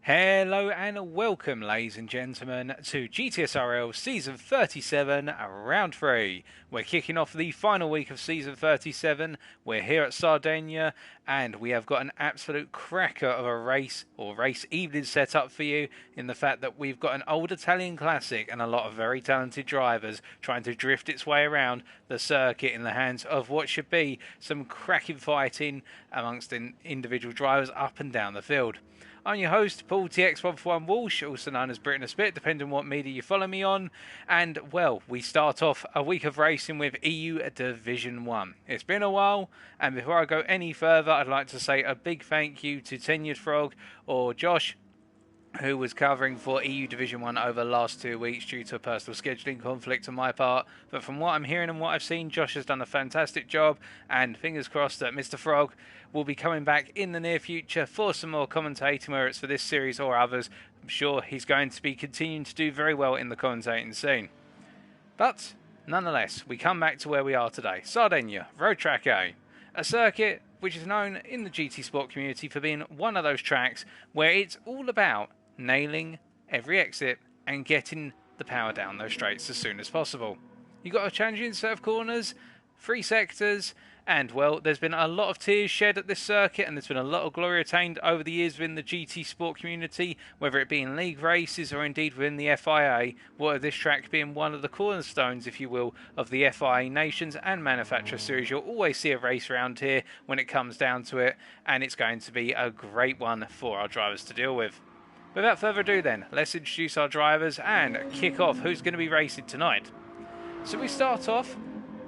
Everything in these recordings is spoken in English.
Hello and welcome, ladies and gentlemen, to GTSRL Season 37, Round 3. We're kicking off the final week of Season 37. We're here at Sardinia, and we have got an absolute cracker of a race evening set up for you, in the fact that we've got an old Italian classic and a lot of very talented drivers trying to drift its way around the circuit in the hands of what should be some cracking fighting amongst individual drivers up and down the field. I'm your host, Paul TX141 Walsh, also known as Britain a Spit, depending on what media you follow me on. And, well, we start off a week of racing with EU Division 1. It's been a while, and before I go any further, I'd like to say a big thank you to Tenured Frog, or Josh, who was covering for EU Division 1 over the last 2 weeks due to a personal scheduling conflict on my part. But from what I'm hearing and what I've seen, Josh has done a fantastic job, and fingers crossed that Mr. Frog will be coming back in the near future for some more commentating, whether it's for this series or others. I'm sure he's going to be continuing to do very well in the commentating scene. But nonetheless, we come back to where we are today. Sardinia, Road Track A. A circuit which is known in the GT Sport community for being one of those tracks where it's all about nailing every exit and getting the power down those straights as soon as possible. You've got a challenging set of corners, 3 sectors, and, well, there's been a lot of tears shed at this circuit, and there's been a lot of glory attained over the years within the GT Sport community, whether it be in league races or indeed within the FIA, with this track being one of the cornerstones, if you will, of the FIA Nations and Manufacturer Series. You'll always see a race around here when it comes down to it, and it's going to be a great one for our drivers to deal with. Without further ado then, let's introduce our drivers and kick off who's going to be racing tonight. So we start off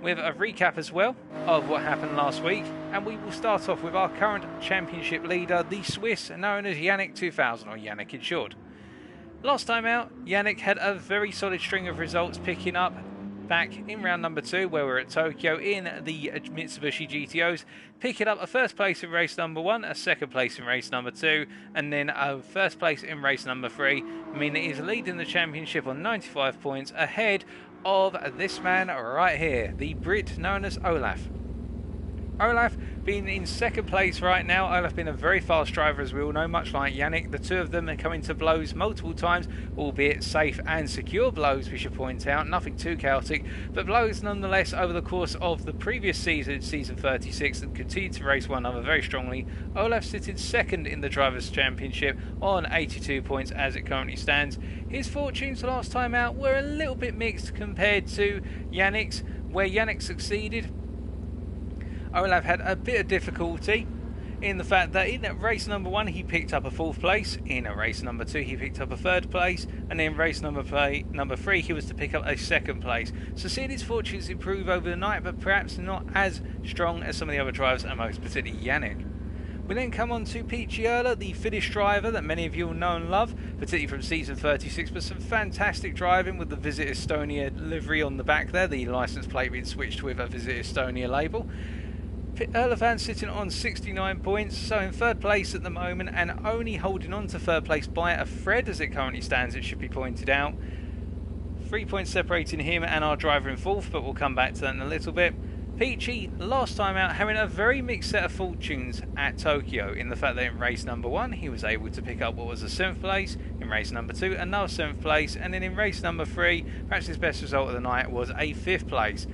with a recap as well of what happened last week, and we will start off with our current championship leader, the Swiss, known as Yannick 2000, or Yannick in short. Last time out, Yannick had a very solid string of results, picking up back in round number 2, where we're at Tokyo in the Mitsubishi GTOs, picking up a first place in race number 1, a second place in race number 2, and then a first place in race number 3, meaning he's leading the championship on 95 points ahead of this man right here, the Brit known as Olaf. Olaf being in second place right now. Olaf being a very fast driver, as we all know, much like Yannick. The two of them are coming to blows multiple times, albeit safe and secure blows, we should point out. Nothing too chaotic, but blows nonetheless over the course of the previous season, season 36, and continued to race one another very strongly. Olaf sitting second in the Drivers' Championship on 82 points as it currently stands. His fortunes last time out were a little bit mixed compared to Yannick's, where Yannick succeeded. Olaf had a bit of difficulty in the fact that in race number 1 he picked up a 4th place, in race number 2 he picked up a 3rd place, and in race number 3 he was to pick up a 2nd place. So seeing his fortunes improve over the night, but perhaps not as strong as some of the other drivers, and most particularly Yannick. We then come on to Picciolo, the Finnish driver that many of you will know and love, particularly from season 36, but some fantastic driving with the Visit Estonia livery on the back there, the licence plate being switched with a Visit Estonia label. Erlefan sitting on 69 points, so in 3rd place at the moment, and only holding on to 3rd place by a thread as it currently stands, it should be pointed out. 3 points separating him and our driver in 4th, but we'll come back to that in a little bit. Peachy, last time out, having a very mixed set of fortunes at Tokyo, in the fact that in race number 1 he was able to pick up what was a 7th place, in race number 2 another 7th place, and then in race number 3 perhaps his best result of the night was a 5th place.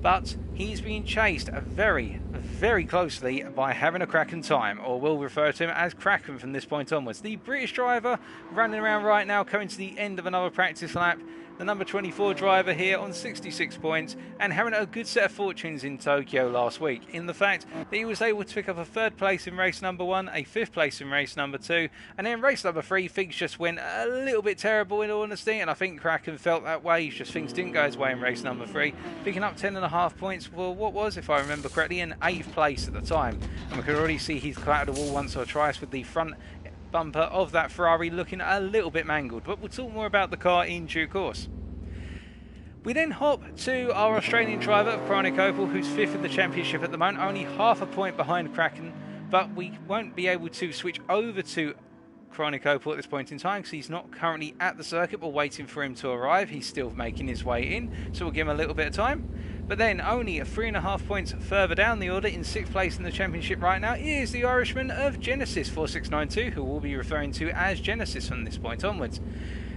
But he's being chased very, very closely by having a Kraken time, or we'll refer to him as Kraken from this point onwards. The British driver running around right now, coming to the end of another practice lap. The number 24 driver here on 66 points, and having a good set of fortunes in Tokyo last week, in the fact that he was able to pick up a 3rd place in race number 1, a 5th place in race number 2, and then race number 3 things just went a little bit terrible in all honesty, and I think Kraken felt that way. Just things didn't go his way in race number 3, picking up 10.5 points for what was, if I remember correctly, an 8th place at the time, and we could already see he's clattered the wall once or twice with the front bumper of that Ferrari looking a little bit mangled, but we'll talk more about the car in due course. We then hop to our Australian driver, Chronic Opal, who's 5th in the championship at the moment, only half a point behind Kraken, but we won't be able to switch over to Chronic Opal at this point in time because he's not currently at the circuit. We're waiting for him to arrive. He's still making his way in, so we'll give him a little bit of time. But then only 3.5 points further down the order in 6th place in the championship right now is the Irishman of Genesis 4692, who we'll be referring to as Genesis from this point onwards.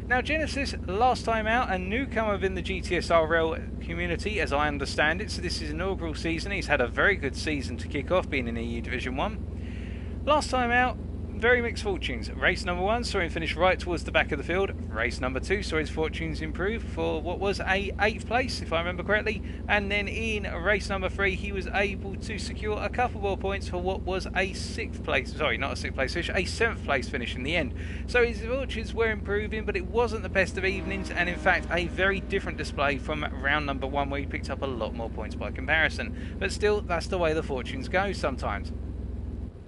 Now, Genesis, last time out, a newcomer within the GTSRL community, as I understand it, so this is his inaugural season. He's had a very good season to kick off, being in EU Division 1. Last time out, very mixed fortunes. Race number 1 saw him finish right towards the back of the field. Race number 2 saw his fortunes improve for what was a 8th place, if I remember correctly. And then in race number 3, he was able to secure a couple more points for what was a 6th place. Sorry, not a 6th place finish, a 7th place finish in the end. So his fortunes were improving, but it wasn't the best of evenings, and in fact a very different display from round number 1, where he picked up a lot more points by comparison. But still, that's the way the fortunes go sometimes.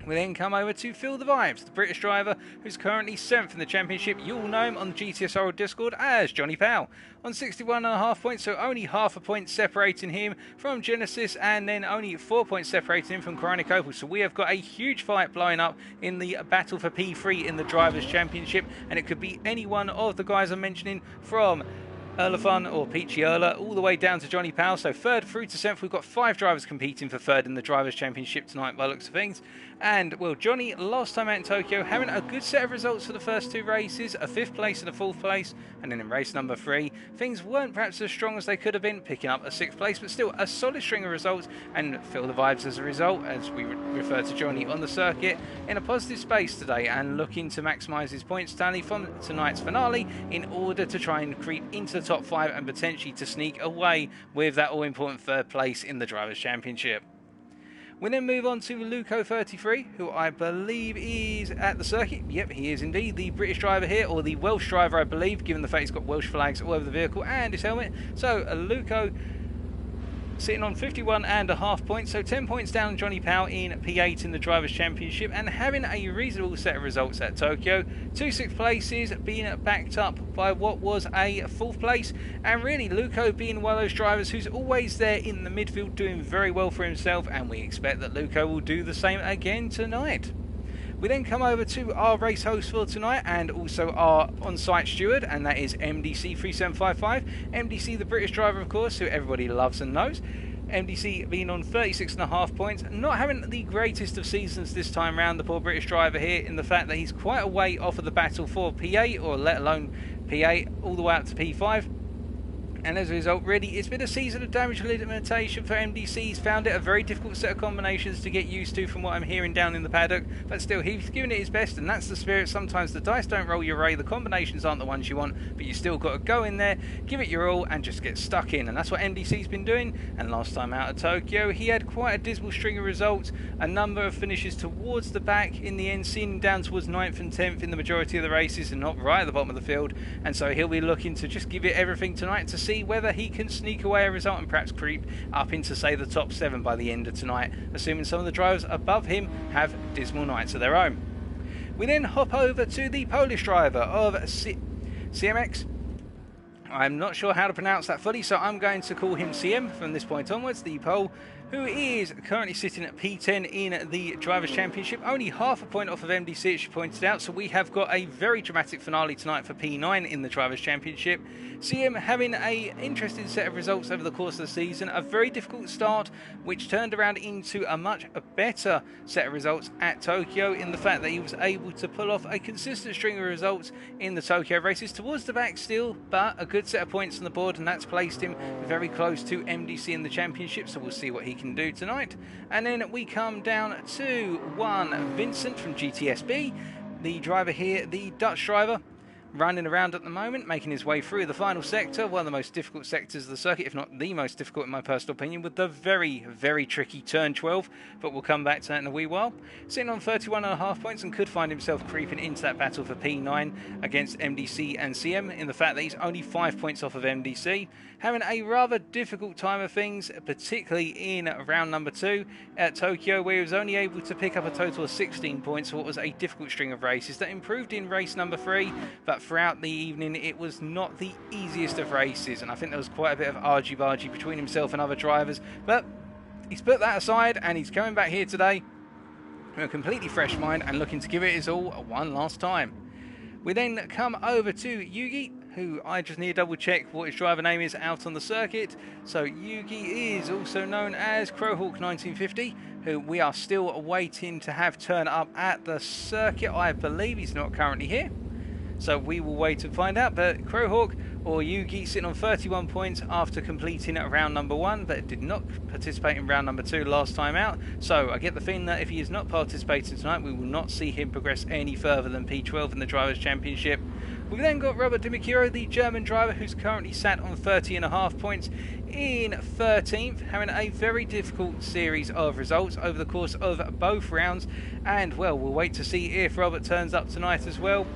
We then come over to Feel the Vibes, the British driver who's currently 7th in the championship. You'll know him on the GTSRL Discord as Johnny Powell on 61.5 points, so only half a point separating him from Genesis, and then only 4 points separating him from Chronic Opal. So we have got a huge fight blowing up in the battle for P3 in the Drivers' Championship, and it could be any one of the guys I'm mentioning, from Erlefun or Peachy Erla all the way down to Johnny Powell. So 3rd through to 7th, we've got 5 drivers competing for 3rd in the Drivers' Championship tonight by the looks of things. And, well, Johnny, last time out in Tokyo, having a good set of results for the first 2 races, a 5th place and a 4th place, and then in race number 3, things weren't perhaps as strong as they could have been, picking up a 6th place, but still a solid string of results, and Feel the Vibes as a result, as we refer to Johnny on the circuit, in a positive space today, and looking to maximise his points tally from tonight's finale in order to try and creep into the top 5 and potentially to sneak away with that all-important 3rd place in the Drivers' Championship. We then move on to Luco33, who I believe is at the circuit. Yep, he is indeed the British driver here, or the Welsh driver, I believe, given the fact he's got Welsh flags all over the vehicle and his helmet. So, Luco sitting on 51.5 points, so 10 points down on Johnny Powell in P8 in the Drivers' Championship, and having a reasonable set of results at Tokyo. 2 6th places being backed up by what was a 4th place, and really Luco being one of those drivers who's always there in the midfield doing very well for himself, and we expect that Luco will do the same again tonight. We then come over to our race host for tonight, and also our on-site steward, and that is MDC3755. MDC, the British driver, of course, who everybody loves and knows. MDC being on 36.5 points, not having the greatest of seasons this time round, the poor British driver here, in the fact that he's quite a way off of the battle for P8, or let alone P8, all the way up to P5. And as a result, really, it's been a season of damage limitation for MDC. He's found it a very difficult set of combinations to get used to from what I'm hearing down in the paddock. But still, he's given it his best, and that's the spirit. Sometimes the dice don't roll your way, the combinations aren't the ones you want, but you still got to go in there, give it your all, and just get stuck in. And that's what MDC's been doing. And last time out at Tokyo, he had quite a dismal string of results. A number of finishes towards the back in the end, seeing down towards 9th and 10th in the majority of the races, and not right at the bottom of the field. And so he'll be looking to just give it everything tonight to see whether he can sneak away a result and perhaps creep up into, say, the top 7 by the end of tonight, assuming some of the drivers above him have dismal nights of their own. We then hop over to the Polish driver of CMX. I'm not sure how to pronounce that fully, so I'm going to call him CM from this point onwards, the Pole, who is currently sitting at P10 in the Drivers' Championship, only half a point off of MDC, as she pointed out, so we have got a very dramatic finale tonight for P9 in the Drivers' Championship. CM having an interesting set of results over the course of the season, a very difficult start, which turned around into a much better set of results at Tokyo, in the fact that he was able to pull off a consistent string of results in the Tokyo races, towards the back still, but a good set of points on the board, and that's placed him very close to MDC in the championship, so we'll see what he can do tonight. And then we come down to one Vincent from GTSB, the driver here, the Dutch driver, running around at the moment, making his way through the final sector, one of the most difficult sectors of the circuit, if not the most difficult in my personal opinion, with the very, very tricky turn 12, but we'll come back to that in a wee while. Sitting on 31.5 points, and could find himself creeping into that battle for P9 against MDC and CM, in the fact that he's only 5 points off of MDC, having a rather difficult time of things, particularly in round number 2 at Tokyo, where he was only able to pick up a total of 16 points for what was a difficult string of races that improved in race number 3, but throughout the evening it was not the easiest of races, and I think there was quite a bit of argy-bargy between himself and other drivers, but he's put that aside and he's coming back here today with a completely fresh mind and looking to give it his all one last time. We then come over to Yugi, who I just need to double check what his driver name is out on the circuit. So Yugi is also known as Crowhawk 1950, who we are still waiting to have turn up at the circuit. I believe he's not currently here, so we will wait to find out. But Crowhawk, or Yugi, sitting on 31 points after completing round number 1, but did not participate in round number 2 last time out. So I get the feeling that if he is not participating tonight, we will not see him progress any further than P12 in the Drivers' Championship. We've then got Robert Di Micuro, the German driver, who's currently sat on 30.5 points in 13th, having a very difficult series of results over the course of both rounds. And, well, we'll wait to see if Robert turns up tonight as well.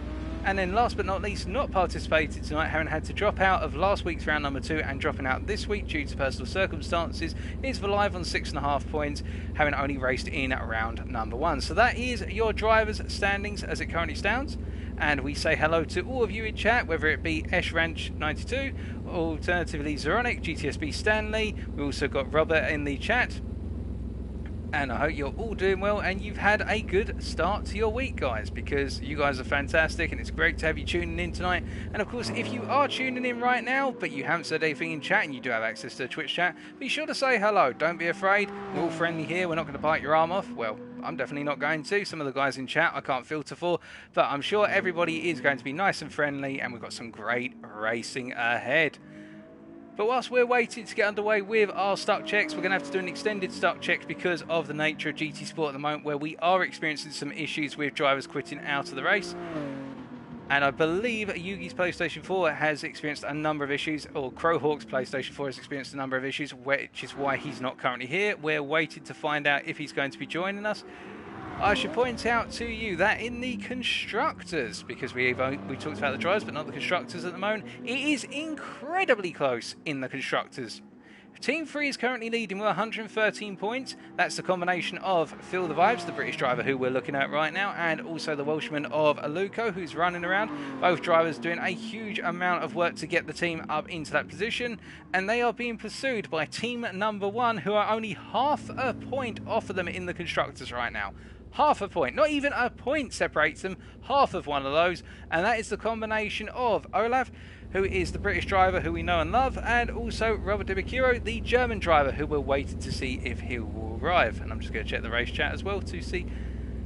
And then last but not least, not participated tonight, having had to drop out of last week's round number 2 and dropping out this week due to personal circumstances, is Valive on 6.5 points, having only raced in round number 1. So that is your drivers' standings as it currently stands. And we say hello to all of you in chat, whether it be Ranch92, alternatively Zoronic, GTSB Stanley. We also got Robert in the chat. And I hope you're all doing well and you've had a good start to your week, guys, because you guys are fantastic and it's great to have you tuning in tonight. And of course, if you are tuning in right now but you haven't said anything in chat and you do have access to the Twitch chat, be sure to say hello. Don't be afraid. We're all friendly here. We're not going to bite your arm off. Well, I'm definitely not going to. Some of the guys in chat I can't filter for, but I'm sure everybody is going to be nice and friendly and we've got some great racing ahead. But whilst we're waiting to get underway with our stock checks, we're going to have to do an extended stock check because of the nature of GT Sport at the moment, where we are experiencing some issues with drivers quitting out of the race. And I believe Yugi's PlayStation 4 has experienced a number of issues, or Crowhawk's PlayStation 4 has experienced a number of issues, which is why he's not currently here. We're waiting to find out if he's going to be joining us. I should point out to you that in the constructors, because we talked about the drivers but not the constructors at the moment, it is incredibly close in the constructors. Team 3 is currently leading with 113 points. That's the combination of Phil the Vibes, the British driver who we're looking at right now, and also the Welshman of Aluko, who's running around. Both drivers doing a huge amount of work to get the team up into that position, and they are being pursued by team number 1, who are only half a point off of them in the constructors right now. Half a point, not even a point separates them, half of one of those, and that is the combination of Olaf, who is the British driver who we know and love, and also Robert Di Micuro, the German driver, who we're waiting to see if he will arrive. And I'm just going to check the race chat as well to see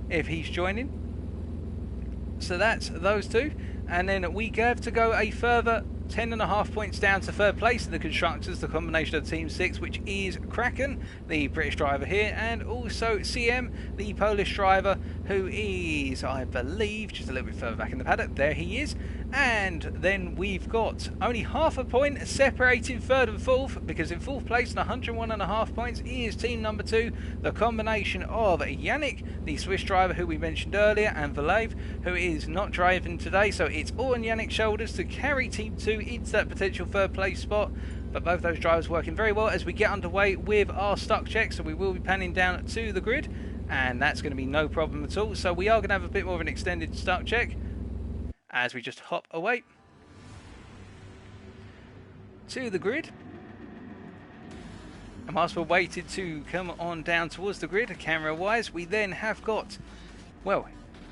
if he's joining. So that's those two, and then we have to go a further 10.5 points down to third place in the constructors, the combination of Team 6, which is Kraken, the British driver here, and also CM, the Polish driver, who is, I believe, just a little bit further back in the paddock. There he is. And then we've got only half a point separating third and fourth, because in fourth place and 101.5 points is team number 2, the combination of Yannick, the Swiss driver who we mentioned earlier, and Valave, who is not driving today. So it's all on Yannick's shoulders to carry team 2 into that potential third place spot. But both those drivers working very well as we get underway with our stock check. So we will be panning down to the grid, and that's going to be no problem at all. So we are going to have a bit more of an extended stock check as we just hop away to the grid. And whilst we're waiting to come on down towards the grid, camera wise, we then have got, well,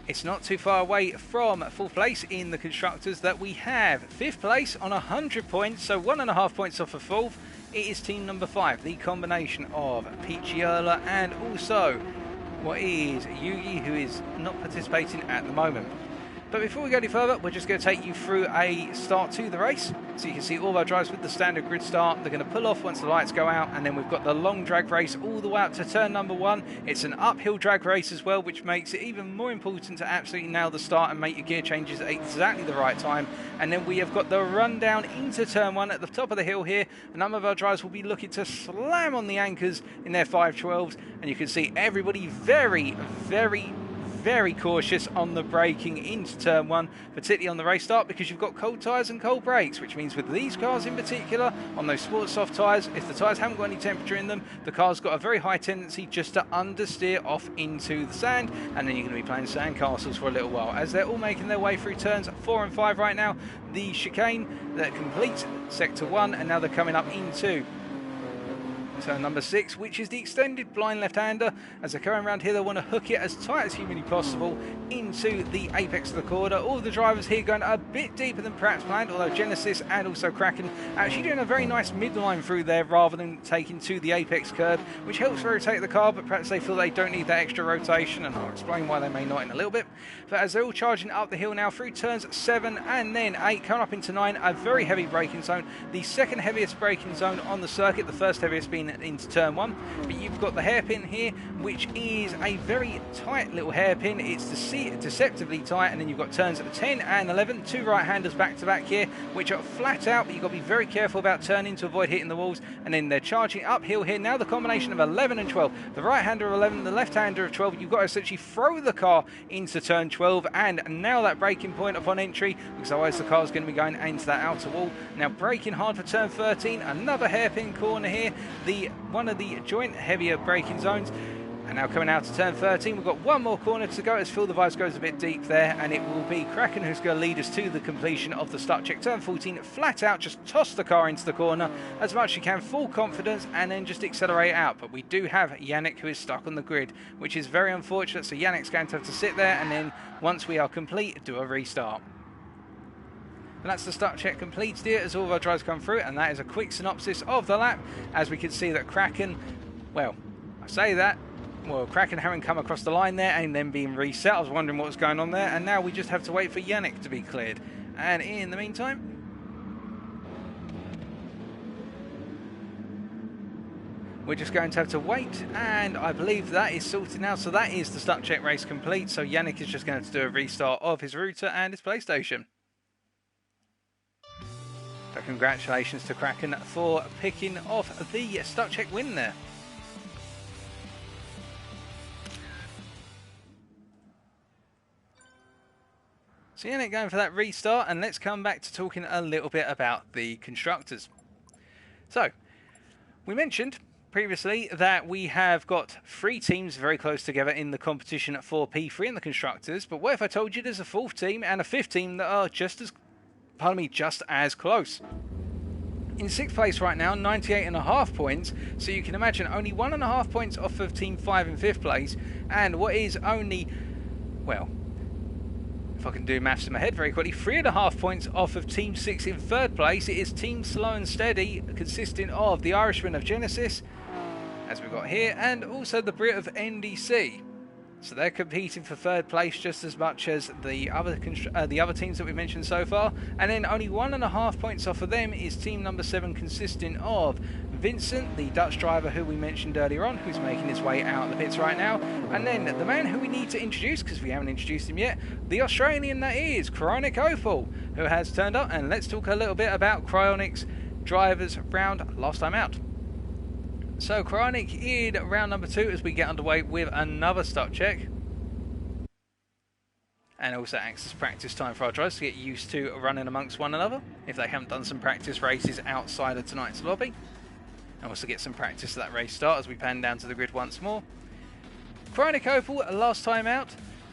it's not too far away from fourth place in the constructors that we have fifth place on 100 points, so 1.5 points off of fourth. It is team number 5, the combination of Picciola and also what is Yugi, who is not participating at the moment. But before we go any further, we're just going to take you through a start to the race. So you can see all of our drivers with the standard grid start. They're going to pull off once the lights go out, and then we've got the long drag race all the way up to turn number 1. It's an uphill drag race as well, which makes it even more important to absolutely nail the start and make your gear changes at exactly the right time. And then we have got the run down into turn 1 at the top of the hill here. A number of our drivers will be looking to slam on the anchors in their 512s, and you can see everybody very cautious on the braking into turn 1, particularly on the race start, because you've got cold tyres and cold brakes, which means with these cars in particular, on those sports soft tyres, if the tyres haven't got any temperature in them, the car's got a very high tendency just to understeer off into the sand, and then you're going to be playing sand castles for a little while as they're all making their way through turns 4 and 5 right now. The chicane that completes sector 1, and now they're coming up into turn number 6, which is the extended blind left-hander. As they're coming around here, they want to hook it as tight as humanly possible into the apex of the corner. All of the drivers here going a bit deeper than perhaps planned, although Genesis and also Kraken actually doing a very nice midline through there rather than taking to the apex curb, which helps rotate the car, but perhaps they feel they don't need that extra rotation, and I'll explain why they may not in a little bit. But as they're all charging up the hill now through turns 7 and then 8, coming up into 9, a very heavy braking zone, the second heaviest braking zone on the circuit, the first heaviest being into turn 1. But you've got the hairpin here, which is a very tight little hairpin. It's deceptively tight, and then you've got turns 10 and 11, two right-handers back-to-back here, which are flat out, but you've got to be very careful about turning to avoid hitting the walls. And then they're charging uphill here. Now the combination of 11 and 12, the right-hander of 11, the left-hander of 12, you've got to essentially throw the car into turn 12, and now that braking point upon entry, because otherwise the car's going to be going into that outer wall. Now braking hard for turn 13, another hairpin corner here, one of the joint heavier braking zones. And now coming out to turn 13, we've got one more corner to go as Phil Device goes a bit deep there, and it will be Kraken who's going to lead us to the completion of the start check. Turn 14, flat out, just toss the car into the corner as much as you can, full confidence, and then just accelerate out. But we do have Yannick who is stuck on the grid, which is very unfortunate, so Yannick's going to have to sit there, and then once we are complete, do a restart. And that's the start check completed here as all of our drivers come through, and that is a quick synopsis of the lap. As we can see that Kraken, well, I say that, well, Kraken having come across the line there and then being reset. I was wondering what was going on there, and now we just have to wait for Yannick to be cleared. And in the meantime, we're just going to have to wait, and I believe that is sorted now. So that is the start check race complete. So Yannick is just going to have to do a restart of his router and his PlayStation. So congratulations to Kraken for picking off the start check win there. So Yannick going for that restart, and let's come back to talking a little bit about the constructors. So, we mentioned previously that we have got 3 teams very close together in the competition for P3 in the constructors, but what if I told you there's a 4th team and a 5th team that are just as close? In 6th place right now, 98.5 points, so you can imagine only 1.5 points off of Team 5 in 5th place, and what is only, well, if I can do maths in my head very quickly, 3.5 points off of Team 6 in 3rd place. It is Team Slow and Steady, consisting of the Irishman of Genesis, as we've got here, and also the Brit of NDC. So they're competing for 3rd place just as much as the other teams that we've mentioned so far. And then only 1.5 points off of them is team number 7, consisting of Vincent, the Dutch driver who we mentioned earlier on, who's making his way out of the pits right now. And then the man who we need to introduce, because we haven't introduced him yet, the Australian that is, Cryonic Opal, who has turned up. And let's talk a little bit about Cryonic's drivers round last time out. So Cryonic in round number 2 as we get underway with another start check. And also acts as practice time for our drivers to get used to running amongst one another if they haven't done some practice races outside of tonight's lobby. And also get some practice at that race start as we pan down to the grid once more. Cryonic Opal, last time out,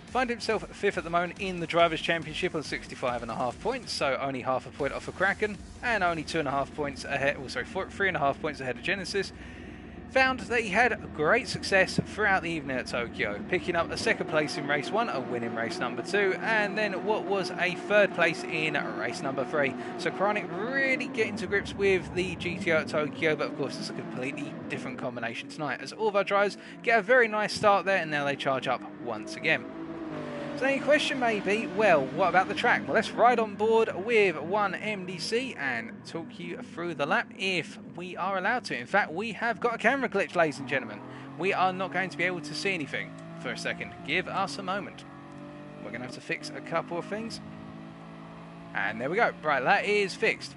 find himself 5th at the moment in the Drivers' Championship on 65.5 points, so only half a point off of Kraken, and only 2.5 points ahead, 3.5 points ahead of Genesis. Found that he had great success throughout the evening at Tokyo, picking up a 2nd place in race 1, a win in race number 2, and then what was a 3rd place in race number 3. So Cryonic really getting to grips with the GTO at Tokyo, but of course it's a completely different combination tonight, as all of our drivers get a very nice start there, and now they charge up once again. So now your question may be, well, what about the track? Well, let's ride on board with one MDC and talk you through the lap if we are allowed to. In fact, we have got a camera glitch, ladies and gentlemen. We are not going to be able to see anything for a second. Give us a moment. We're going to have to fix a couple of things. And there we go. Right, that is fixed.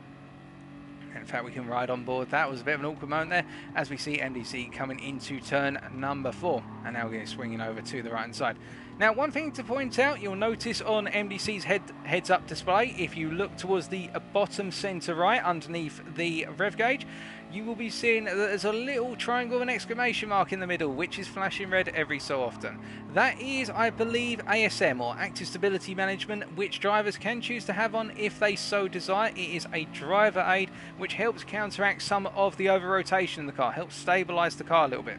In fact, we can ride on board. That was a bit of an awkward moment there as we see MDC coming into turn number 4. And now we're going to swinging over to the right-hand side. Now, one thing to point out, you'll notice on MDC's heads-up display, if you look towards the bottom centre right underneath the rev gauge, you will be seeing that there's a little triangle with an exclamation mark in the middle, which is flashing red every so often. That is, I believe, ASM, or Active Stability Management, which drivers can choose to have on if they so desire. It is a driver aid which helps counteract some of the over-rotation in the car, helps stabilise the car a little bit.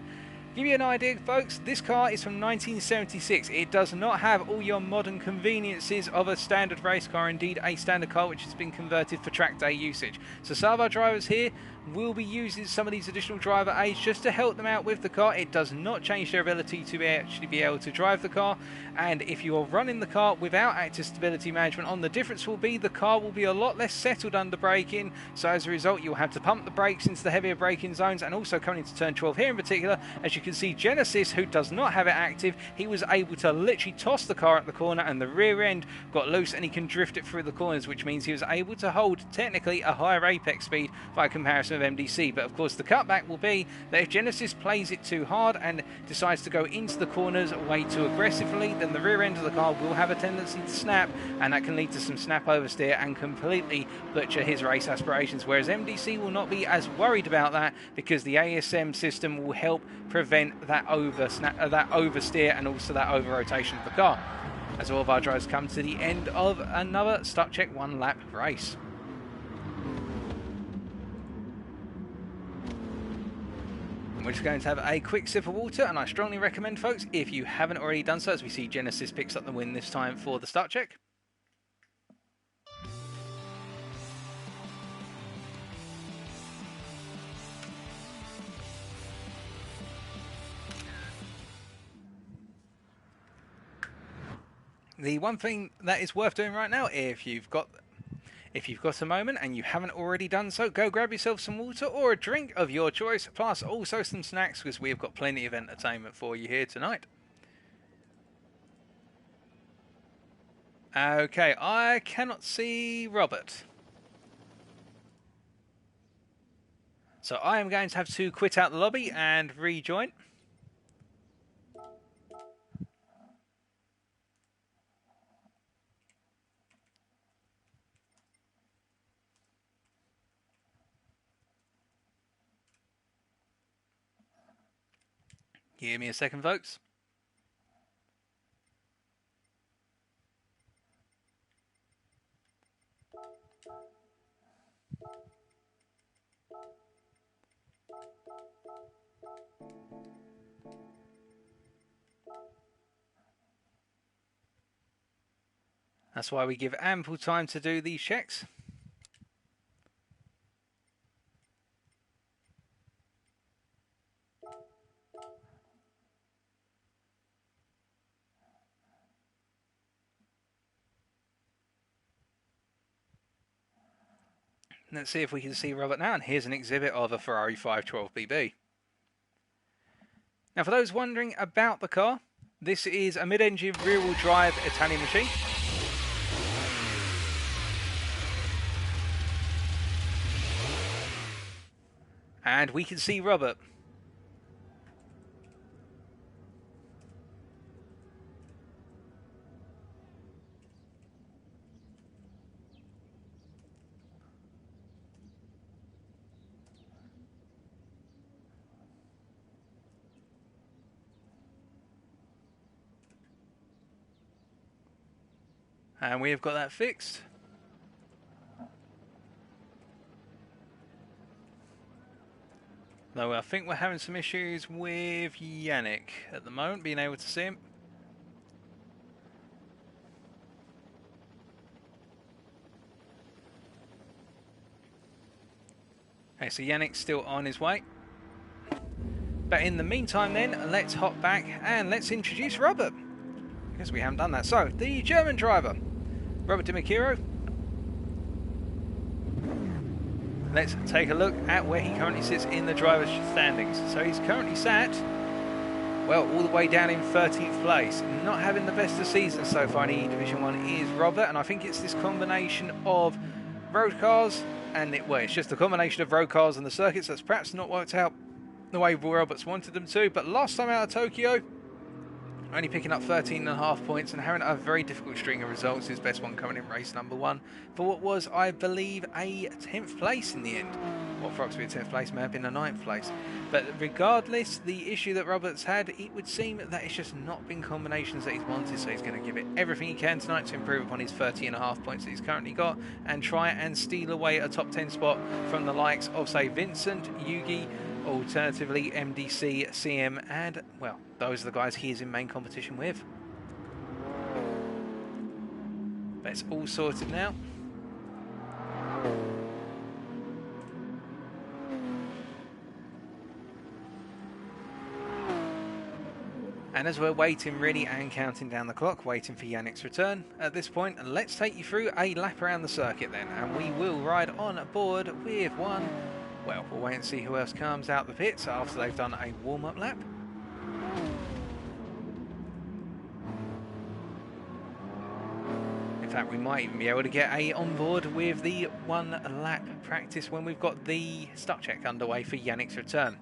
Give you an idea, folks, this car is from 1976. It does not have all your modern conveniences of a standard race car, indeed a standard car which has been converted for track day usage. So some of our drivers here will be using some of these additional driver aids just to help them out with the car. It does not change their ability to actually be able to drive the car, and if you are running the car without active stability management on, the difference will be the car will be a lot less settled under braking, so as a result you'll have to pump the brakes into the heavier braking zones. And also coming into turn 12 here in particular, as you can see, Genesis, who does not have it active, he was able to literally toss the car at the corner and the rear end got loose and he can drift it through the corners, which means he was able to hold technically a higher apex speed by comparison of MDC. But of course the cutback will be that if Genesis plays it too hard and decides to go into the corners way too aggressively, then the rear end of the car will have a tendency to snap, and that can lead to some snap oversteer and completely butcher his race aspirations, whereas MDC will not be as worried about that because the ASM system will help prevent that oversteer and also that over rotation of the car. As all of our drivers come to the end of another start check 1 lap race. We're just going to have a quick sip of water, and I strongly recommend, folks, if you haven't already done so, as we see Genesis picks up the win this time for the start check. The one thing that is worth doing right now, if you've got a moment and you haven't already done so, go grab yourself some water or a drink of your choice, plus also some snacks, because we've got plenty of entertainment for you here tonight. Okay, I cannot see Robert. So I am going to have to quit out the lobby and rejoin. Give me a second, folks. That's why we give ample time to do these checks. Let's see if we can see Robert now, and here's an exhibit of a Ferrari 512BB. Now, for those wondering about the car, this is a mid-engine rear-wheel drive Italian machine. And we can see Robert. And we have got that fixed. Though I think we're having some issues with Yannick at the moment, being able to see him. Okay, so Yannick's still on his way. But in the meantime then, let's hop back and let's introduce Robert. Because we haven't done that. So, the German driver, Robert Di Macchio. Let's take a look at where he currently sits in the driver's standings. So he's currently sat, well, all the way down in 13th place. Not having the best of seasons so far in Division 1 is Robert, and I think it's this combination of road cars and it's just a combination of road cars and the circuits that's perhaps not worked out the way Roberts wanted them to. But last time out of Tokyo, only picking up 13.5 points and having a very difficult string of results. His best one coming in race number 1 for what was, I believe, a 10th place in the end. Well, for Oxford 10th place may have been a 9th place. But regardless, the issue that Roberts had, it would seem that it's just not been combinations that he's wanted, so he's going to give it everything he can tonight to improve upon his 30.5 points that he's currently got and try and steal away a top 10 spot from the likes of, say, Vincent, Yugi, alternatively MDC, CM, and, well, those are the guys he is in main competition with. But it's all sorted now. And as we're waiting really and counting down the clock, waiting for Yannick's return, at this point, let's take you through a lap around the circuit then. And we will ride on board with one. Well, we'll wait and see who else comes out the pits after they've done a warm-up lap. In fact, we might even be able to get a on board with the 1 lap practice when we've got the start check underway for Yannick's return.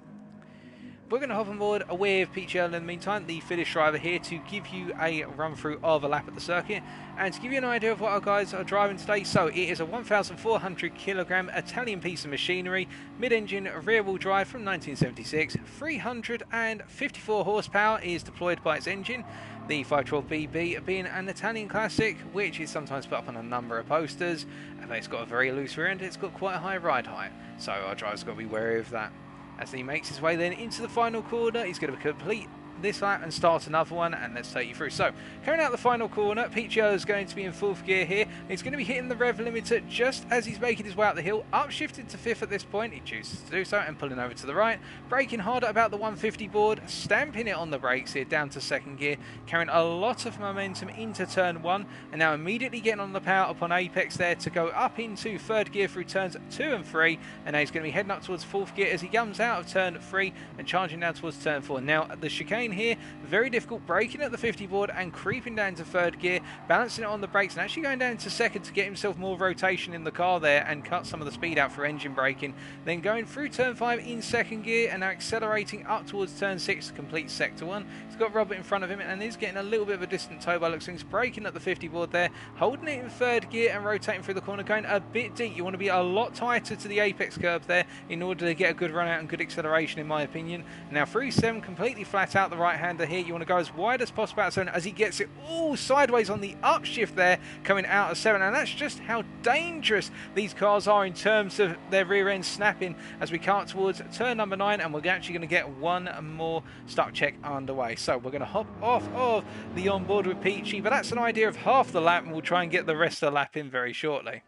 We're going to hop on board with Peachy Earl in the meantime, the Finnish driver here, to give you a run through of a lap at the circuit and to give you an idea of what our guys are driving today. So it is a 1,400 kilogram Italian piece of machinery, mid-engine rear-wheel drive from 1976, 354 horsepower is deployed by its engine. The 512BB being an Italian classic, which is sometimes put up on a number of posters, and it's got a very loose rear end, it's got quite a high ride height, so our driver's got to be wary of that. As he makes his way then into the final corner, he's going to complete this lap and start another one, and let's take you through. So, coming out the final corner, Peachy is going to be in 4th gear here. He's going to be hitting the rev limiter just as he's making his way up the hill, upshifted to 5th at this point. He chooses to do so and pulling over to the right, braking hard at about the 150 board, stamping it on the brakes here down to 2nd gear, carrying a lot of momentum into turn 1, and now immediately getting on the power upon apex there to go up into 3rd gear through turns 2 and 3, and now he's going to be heading up towards 4th gear as he comes out of turn 3 and charging down towards turn 4. Now, the chicane here, very difficult, braking at the 50 board and creeping down to 3rd gear, balancing it on the brakes and actually going down to 2nd to get himself more rotation in the car there and cut some of the speed out for engine braking. Then going through turn 5 in 2nd gear and now accelerating up towards turn 6 to complete sector 1. He's got Robert in front of him and he's getting a little bit of a distant tow by looks things, braking at the 50 board there, holding it in 3rd gear and rotating through the corner, going a bit deep. You want to be a lot tighter to the apex curve there in order to get a good run out and good acceleration in my opinion. Now through 7, completely flat out the right hander here. You want to go as wide as possible out 7 as he gets it all sideways on the upshift there coming out of 7, and that's just how dangerous these cars are in terms of their rear end snapping as we come towards turn number 9, and we're actually going to get one more start check underway. So we're going to hop off of the onboard with Peachy, but that's an idea of half the lap and we'll try and get the rest of the lap in very shortly.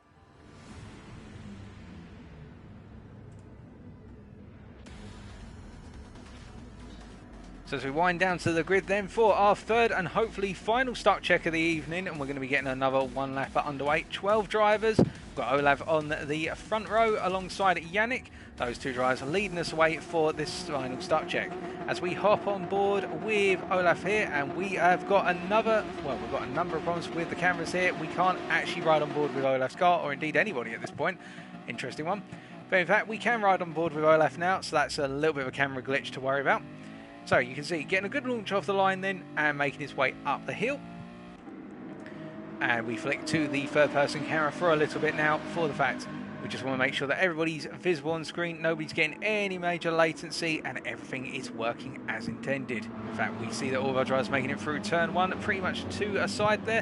So as we wind down to the grid then for our 3rd and hopefully final start check of the evening, and we're going to be getting another 1 lapper underway. 12 drivers. We've got Olav on the front row alongside Yannick. Those 2 drivers are leading us away for this final start check. As we hop on board with Olaf here, and we have got another, well, we've got a number of problems with the cameras here. We can't actually ride on board with Olaf's car, or indeed anybody at this point. Interesting one. But in fact, we can ride on board with Olaf now, so that's a little bit of a camera glitch to worry about. So you can see getting a good launch off the line then and making his way up the hill. And we flick to the 3rd person camera for a little bit now for the fact we just want to make sure that everybody's visible on screen, nobody's getting any major latency and everything is working as intended. In fact, we see that all of our drivers making it through turn 1 pretty much to a side there.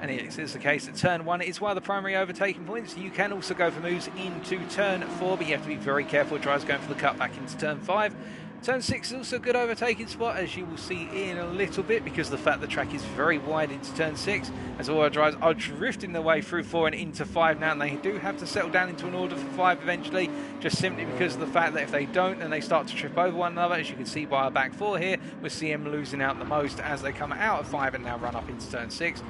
And it is the case that turn 1 is one of the primary overtaking points. You can also go for moves into turn 4, but you have to be very careful with drivers going for the cut back into turn 5. Turn 6 is also a good overtaking spot, as you will see in a little bit, because of the fact the track is very wide into turn 6, as all our drivers are drifting their way through 4 and into 5 now, and they do have to settle down into an order for 5 eventually, just simply because of the fact that if they don't, then they start to trip over one another, as you can see by our back 4 here, with CM losing out the most as they come out of 5 and now run up into turn 6.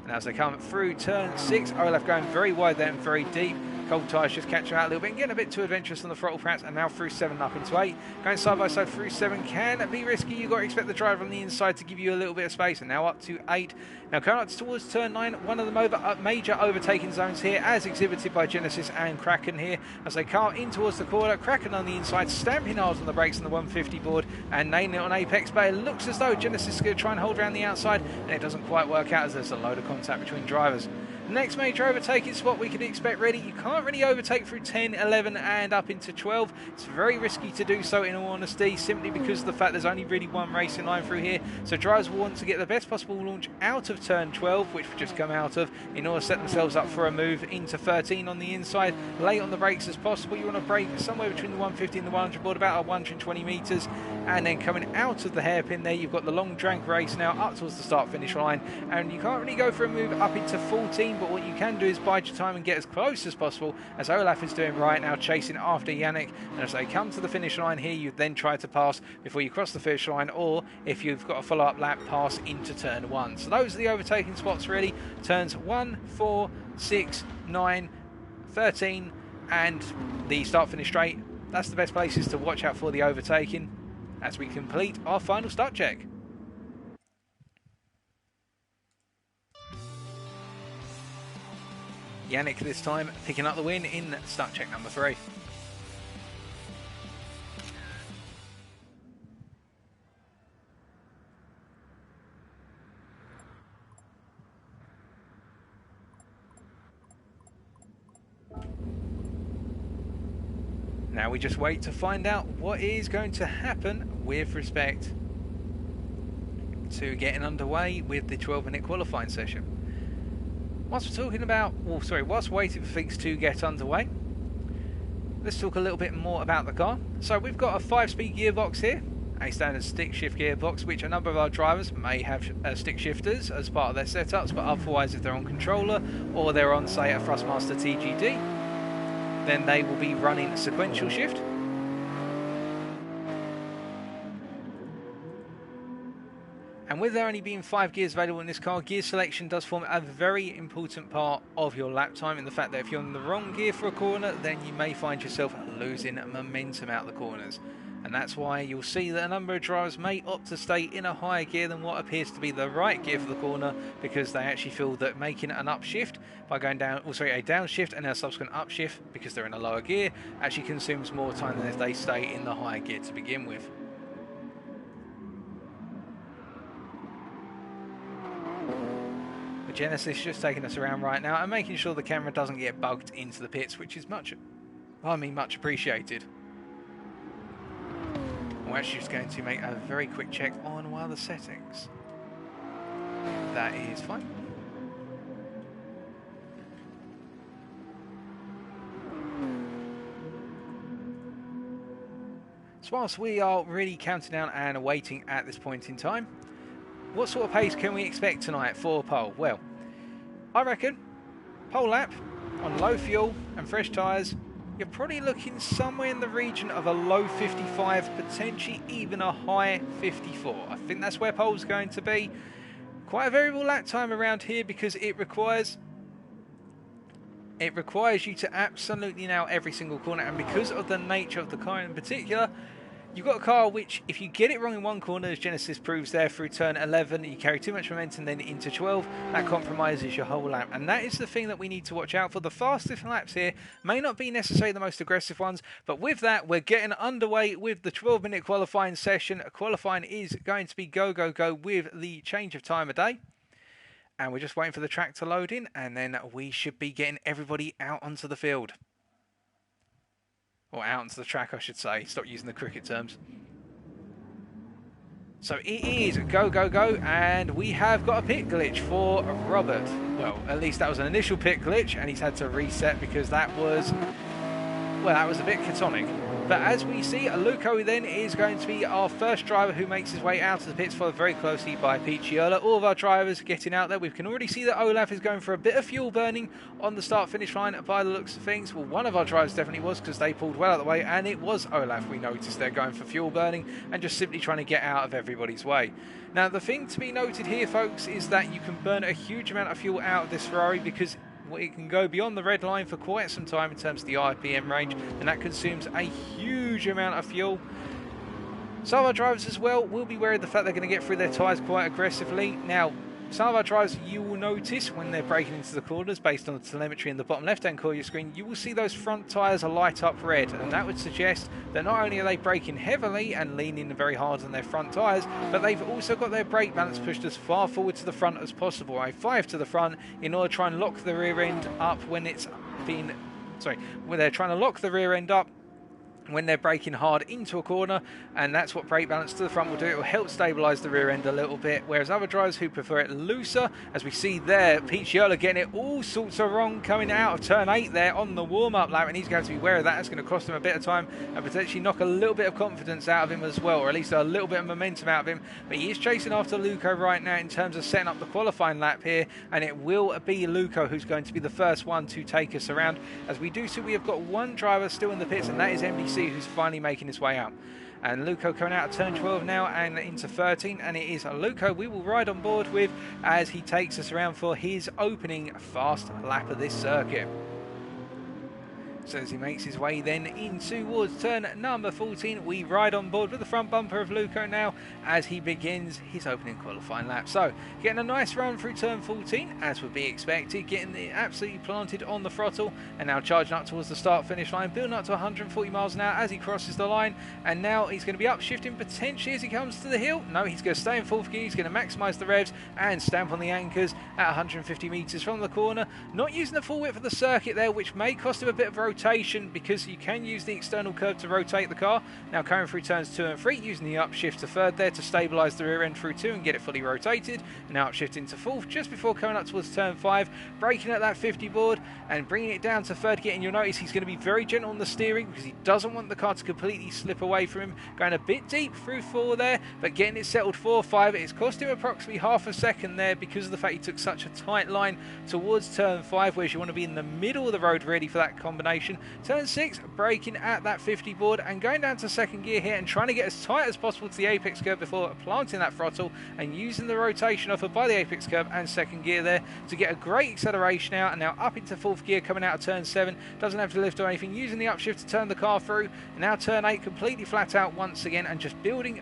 And as they come through turn 6, Olaf going very wide there and very deep. Cold tyres just catch her out a little bit and getting a bit too adventurous on the throttle perhaps, and now through 7 up into 8. Going side by side through 7 can be risky. You've got to expect the driver on the inside to give you a little bit of space, and now up to 8. Now coming up towards turn 9, one of the major overtaking zones here, as exhibited by Genesis and Kraken here, as they come in towards the corner. Kraken on the inside, stamping hard on the brakes on the 150 board and nailing it on apex, but it looks as though Genesis is going to try and hold around the outside, and it doesn't quite work out as there's a load of contact between drivers. Next major overtaking spot we could expect ready. You can't really overtake through 10, 11 and up into 12. It's very risky to do so, in all honesty, simply because of the fact there's only really one racing line through here. So drivers will want to get the best possible launch out of turn 12, which we've just come out of, in order to set themselves up for a move into 13 on the inside. Late on the brakes as possible. You want to brake somewhere between the 150 and the 100 board, about 120 metres. And then coming out of the hairpin there, you've got the long drag race now up towards the start-finish line. And you can't really go for a move up into 14, but what you can do is bide your time and get as close as possible, as Olaf is doing right now, chasing after Yannick. And as they come to the finish line here, you then try to pass before you cross the finish line, or if you've got a follow-up lap, pass into turn 1. So those are the overtaking spots really. Turns 1, 4, 6, 9, 13 and the start-finish straight. That's the best places to watch out for the overtaking as we complete our final start check. Yannick this time picking up the win in start check number 3. Now we just wait to find out what is going to happen with respect to getting underway with the 12-minute qualifying session. Whilst we're talking about, whilst waiting for things to get underway, let's talk a little bit more about the car. So we've got a 5-speed gearbox here, a standard stick shift gearbox, which a number of our drivers may have stick shifters as part of their setups, but otherwise if they're on controller or they're on, say, a Thrustmaster TGD, then they will be running sequential shift. And with there only being 5 gears available in this car, gear selection does form a very important part of your lap time, in the fact that if you're in the wrong gear for a corner, then you may find yourself losing momentum out the corners. And that's why you'll see that a number of drivers may opt to stay in a higher gear than what appears to be the right gear for the corner, because they actually feel that making an upshift by going down, a downshift and a subsequent upshift because they're in a lower gear, actually consumes more time than if they stay in the higher gear to begin with. Genesis just taking us around right now and making sure the camera doesn't get bugged into the pits, which is much appreciated. We're actually just going to make a very quick check on one of the settings. That is fine. So whilst we are really counting down and waiting at this point in time, what sort of pace can we expect tonight for pole? Well, I reckon pole lap on low fuel and fresh tyres, you're probably looking somewhere in the region of a low 55, potentially even a high 54. I think that's where pole's going to be. Quite a variable lap time around here because it requires you to absolutely nail every single corner, and because of the nature of the car in particular, you've got a car which, if you get it wrong in one corner, as Genesis proves there through turn 11, you carry too much momentum then into 12, that compromises your whole lap. And that is the thing that we need to watch out for. The fastest laps here may not be necessarily the most aggressive ones, but with that, we're getting underway with the 12-minute qualifying session. Qualifying is going to be go, go, go with the change of time of day. And we're just waiting for the track to load in, and then we should be getting everybody out onto the field. Or out onto the track, I should say. Stop using the cricket terms. So it is go, go, go, and we have got a pit glitch for Robert. Well, at least that was an initial pit glitch, and he's had to reset because that was, well, that was a bit catonic. But as we see, Luco then is going to be our first driver who makes his way out of the pits, followed very closely by Picciola. All of our drivers getting out there. We can already see that Olaf is going for a bit of fuel burning on the start-finish line by the looks of things. Well, one of our drivers definitely was, because they pulled well out of the way, and it was Olaf. We noticed they're going for fuel burning and just simply trying to get out of everybody's way. Now, the thing to be noted here, folks, is that you can burn a huge amount of fuel out of this Ferrari, because it can go beyond the red line for quite some time in terms of the RPM range, and that consumes a huge amount of fuel. Some of our drivers as well will be aware of the fact they're going to get through their tyres quite aggressively. Now, some of our drivers, you will notice when they're braking into the corners, based on the telemetry in the bottom left-hand corner of your screen, you will see those front tyres light up red, and that would suggest that not only are they braking heavily and leaning very hard on their front tyres, but they've also got their brake balance pushed as far forward to the front as possible, a 5 to the front, in order to try and lock the rear end up when it's been... when they're trying to lock the rear end up when they're braking hard into a corner, and that's what brake balance to the front will do. It will help stabilise the rear end a little bit, whereas other drivers who prefer it looser, as we see there, Pete Shirler getting it all sorts of wrong coming out of turn 8 there on the warm-up lap, and he's going to be aware of that. That's going to cost him a bit of time and potentially knock a little bit of confidence out of him as well, or at least a little bit of momentum out of him. But he is chasing after Luco right now in terms of setting up the qualifying lap here, and it will be Luco who's going to be the first one to take us around. As we do see, we have got one driver still in the pits, and that is MDC, who's finally making his way out. And Luco coming out of turn 12 now and into 13, and it is Luco we will ride on board with as he takes us around for his opening fast lap of this circuit. So as he makes his way then in towards turn number 14, we ride on board with the front bumper of Luco now as he begins his opening qualifying lap. So getting a nice run through turn 14 as would be expected, getting it absolutely planted on the throttle, and now charging up towards the start finish line, building up to 140 miles an hour as he crosses the line, and now he's going to be upshifting potentially as he comes to the hill. No, he's going to stay in fourth gear, he's going to maximise the revs and stamp on the anchors at 150 metres from the corner, not using the full width of the circuit there, which may cost him a bit of rotation because you can use the external curve to rotate the car. Now coming through turns 2 and 3, using the upshift to third there to stabilise the rear end through 2 and get it fully rotated, and now upshift into fourth just before coming up towards turn 5, braking at that 50 board and bringing it down to third gear. And you'll notice he's going to be very gentle on the steering because he doesn't want the car to completely slip away from him, going a bit deep through 4 there, but getting it settled 4-5. It's cost him approximately half a second there because of the fact he took such a tight line towards turn 5, whereas you want to be in the middle of the road ready for that combination. Turn 6, braking at that 50 board and going down to second gear here and trying to get as tight as possible to the apex curve before planting that throttle and using the rotation offered by the apex curve and second gear there to get a great acceleration out, and now up into fourth gear coming out of turn 7, doesn't have to lift or anything, using the upshift to turn the car through, and now turn 8 completely flat out once again and just building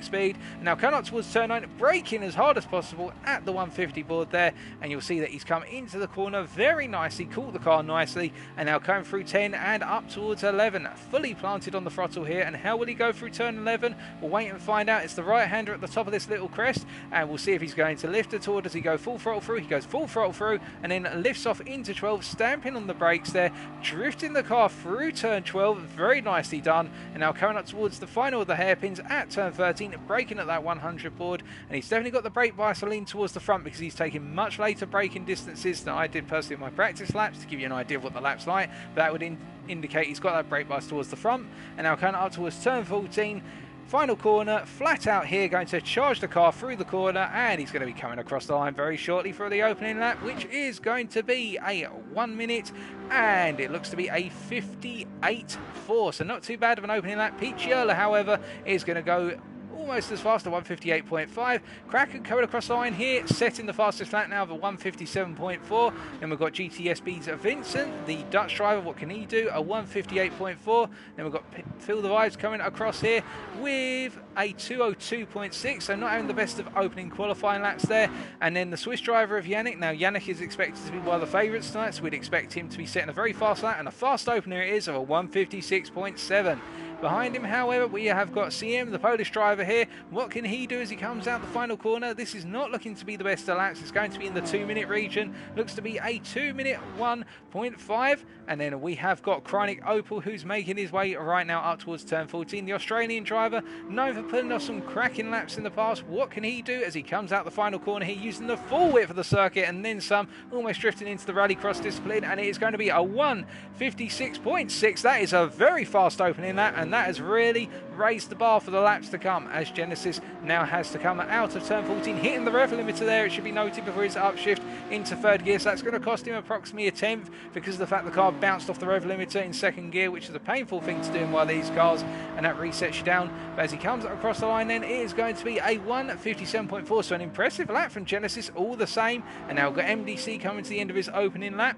speed, and now coming up towards turn 9, braking as hard as possible at the 150 board there, and you'll see that he's come into the corner very nicely, caught the car nicely, and now coming through 10 and up towards 11, fully planted on the throttle here. And how will he go through turn 11? We'll wait and find out. It's the right hander at the top of this little crest, and we'll see if he's going to lift at all. Does he go full throttle through? He goes full throttle through and then lifts off into 12, stamping on the brakes there, drifting the car through turn 12, very nicely done. And now coming up towards the final of the hairpins at turn 13, braking at that 100 board, and he's definitely got the brake bias to lean towards the front because he's taking much later braking distances than I did personally in my practice laps, to give you an idea of what the lap's like. That would indicate he's got that brake bias towards the front. And now coming up towards turn 14, final corner, flat out here, going to charge the car through the corner, and he's going to be coming across the line very shortly for the opening lap, which is going to be a 1 minute, and it looks to be a 58.4, so not too bad of an opening lap. Pete Shirler, however, is going to go almost as fast, at 158.5. Kraken coming across the line here, setting the fastest lap now of a 157.4. Then we've got GTSB's Vincent, the Dutch driver. What can he do? A 158.4. Then we've got Phil the Vibes coming across here with a 202.6. So not having the best of opening qualifying laps there. And then the Swiss driver of Yannick. Now Yannick is expected to be one of the favourites tonight, so we'd expect him to be setting a very fast lap, and a fast opener it is of a 156.7. Behind him, however, we have got CM, the Polish driver here. What can he do as he comes out the final corner? This is not looking to be the best of laps. It's going to be in the 2 minute region. Looks to be a 2 minute 1.5. And then we have got Chronic Opal, who's making his way right now up towards turn 14. The Australian driver, known for putting off some cracking laps in the past. What can he do as he comes out the final corner here, using the full width of the circuit and then some, almost drifting into the rallycross discipline? And it is going to be a 156.6. That is a very fast opening lap, and that has really raised the bar for the laps to come, as Genesis now has to come out of turn 14, hitting the rev limiter there, it should be noted, before his upshift into third gear. So that's going to cost him approximately a tenth because of the fact the car bounced off the rev limiter in second gear, which is a painful thing to do in one of these cars, and that resets you down. But as he comes across the line, then it is going to be a 157.4, so an impressive lap from Genesis all the same. And now we've got MDC coming to the end of his opening lap.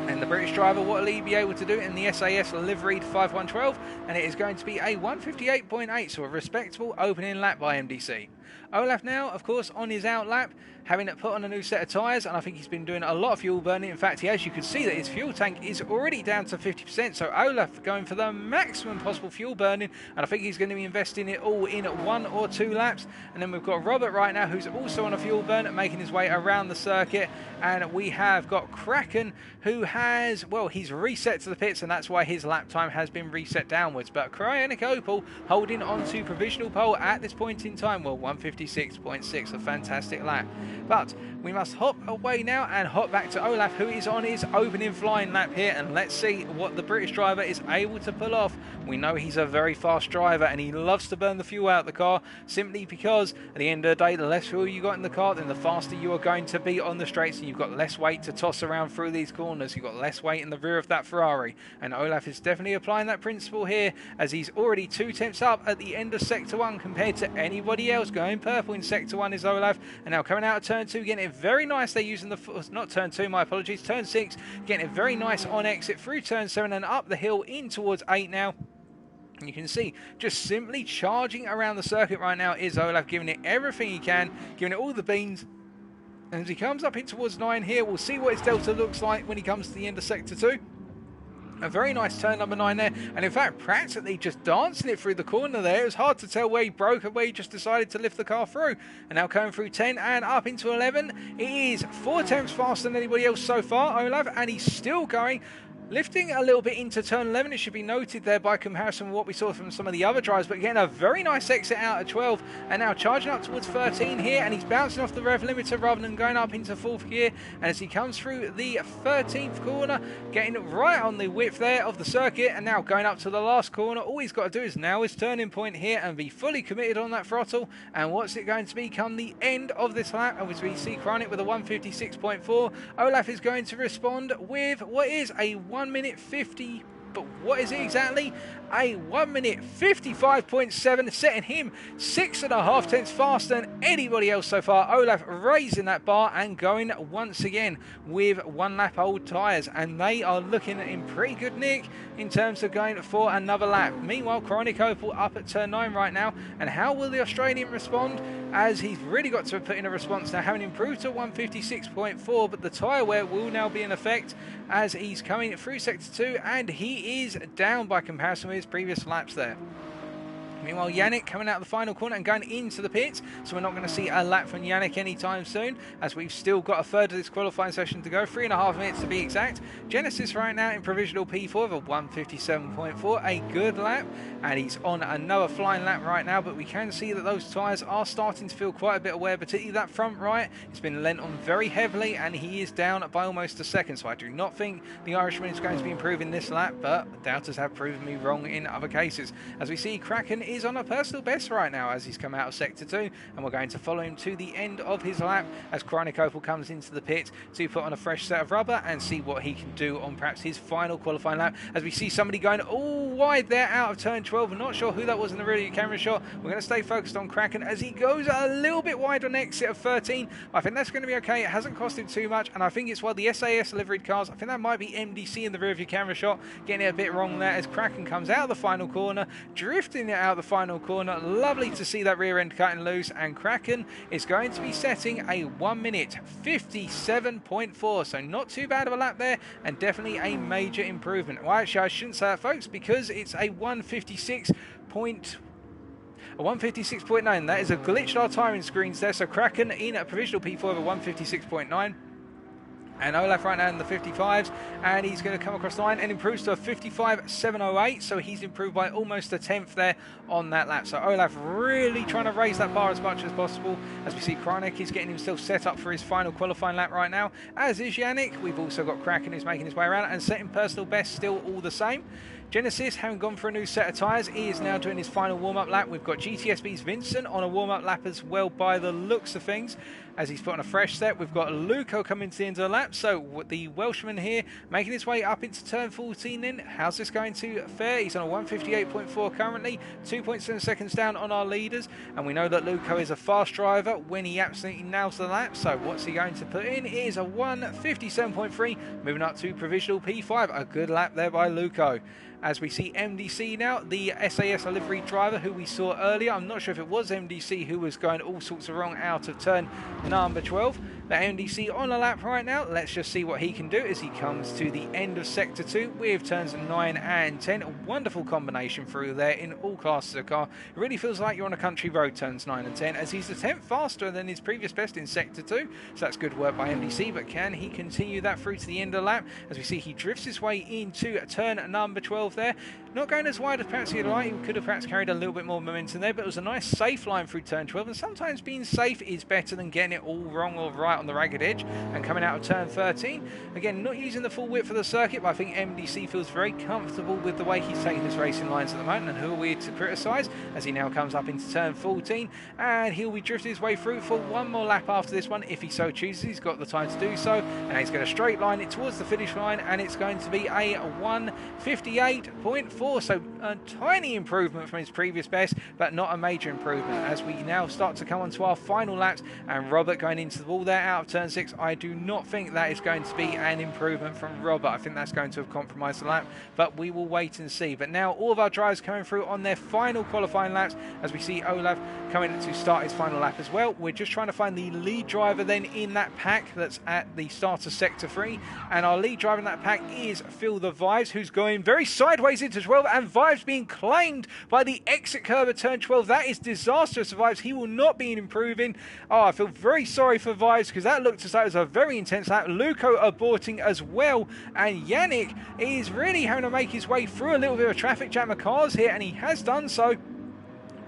And the British driver, what will he be able to do in the SAS liveried 5112? And it is going to be a 158.8, so a respectable opening lap by MDC. Olaf now, of course, on his out lap, having put on a new set of tyres, and I think he's been doing a lot of fuel burning. In fact, as you can see, that his fuel tank is already down to 50%, so Olaf going for the maximum possible fuel burning, and I think he's going to be investing it all in 1 or 2 laps. And then we've got Robert right now, who's also on a fuel burn, making his way around the circuit, and we have got Kraken, who has, well, he's reset to the pits, and that's why his lap time has been reset downwards. But Cryonic Opal holding on to provisional pole at this point in time, well, 156.6, a fantastic lap. But we must hop away now and hop back to Olaf, who is on his opening flying lap here, and let's see what the British driver is able to pull off. We know he's a very fast driver, and he loves to burn the fuel out of the car, simply because at the end of the day, the less fuel you got in the car, then the faster you are going to be on the straights, and you've got less weight to toss around through these corners. You've got less weight in the rear of that Ferrari, and Olaf is definitely applying that principle here, as he's already 2 tenths up at the end of Sector 1 compared to anybody else. Going purple in Sector 1 is Olaf, and now coming out of Turn 2, getting it very nice. They're using the, not Turn 2, my apologies, Turn 6, getting it very nice on exit through Turn 7 and up the hill in towards 8 now. You can see just simply charging around the circuit right now is Olaf, giving it everything he can, giving it all the beans. And as he comes up in towards 9 here, we'll see what his delta looks like when he comes to the end of Sector 2. A very nice turn number 9 there, and in fact practically just dancing it through the corner there. It was hard to tell where he broke and where he just decided to lift the car through. And now coming through 10 and up into 11. It is 4 tenths faster than anybody else so far, Olaf, and he's still going. Lifting a little bit into turn 11, it should be noted there by comparison with what we saw from some of the other drivers, but getting a very nice exit out of 12, and now charging up towards 13 here, and he's bouncing off the rev limiter rather than going up into 4th gear. And as he comes through the 13th corner, getting right on the width there of the circuit, and now going up to the last corner, all he's got to do is now his turning point here and be fully committed on that throttle. And what's it going to be come the end of this lap? And as we see Chronic with a 156.4, Olaf is going to respond with what is a 1 minute 50, but what is it exactly? A 1 minute 55.7, setting him 6.5 tenths faster than anybody else so far. Olaf raising that bar and going once again with 1 lap old tyres, and they are looking in pretty good nick in terms of going for another lap. Meanwhile, Chronic Opal up at turn 9 right now, and how will the Australian respond? As he's really got to put in a response now, having improved to 156.4, but the tyre wear will now be in effect as he's coming through Sector 2, and he is down by comparison with his previous laps there. Meanwhile, Yannick coming out of the final corner and going into the pits, so we're not going to see a lap from Yannick anytime soon, as we've still got a third of this qualifying session to go, 3.5 minutes to be exact. Genesis right now in provisional P4 of a 157.4, a good lap, and he's on another flying lap right now, but we can see that those tyres are starting to feel quite a bit of wear, particularly that front right. It's been lent on very heavily, and he is down by almost a second, so I do not think the Irishman is going to be improving this lap, but the doubters have proven me wrong in other cases. As we see, Kraken is on a personal best right now as he's come out of Sector 2, and we're going to follow him to the end of his lap as Chronic Opal comes into the pit to put on a fresh set of rubber and see what he can do on perhaps his final qualifying lap. As we see somebody going all wide there out of turn 12, I'm not sure who that was in the rear camera shot. We're going to stay focused on Kraken as he goes a little bit wide on exit of 13. I think that's going to be okay. It hasn't cost him too much, and I think it's while the SAS liveried cars, I think that might be MDC in the rear of your camera shot, getting it a bit wrong there as Kraken comes out of the final corner, drifting it out of the final corner. Lovely to see that rear end cutting loose, and Kraken is going to be setting a 1 minute 57.4, so not too bad of a lap there, and definitely a major improvement. Well, actually I shouldn't say that, folks, because it's a 156.9. That is a glitched our timing screens there, so Kraken in a provisional P4 of a 156.9. And Olaf right now in the 55s, and he's going to come across the line and improves to a 55.708, so he's improved by almost a tenth there on that lap. So Olaf really trying to raise that bar as much as possible. As we see, Chronic is getting himself set up for his final qualifying lap right now, as is Yannick. We've also got Kraken who's making his way around and setting personal best still all the same. Genesis, having gone for a new set of tyres, he is now doing his final warm-up lap. We've got GTSB's Vincent on a warm-up lap as well by the looks of things, as he's put on a fresh set. We've got Luco coming to the end of the lap, so the Welshman here making his way up into turn 14 then. How's this going to fare? He's on a 158.4 currently, 2.7 seconds down on our leaders, and we know that Luco is a fast driver when he absolutely nails the lap, so what's he going to put in? It is a 157.3, moving up to provisional P5, a good lap there by Luco. as we see MDC now, the SAS livery driver who we saw earlier. I'm not sure if it was MDC who was going all sorts of wrong out of turn number 12. But MDC on a lap right now. Let's just see what he can do as he comes to the end of Sector 2 with turns 9 and 10. A wonderful combination through there in all classes of car. It really feels like you're on a country road, turns 9 and 10, as he's a tenth faster than his previous best in Sector 2. So that's good work by MDC, but can he continue that through to the end of the lap? As we see, he drifts his way into turn number 12 there. Not going as wide as perhaps he'd like. He could have perhaps carried a little bit more momentum there, but it was a nice safe line through turn 12, and sometimes being safe is better than getting it all wrong or right on the ragged edge. And coming out of turn 13, again, not using the full width of the circuit, but I think MDC feels very comfortable with the way he's taking his racing lines at the moment, and who are we to criticise, as he now comes up into turn 14, and he'll be drifting his way through for one more lap after this one, if he so chooses. He's got the time to do so, and he's going to straight line it towards the finish line, and it's going to be a 1:58.4, so a tiny improvement from his previous best, but not a major improvement, as we now start to come on to our final laps, and Robert going into the wall there out of turn 6. I do not think that is going to be an improvement from Robert. I think that's going to have compromised the lap, but we will wait and see. But now all of our drivers coming through on their final qualifying laps, as we see Olaf coming to start his final lap as well. We're just trying to find the lead driver then in that pack that's at the start of Sector 3, and our lead driver in that pack is Phil the Vibes, who's going very sideways into 12, and Vibes being claimed by the exit curve at turn 12. That is disastrous for Vibes. He will not be improving. Oh, I feel very sorry for Vibes, because that looked as though it was a very intense lap. Luco aborting as well, and Yannick is really having to make his way through a little bit of a traffic jam of cars here, and he has done so.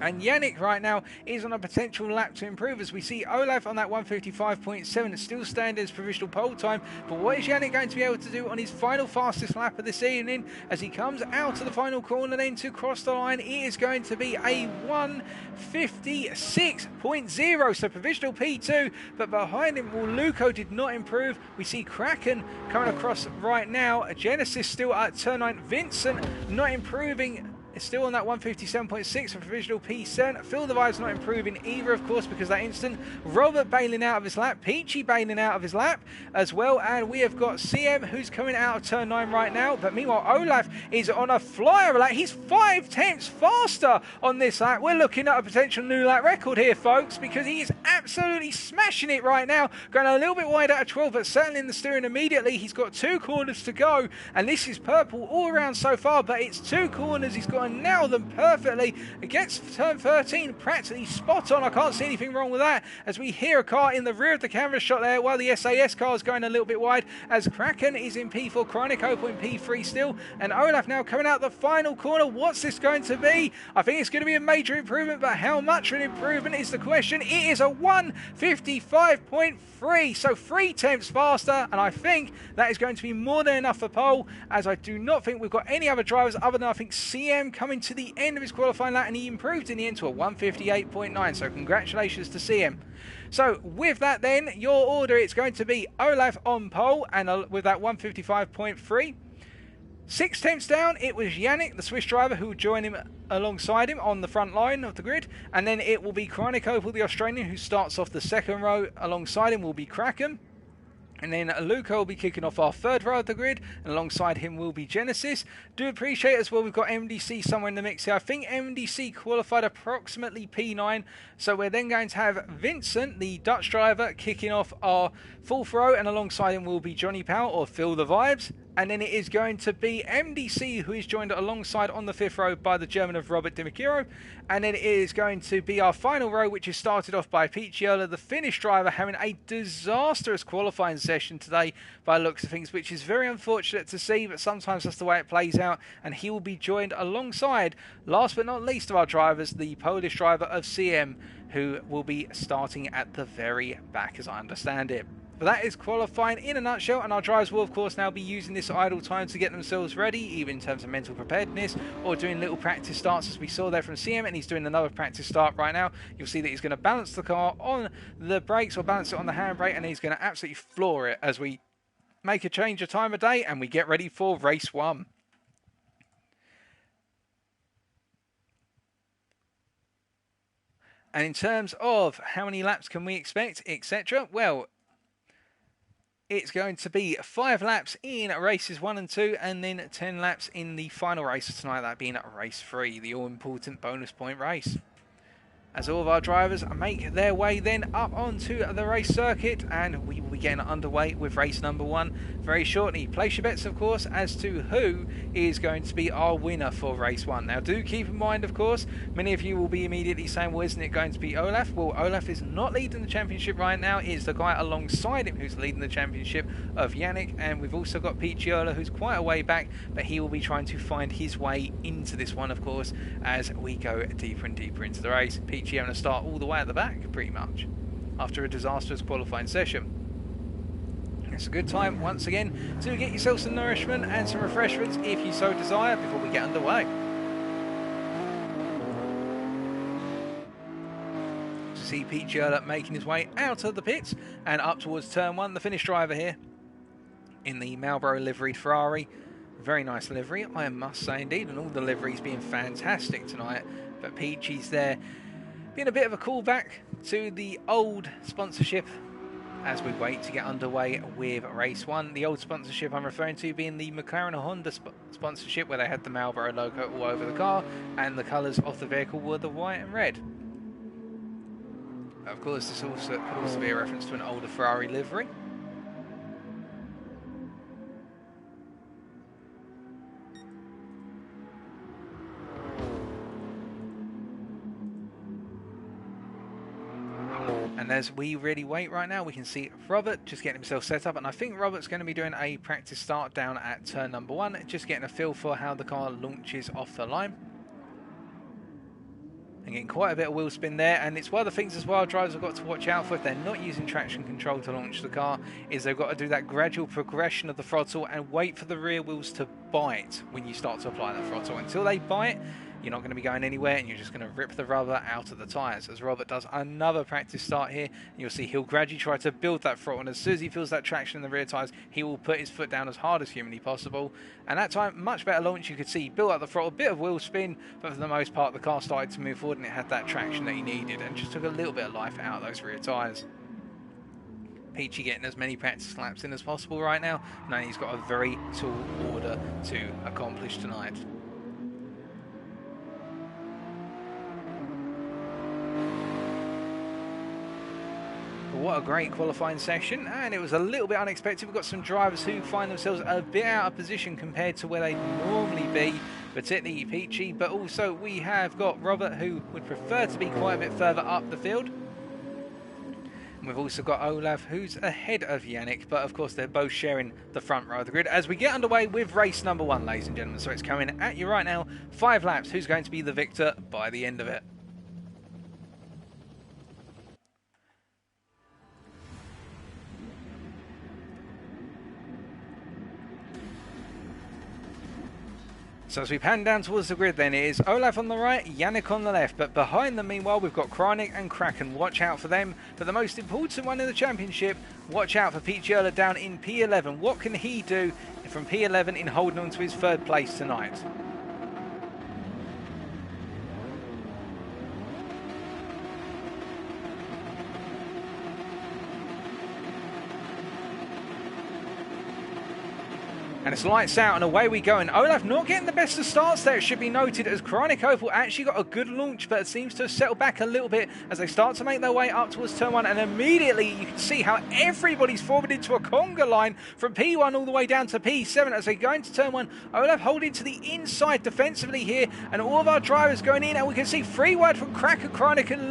And Yannick right now is on a potential lap to improve, as we see Olaf on that 1:55.7 still standing as provisional pole time. But what is Yannick going to be able to do on his final fastest lap of this evening as he comes out to the final corner then to cross the line? It is going to be a 1:56.0, so provisional P2, but behind him, well, Luco did not improve. We see Kraken coming across right now. Genesis still at turn 9. Vincent not improving. It's still on that 1:57.6 for provisional P7. Phil the Vibe's not improving either, of course, because that instant. Robert bailing out of his lap. Peachy bailing out of his lap as well. And we have got CM who's coming out of turn 9 right now. But meanwhile, Olaf is on a flyer lap. He's 5/10 faster on this lap. We're looking at a potential new lap record here, folks, because he is absolutely smashing it right now. Going a little bit wide out of 12, but settling the steering immediately. He's got 2 corners to go. And this is purple all around so far, but it's 2 corners. He's got and nail them perfectly. Against turn 13, practically spot on. I can't see anything wrong with that, as we hear a car in the rear of the camera shot there, while the SAS car is going a little bit wide, as Kraken is in P4, Chronic Opal in P3 still, and Olaf now coming out the final corner. What's this going to be? I think it's going to be a major improvement, but how much of an improvement is the question. It is a 1:55.3, so 3/10 faster, and I think that is going to be more than enough for pole, as I do not think we've got any other drivers other than, I think, CM coming to the end of his qualifying lap, and he improved in the end to a 1:58.9, so congratulations to CM. So with that then, your order, it's going to be Olaf on pole, and with that 1:55.3. 6/10 down, it was Yannick, the Swiss driver, who will join him alongside him on the front line of the grid, and then it will be Chronic Opal, the Australian, who starts off the second row. Alongside him will be Kraken. And then Luca will be kicking off our third row of the grid, and alongside him will be Genesis. Do appreciate as well, we've got MDC somewhere in the mix here. I think MDC qualified approximately P9, so we're then going to have Vincent, the Dutch driver, kicking off our fourth row, and alongside him will be Johnny Powell, or Phil the Vibes. And then it is going to be MDC, who is joined alongside on the fifth row by the German of Robert Dimicchiro. And then it is going to be our final row, which is started off by Picciola, the Finnish driver, having a disastrous qualifying session today by the looks of things, which is very unfortunate to see, but sometimes that's the way it plays out. And he will be joined alongside, last but not least of our drivers, the Polish driver of CM, who will be starting at the very back, as I understand it. But that is qualifying in a nutshell, and our drivers will of course now be using this idle time to get themselves ready, either in terms of mental preparedness or doing little practice starts, as we saw there from CM, and he's doing another practice start right now. You'll see that he's going to balance the car on the brakes, or balance it on the handbrake, and he's going to absolutely floor it as we make a change of time of day and we get ready for race 1. And in terms of how many laps can we expect, etc., well, it's going to be 5 laps in races 1 and 2, and then 10 laps in the final race of tonight, that being race 3, the all-important bonus point race. As all of our drivers make their way then up onto the race circuit, and we will be getting underway with race number 1 very shortly. Place your bets, of course, as to who is going to be our winner for race 1. Now, do keep in mind, of course, many of you will be immediately saying, well, isn't it going to be Olaf? Well, Olaf is not leading the championship right now. It's the guy alongside him who's leading the championship of Yannick, and we've also got Picciola, who's quite a way back, but he will be trying to find his way into this one, of course, as we go deeper and deeper into the race. Picciola going to start all the way at the back, pretty much, after a disastrous qualifying session. It's a good time, once again, to get yourself some nourishment and some refreshments, if you so desire, before we get underway. See Picciola making his way out of the pits and up towards turn 1, the Finnish driver here, in the Marlboro liveried Ferrari. Very nice livery, I must say indeed, and all the liveries being fantastic tonight. But Peachy's there, being a bit of a callback to the old sponsorship as we wait to get underway with race 1. The old sponsorship I'm referring to being the McLaren Honda sponsorship, where they had the Marlboro logo all over the car, and the colours of the vehicle were the white and red. Of course, this could also be a reference to an older Ferrari livery. And as we really wait right now, we can see Robert just getting himself set up, and I think Robert's going to be doing a practice start down at turn number 1, just getting a feel for how the car launches off the line. And getting quite a bit of wheel spin there, and it's one of the things as well drivers have got to watch out for if they're not using traction control to launch the car, is they've got to do that gradual progression of the throttle and wait for the rear wheels to bite when you start to apply that throttle. Until they bite, you're not going to be going anywhere, and you're just going to rip the rubber out of the tyres. As Robert does another practice start here, and you'll see he'll gradually try to build that throttle, and as soon as he feels that traction in the rear tyres, he will put his foot down as hard as humanly possible. And that time, much better launch. You could see he built up the throttle, a bit of wheel spin, but for the most part the car started to move forward and it had that traction that he needed, and just took a little bit of life out of those rear tyres. Peachy getting as many practice laps in as possible right now, and he's got a very tall order to accomplish tonight. What a great qualifying session, and it was a little bit unexpected. We've got some drivers who find themselves a bit out of position compared to where they normally be, particularly Peachy, but also we have got Robert, who would prefer to be quite a bit further up the field. And we've also got Olaf, who's ahead of Yannick, but of course they're both sharing the front row of the grid as we get underway with race number 1, ladies and gentlemen. So it's coming at you right now, 5 laps. Who's going to be the victor by the end of it? So as we pan down towards the grid then, it is Olaf on the right, Yannick on the left, but behind them meanwhile we've got Kreinik and Kraken. Watch out for them. But the most important one in the championship, watch out for Picciola down in P11. What can he do from P11 in holding on to his 3rd place tonight? And it's lights out and away we go. And Olaf not getting the best of starts there, it should be noted, as Kreinik Opel actually got a good launch, but it seems to have settled back a little bit as they start to make their way up towards turn 1. And immediately you can see how everybody's forward into a conga line from P1 all the way down to P7 as they go into turn 1. Olaf holding to the inside defensively here, and all of our drivers going in, and we can see free wide from Kraken, Kreinik and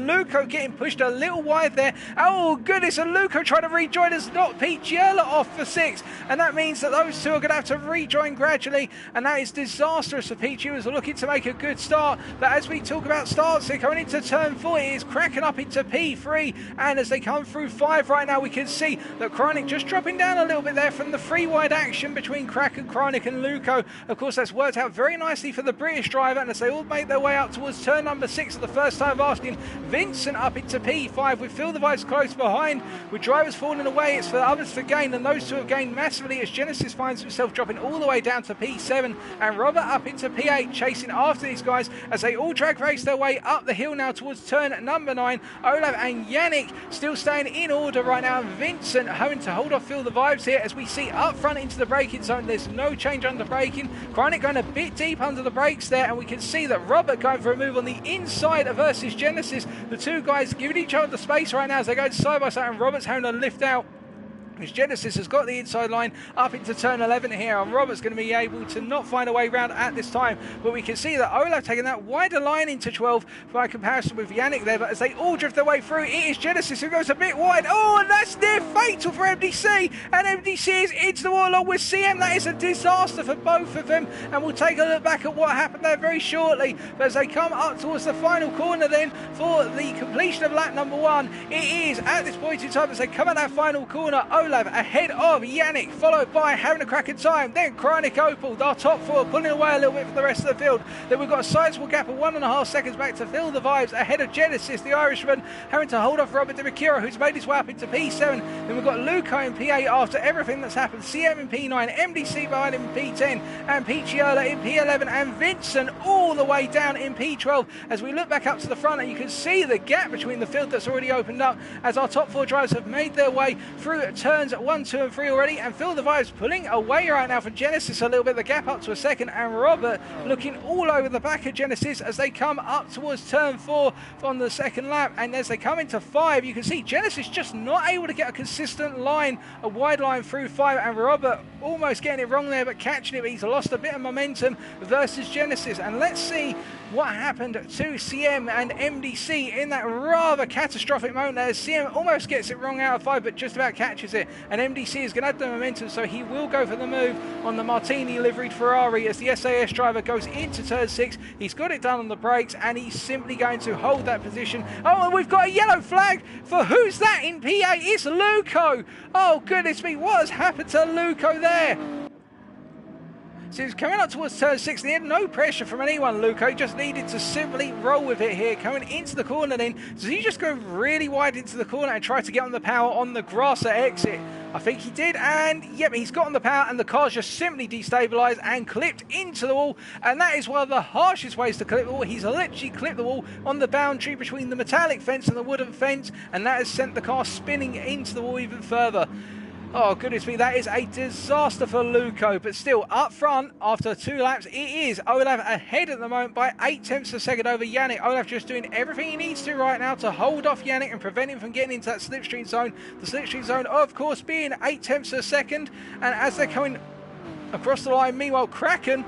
Luco getting pushed a little wide there. Oh goodness, and Luco trying to rejoin us, not Picciola off for 6, and that means that those two are going to have to rejoin gradually, and that is disastrous for Peachy, who was looking to make a good start. But as we talk about starts, they're going into turn 4, it is cracking up into P3, and as they come through 5 right now, we can see that Kreinik just dropping down a little bit there from the free wide action between Kraken, Kreinik and Luco. Of course, that's worked out very nicely for the British driver, and as they all make their way up towards turn number 6 for the first time of asking, Vincent up into P5 with Phil Device close behind, with drivers falling away. It's for the others to gain, and those two have gained massively as Genesis finds finds himself dropping all the way down to P7, and Robert up into P8, chasing after these guys as they all drag race their way up the hill now towards turn number 9. Olaf and Yannick still staying in order right now, and Vincent having to hold off Feel the Vibes here as we see up front into the braking zone. There's no change under braking. Chronic going a bit deep under the brakes there, and we can see that Robert going for a move on the inside versus Genesis. The two guys giving each other the space right now as they go side by side, and Robert's having to lift out. Genesis has got the inside line up into turn 11 here, and Robert's going to be able to not find a way around at this time, but we can see that Olaf taking that wider line into 12 by comparison with Yannick there, but as they all drift their way through, it is Genesis who goes a bit wide. Oh, and that's near fatal for MDC, and MDC is into the wall along with CM. That is a disaster for both of them, and we'll take a look back at what happened there very shortly. But as they come up towards the final corner then for the completion of lap number 1, it is at this point in time as they come at that final corner, Olaf ahead of Yannick, followed by having a crack in time, then Chronic Opal, our top 4, pulling away a little bit for the rest of the field. Then we've got a sizable gap of 1.5 seconds back to Feel the Vibes ahead of Genesis, the Irishman, having to hold off Robert De Mercuro, who's made his way up into P7. Then we've got Luco in P8 after everything that's happened, CM in P9, MDC behind him in P10, and Picciola in P11, and Vincent all the way down in P12. As we look back up to the front, and you can see the gap between the field that's already opened up as our top 4 drivers have made their way through turns 1, 2 and 3 already, and Feel the Vibes pulling away right now for Genesis a little bit, the gap up to a second, and Robert looking all over the back of Genesis as they come up towards turn 4 on the second lap. And as they come into 5, you can see Genesis just not able to get a consistent line, a wide line through 5, and Robert almost getting it wrong there but catching it, but he's lost a bit of momentum versus Genesis. And let's see what happened to CM and MDC in that rather catastrophic moment there. CM almost gets it wrong out of 5 but just about catches it, and MDC is going to have the momentum, so he will go for the move on the Martini liveried Ferrari as the SAS driver goes into turn 6. He's got it done on the brakes, and he's simply going to hold that position. Oh, and we've got a yellow flag for who's that in P8? It's Luco. Oh goodness me, what has happened to Luco there? So he's coming up towards turn 6, and he had no pressure from anyone, Luco. He just needed to simply roll with it here, coming into the corner then. So he just go really wide into the corner and try to get on the power on the grass at exit? I think he did, and yep, he's got on the power, and the car's just simply destabilised and clipped into the wall, and that is one of the harshest ways to clip the wall. He's literally clipped the wall on the boundary between the metallic fence and the wooden fence, and that has sent the car spinning into the wall even further. Oh goodness me, that is a disaster for Luco, but still up front after 2 laps it is Olaf ahead at the moment by 0.8 of a second over Yannick. Olaf just doing everything he needs to right now to hold off Yannick and prevent him from getting into that slipstream zone. The slipstream zone of course being 0.8 of a second, and as they're coming across the line, meanwhile Kraken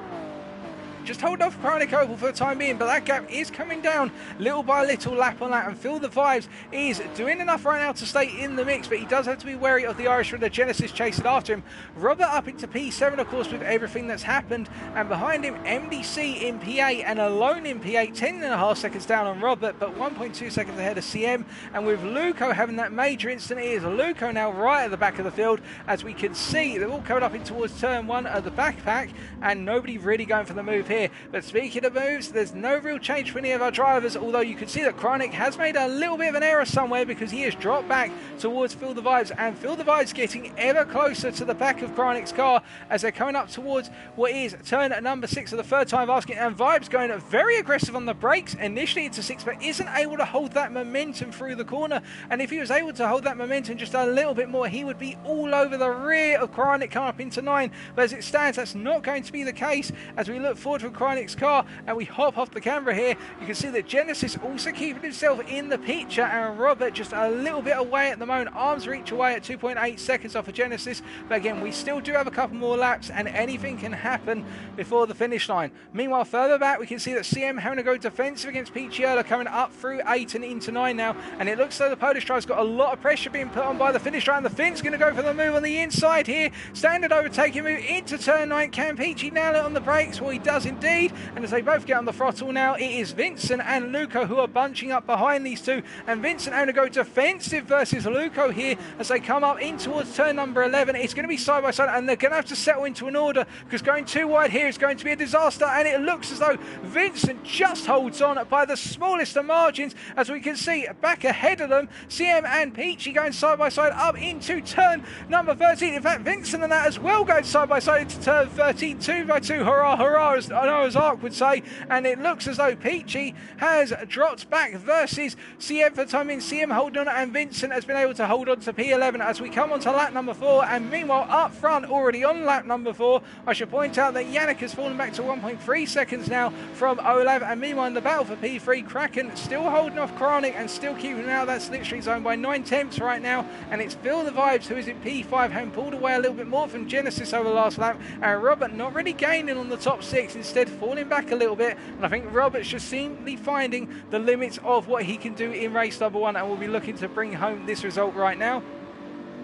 just hold off Chronic Opal for the time being, but that gap is coming down little by little, lap on lap, and Feel the Vibes is doing enough right now to stay in the mix, but he does have to be wary of the Irishman, the Genesis chasing after him. Robert up into P7 of course with everything that's happened, and behind him MDC in P8 and alone in P8, 10.5 seconds down on Robert, but 1.2 seconds ahead of CM, and with Luco having that major incident, it is Luco now right at the back of the field. As we can see, they're all coming up in towards turn 1 of the backpack, and nobody really going for the move here. But speaking of moves, there's no real change for any of our drivers, although you can see that Chronic has made a little bit of an error somewhere because he has dropped back towards Feel the Vibes, and Feel the Vibes getting ever closer to the back of Chronic's car as they're coming up towards what is turn number 6 for the third time of asking, and Vibes going very aggressive on the brakes initially into 6 but isn't able to hold that momentum through the corner, and if he was able to hold that momentum just a little bit more he would be all over the rear of Chronic coming up into 9, but as it stands that's not going to be the case. As we look forward to Chronic's car and we hop off the camera here, you can see that Genesis also keeping himself in the picture, and Robert just a little bit away at the moment, arm's reach away at 2.8 seconds off of Genesis, but again we still do have a couple more laps and anything can happen before the finish line. Meanwhile further back we can see that CM having to go defensive against Picciola coming up through 8 and into 9 now, and it looks like the Polish driver's got a lot of pressure being put on by the finish line. The Finn's going to go for the move on the inside here, standard overtaking move into turn 9. Can Peachy nail it on the brakes? Well he does indeed. And as they both get on the throttle now, it is Vincent and Luco who are bunching up behind these two. And Vincent going to go defensive versus Luco here as they come up in towards turn number 11. It's going to be side by side, and they're going to have to settle into an order because going too wide here is going to be a disaster. And it looks as though Vincent just holds on by the smallest of margins, as we can see back ahead of them, CM and Peachy going side by side up into turn number 13. In fact, Vincent and that as well going side by side into turn 13, 2 by 2, hurrah, hurrah, as Noah's Ark would say. And it looks as though Peachy has dropped back versus CM for the time being. CM holding on, and Vincent has been able to hold on to P11 as we come on to lap number 4. And meanwhile, up front, already on lap number 4, I should point out that Yannick has fallen back to 1.3 seconds now from Olav. And meanwhile, in the battle for P3, Kraken still holding off Chronic and still keeping him out of that slipstream zone by 9/10 right now. And it's Phil the Vibes who is in P5, having pulled away a little bit more from Genesis over the last lap. And Robert not really gaining on the top 6, instead falling back a little bit. And I think Robert's just seemingly finding the limits of what he can do in race number 1, and will be looking to bring home this result right now.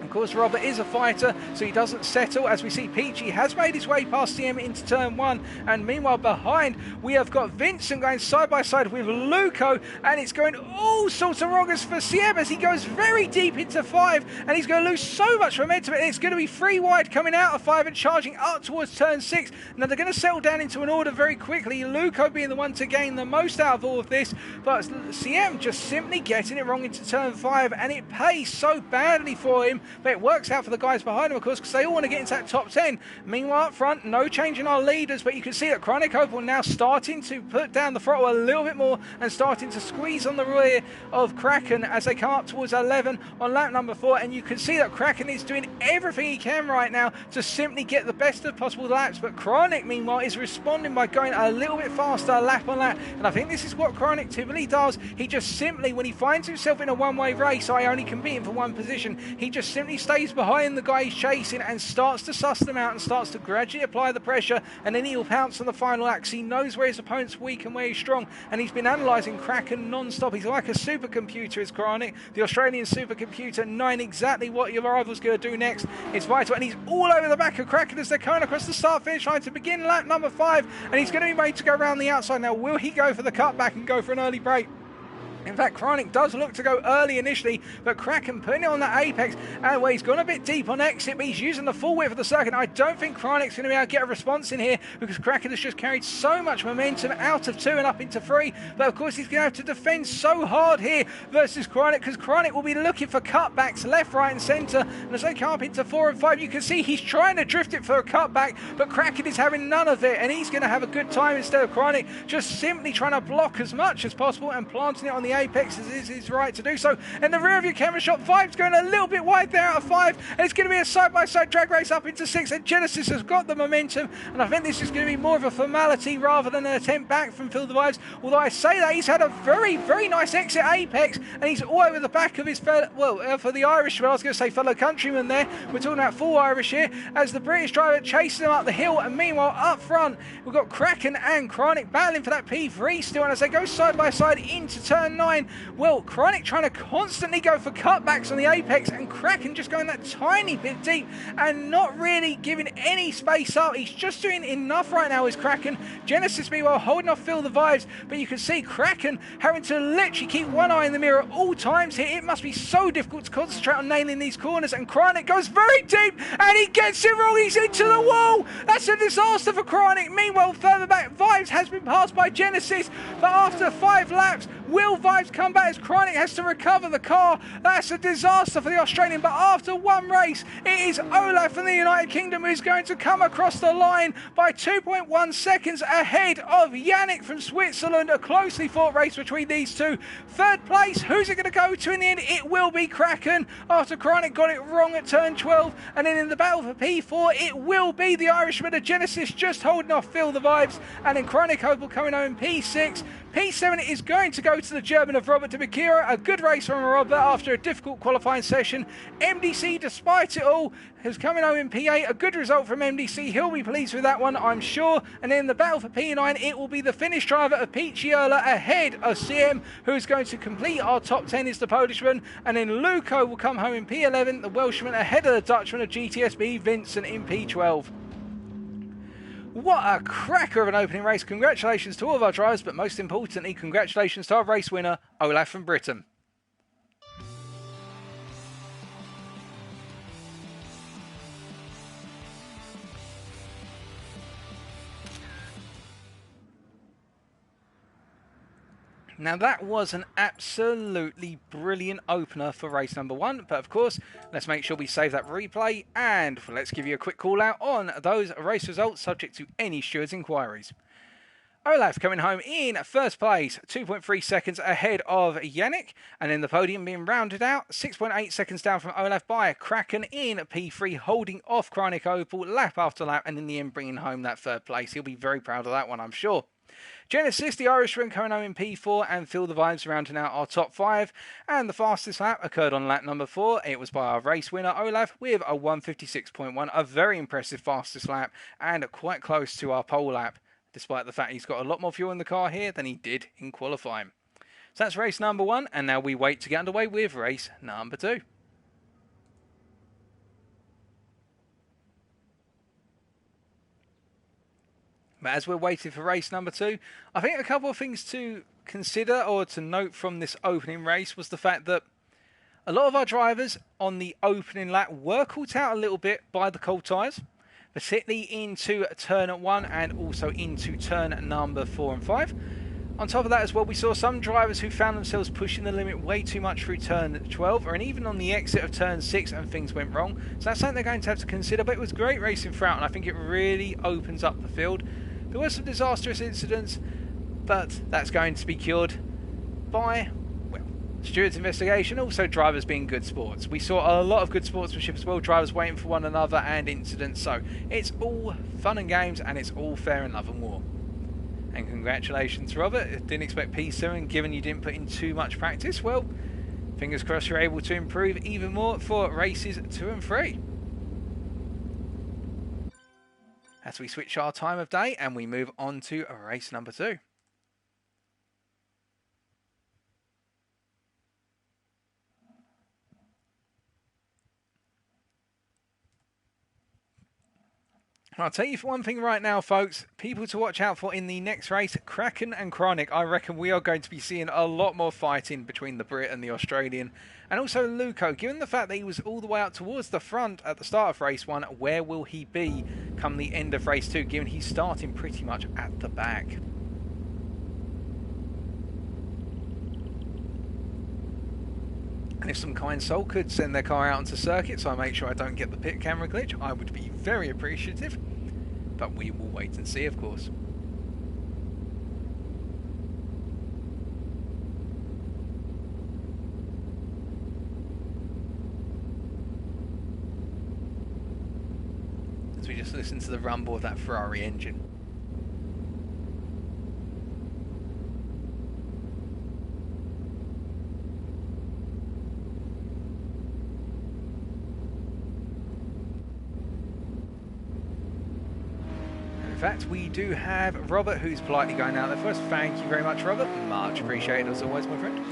Of course, Robert is a fighter, so he doesn't settle. As we see, Peachy has made his way past CM into turn 1. And meanwhile, behind, we have got Vincent going side by side with Luco. And it's going all sorts of wrong for CM as he goes very deep into 5. And he's going to lose so much momentum. And it's going to be 3 wide coming out of 5 and charging up towards turn 6. Now, they're going to settle down into an order very quickly. Luco being the one to gain the most out of all of this. But CM just simply getting it wrong into turn 5. And it pays so badly for him. But it works out for the guys behind him, of course, because they all want to get into that top 10. Meanwhile, up front, no change in our leaders, but you can see that Chronic Opal now starting to put down the throttle a little bit more and starting to squeeze on the rear of Kraken as they come up towards 11 on lap number 4. And you can see that Kraken is doing everything he can right now to simply get the best of possible laps. But Chronic, meanwhile, is responding by going a little bit faster lap on lap. And I think this is what Chronic typically does. He just simply, when he finds himself in a one-way race, I only competing for one position, he just simply stays behind the guy he's chasing and starts to suss them out and starts to gradually apply the pressure, and then he'll pounce on the final axe. He knows where his opponent's weak and where he's strong, and he's been analysing Kraken non-stop. He's like a supercomputer, is Chronic, the Australian supercomputer, knowing exactly what your rival's going to do next. It's vital, and he's all over the back of Kraken as they're coming across the start-finish line to begin lap number 5, and he's going to be made to go around the outside. Now, will he go for the cutback and go for an early break? In fact, Chronic does look to go early initially, but Kraken putting it on that apex, and where he's gone a bit deep on exit, but he's using the full width of the circuit. I don't think Chronic's going to be able to get a response in here because Kraken has just carried so much momentum out of 2 and up into 3. But of course, he's going to have to defend so hard here versus Chronic, because Chronic will be looking for cutbacks left, right, and centre. And as they come up into 4 and 5, you can see he's trying to drift it for a cutback, but Kraken is having none of it, and he's going to have a good time instead of Chronic just simply trying to block as much as possible and planting it on the apex as is his right to do so. And the rear of your camera shot, 5's going a little bit wide there out of 5, and it's going to be a side-by-side drag race up into 6, and Genesis has got the momentum, and I think this is going to be more of a formality rather than an attempt back from Phil the Vibes. Although I say that, he's had a very, very nice exit apex, and he's all over the back of his fellow, well, for the Irishman, I was going to say fellow countryman there, we're talking about full Irish here, as the British driver chases him up the hill. And meanwhile, up front, we've got Kraken and Chronic battling for that P3 still, and as they go side by side into turn 9, well, Chronic trying to constantly go for cutbacks on the apex, and Kraken just going that tiny bit deep and not really giving any space up. He's just doing enough right now, is Kraken. Genesis, meanwhile, holding off Phil the Vibes, but you can see Kraken having to literally keep one eye in the mirror at all times here. It must be so difficult to concentrate on nailing these corners, and Chronic goes very deep, and he gets it wrong. He's into the wall. That's a disaster for Chronic. Meanwhile, further back, Vibes has been passed by Genesis, but after 5 laps, will Vibes come back as Chronic has to recover the car? That's a disaster for the Australian, but after one race, it is Olaf from the United Kingdom who's going to come across the line by 2.1 seconds ahead of Yannick from Switzerland. A closely fought race between these two. Third place, who's it going to go to in the end? It will be Kraken after Chronic got it wrong at turn 12, and then in the battle for P4, it will be the Irishman of Genesis just holding off Phil the Vibes, and then Chronic Opal coming home in P6. P7 is going to go to the German of Robert de Bakira. A good race from Robert after a difficult qualifying session. MDC, despite it all, is coming home in P8. A good result from MDC. He'll be pleased with that one, I'm sure. And in the battle for P9, it will be the Finnish driver of Picciola ahead of CM, who's going to complete our top 10 is the Polishman. And then Luco will come home in P11, the Welshman, ahead of the Dutchman of GTSB, Vincent, in P12. What a cracker of an opening race. Congratulations to all of our drivers, but most importantly, congratulations to our race winner, Olaf from Britain. Now that was an absolutely brilliant opener for race number 1, but of course, let's make sure we save that replay and let's give you a quick call out on those race results subject to any steward's inquiries. Olaf coming home in first place, 2.3 seconds ahead of Yannick, and then the podium being rounded out, 6.8 seconds down from Olaf by Kraken in P3, holding off Chronic Opal lap after lap, and in the end bringing home that third place. He'll be very proud of that one, I'm sure. Genesis, the Irishman, coming home in P4, and Feel the Vibes rounding out our top 5. And the fastest lap occurred on lap number 4. It was by our race winner, Olaf, with a 1:56.1, a very impressive fastest lap, and quite close to our pole lap, despite the fact he's got a lot more fuel in the car here than he did in qualifying. So that's race number 1, and now we wait to get underway with race number 2. But as we're waiting for race number 2, I think a couple of things to consider or to note from this opening race was the fact that a lot of our drivers on the opening lap were caught out a little bit by the cold tyres, particularly into turn 1 and also into turn number 4 and 5. On top of that as well, we saw some drivers who found themselves pushing the limit way too much through turn 12 and even on the exit of turn 6 and things went wrong. So that's something they're going to have to consider, but it was great racing throughout and I think it really opens up the field. There were some disastrous incidents, but that's going to be cured by, well, stewards' investigation, also drivers being good sports. We saw a lot of good sportsmanship as well, drivers waiting for one another and incidents, so it's all fun and games and it's all fair in love and war. And congratulations, Robert. Didn't expect P7 given you didn't put in too much practice. Well, fingers crossed you're able to improve even more for races 2 and 3. As we switch our time of day and we move on to race number 2. I'll tell you for one thing right now, folks, people to watch out for in the next race, Kraken and Chronic. I reckon we are going to be seeing a lot more fighting between the Brit and the Australian. And also Luco, given the fact that he was all the way out towards the front at the start of race 1, where will he be come the end of race 2, given he's starting pretty much at the back? And if some kind soul could send their car out onto circuit so I make sure I don't get the pit camera glitch, I would be very appreciative. But we will wait and see, of course. As we just listen to the rumble of that Ferrari engine. In fact, we do have Robert, who's politely going out there for us. Thank you very much, Robert. Much appreciated as always, my friend.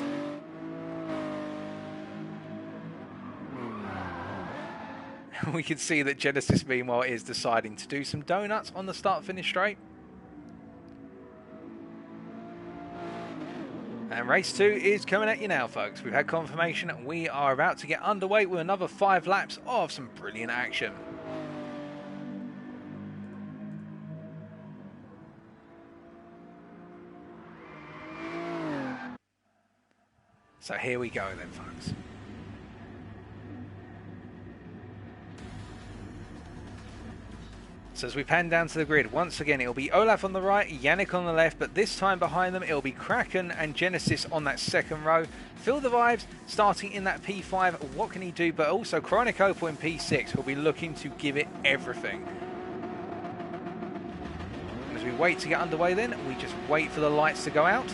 We can see that Genesis, meanwhile, is deciding to do some donuts on the start-finish straight. And race 2 is coming at you now, folks. We've had confirmation that we are about to get underway with another 5 laps of some brilliant action. So here we go then, folks. So as we pan down to the grid, once again it'll be Olaf on the right, Yannick on the left, but this time behind them it'll be Kraken and Genesis on that second row. Feel the Vibes starting in that P5, what can he do? But also Chronic Opal in P6 will be looking to give it everything. And as we wait to get underway then, we just wait for the lights to go out.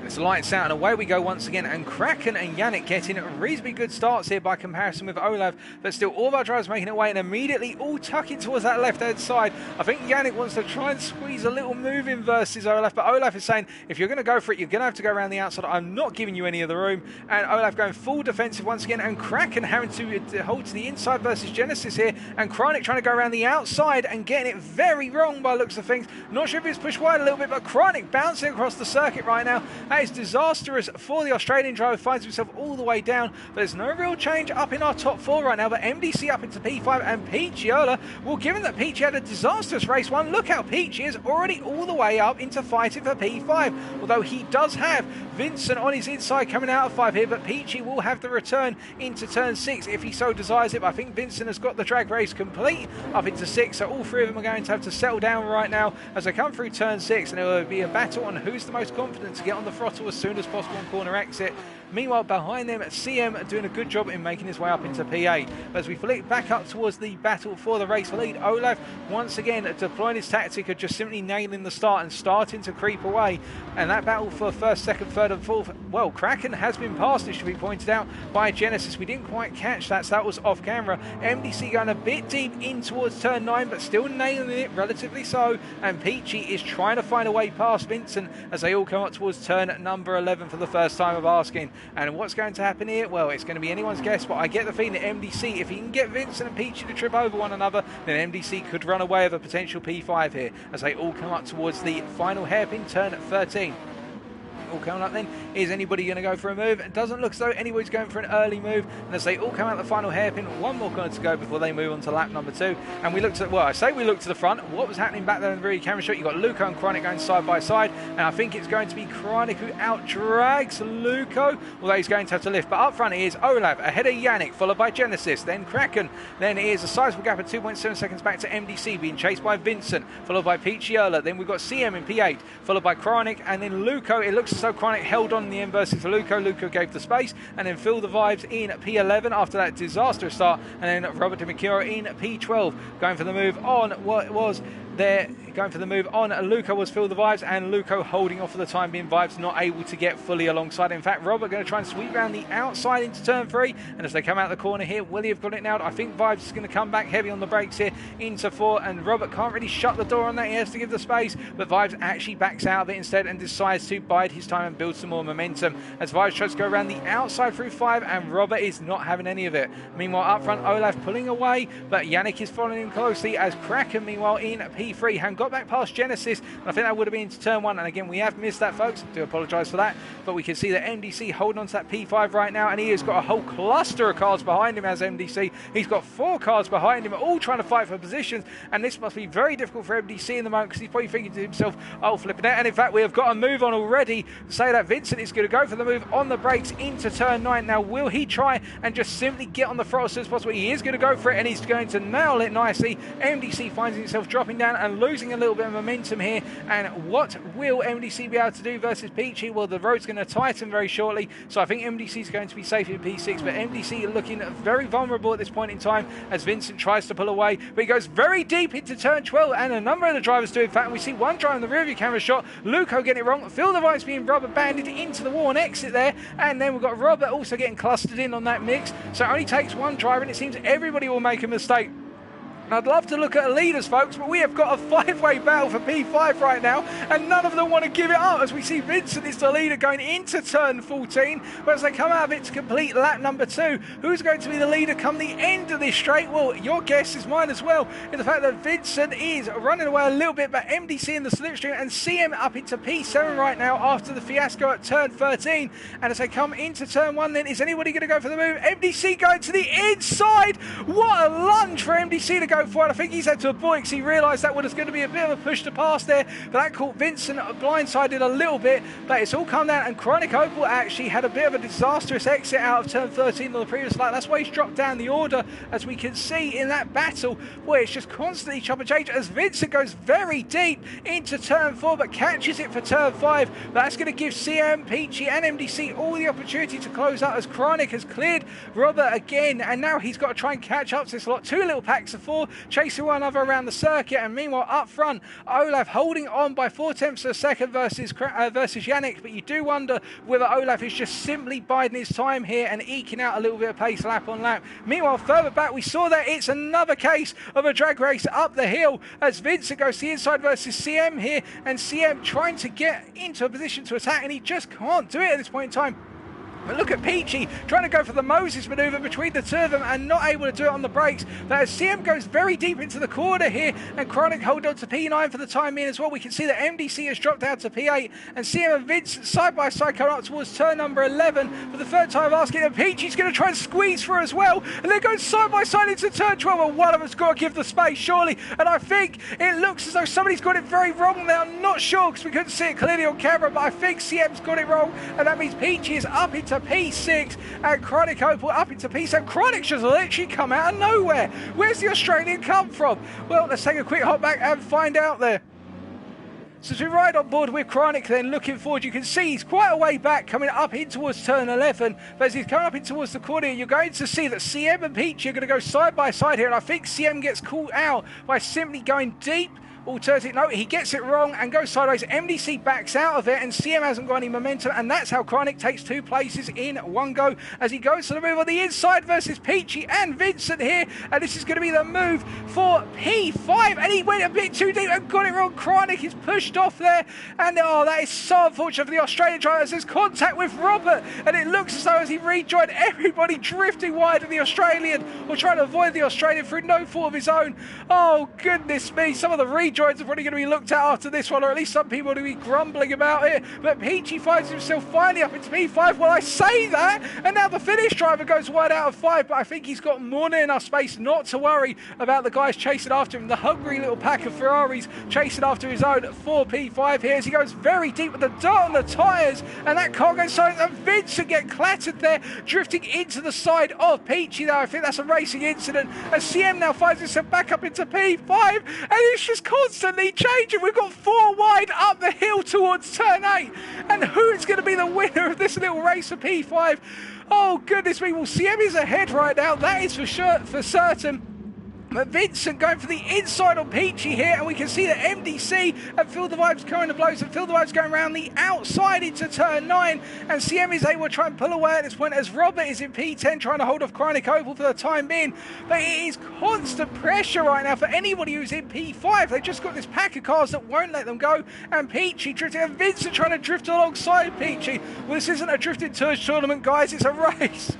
It's lights out and away we go once again, and Kraken and Yannick getting reasonably good starts here by comparison with Olav, but still all of our drivers making it away and immediately all tucking towards that left-hand side. I think Yannick wants to try and squeeze a little move in versus Olaf, but Olaf is saying, if you're going to go for it, you're going to have to go around the outside. I'm not giving you any of the room. And Olaf going full defensive once again, and Kraken having to hold to the inside versus Genesis here, and Chronic trying to go around the outside and getting it very wrong by looks of things. Not sure if it's pushed wide a little bit, but Chronic bouncing across the circuit right now. That is disastrous for the Australian driver, finds himself all the way down, but there's no real change up in our top four right now, but MDC up into P5 and Peachiola. Well, given that Peachy had a disastrous race one, look how Peachy is already all the way up into fighting for P5, although he does have Vincent on his inside coming out of 5 here, but Peachy will have the return into turn 6 if he so desires it, but I think Vincent has got the drag race complete up into 6, so all three of them are going to have to settle down right now as they come through turn 6, and it will be a battle on who's the most confident to get on the throttle as soon as possible on corner exit. Meanwhile, behind them, CM doing a good job in making his way up into P8. But as we flick back up towards the battle for the race lead, Olaf once again deploying his tactic of just simply nailing the start and starting to creep away. And that battle for first, second, third and fourth, well, Kraken has been passed, it should be pointed out, by Genesis. We didn't quite catch that, so that was off camera. MDC going a bit deep in towards turn 9, but still nailing it relatively so. And Peachy is trying to find a way past Vincent as they all come up towards turn number 11 for the first time of asking. And what's going to happen here? Well, it's going to be anyone's guess, but I get the feeling that MDC, if he can get Vincent and Peachy to trip over one another, then MDC could run away with a potential P5 here as they all come up towards the final hairpin, turn 13. All coming up then, is anybody going to go for a move? It doesn't look as though anybody's going for an early move, and as they all come out the final hairpin, one more corner to go before they move on to lap number 2. And we looked at, well, I say we looked to the front, what was happening back there in the rear camera shot? You've got Luco and Chronic going side by side, and I think it's going to be Chronic who out-drags Luco, although he's going to have to lift. But up front it is Olav, ahead of Yannick, followed by Genesis, then Kraken, then it is a sizable gap of 2.7 seconds back to MDC, being chased by Vincent, followed by Peachiola, then we've got CM in P8, followed by Chronic, and then Luco. It looks as though Chronic held on in the end versus Luco. Luco gave the space, and then Feel the Vibes in P11 after that disastrous start, and then Robert DiMicchio in P12 going for the move on what was there. Going for the move on Luco was Feel the Vibes, and Luco holding off for the time being. Vibes not able to get fully alongside. In fact, Robert going to try and sweep around the outside into turn 3, and as they come out the corner here, will he have got it now? I think Vibes is going to come back heavy on the brakes here into 4, and Robert can't really shut the door on that. He has to give the space, but Vibes actually backs out of it instead and decides to bide his time and build some more momentum as Vibes tries to go around the outside through 5, and Robert is not having any of it. Meanwhile, up front, Olaf pulling away, but Yannick is following him closely as Kraken, meanwhile, in P3, and got back past Genesis. And I think that would have been into turn 1, and again we have missed that, folks. I do apologise for that, but we can see that MDC holding on to that P5 right now, and he has got a whole cluster of cars behind him as MDC. He's got 4 cars behind him, all trying to fight for positions, and this must be very difficult for MDC in the moment because he's probably thinking to himself, oh, flipping out. And in fact, we have got a move on already to say that Vincent is going to go for the move on the brakes into turn 9. Now, will he try and just simply get on the throttle as soon as possible? He is going to go for it, and he's going to nail it nicely. MDC finds himself dropping down and losing a little bit of momentum here, and what will MDC be able to do versus Peachy? Well, the road's going to tighten very shortly, so I think MDC is going to be safe in P6, but MDC looking very vulnerable at this point in time as Vincent tries to pull away, but he goes very deep into turn 12, and a number of the drivers do in fact, and we see one driver in the rear view camera shot, Luco getting it wrong, Feel the Vibes being rubber banded into the wall and exit there, and then we've got Robert also getting clustered in on that mix, so it only takes one driver, and it seems everybody will make a mistake. And I'd love to look at the leaders, folks, but we have got a 5-way battle for P5 right now, and none of them want to give it up as we see Vincent is the leader going into turn 14, but as they come out of it to complete lap number 2, who's going to be the leader come the end of this straight? Well, your guess is mine as well, in the fact that Vincent is running away a little bit, but MDC in the slipstream and CM up into P7 right now after the fiasco at turn 13, and as they come into turn 1 then, is anybody going to go for the move? MDC going to the inside! What a lunge for MDC to go for it. I think he's had to avoid because he realised that was going to be a bit of a push to pass there, but that caught Vincent blindsided a little bit, but it's all come down, and Chronic Opal actually had a bit of a disastrous exit out of turn 13 on the previous lap. That's why he's dropped down the order, as we can see in that battle where it's just constantly chop and change as Vincent goes very deep into turn 4 but catches it for turn 5. But that's going to give CM, Peachy and MDC all the opportunity to close out as Chronic has cleared Robert again, and now he's got to try and catch up to this lot. 2 little packs of 4 4, chasing one another around the circuit. And meanwhile, up front, Olaf holding on by 4/10 of a second versus Yannick. But you do wonder whether Olaf is just simply biding his time here and eking out a little bit of pace lap on lap. Meanwhile, further back, we saw that it's another case of a drag race up the hill as Vincent goes to the inside versus CM here, and CM trying to get into a position to attack, and he just can't do it at this point in time. But look at Peachy trying to go for the Moses manoeuvre between the two of them and not able to do it on the brakes. But as CM goes very deep into the corner here and Chronic hold on to P9 for the time being as well, we can see that MDC has dropped down to P8 and CM and Vincent side by side coming up towards turn number 11 for the third time asking, and Peachy's going to try and squeeze through as well. And they're going side by side into turn 12, and one of them's got to give the space, surely. And I think it looks as though somebody's got it very wrong there. I'm not sure because we couldn't see it clearly on camera, but I think CM's got it wrong, and that means Peachy is up into P6 and Chronic Opal up into P7. Chronic's just literally come out of nowhere. Where's the Australian come from? Well, let's take a quick hop back and find out there. So as we ride on board with Chronic then looking forward, you can see he's quite a way back coming up in towards turn 11, but as he's coming up in towards the corner, you're going to see that CM and Peachy are going to go side by side here, and I think CM gets caught out by simply going deep. Alternative, no, he gets it wrong and goes sideways. MDC backs out of it and CM hasn't got any momentum, and that's how Chronic takes 2 places in one go as he goes to the move on the inside versus Peachy and Vincent here, and this is going to be the move for P5, and he went a bit too deep and got it wrong. Chronic is pushed off there, and oh, that is so unfortunate for the Australian driver as there's contact with Robert, and it looks as though as he rejoined, everybody drifting wide of the Australian or trying to avoid the Australian through no fault of his own. Oh goodness me, some of the rejoins are probably going to be looked at after this one, or at least some people are going to be grumbling about it. But Peachy finds himself finally up into P5. Well, I say that, and now the Finnish driver goes wide out of 5, but I think he's got more than enough space not to worry about the guys chasing after him. The hungry little pack of Ferraris chasing after his own for P5 here as he goes very deep with the dirt on the tyres, and that car goes side, and Vincent get clattered there, drifting into the side of Peachy there. I think that's a racing incident as CM now finds himself back up into P5, and it's just constantly changing. We've got 4 wide up the hill towards turn 8, and who's going to be the winner of this little race for P5? Oh goodness me, well CM is ahead right now, that is for sure, for certain. But Vincent going for the inside on Peachy here, and we can see that MDC and Feel the Vibes going to blows, and Feel the Vibes going around the outside into turn 9, and CM is able to try and pull away at this point as Robert is in P10 trying to hold off Chronic Opal for the time being. But it is constant pressure right now for anybody who's in P5. They've just got this pack of cars that won't let them go, and Peachy drifting, and Vincent trying to drift alongside Peachy. Well, this isn't a drifting tours tournament, guys, it's a race.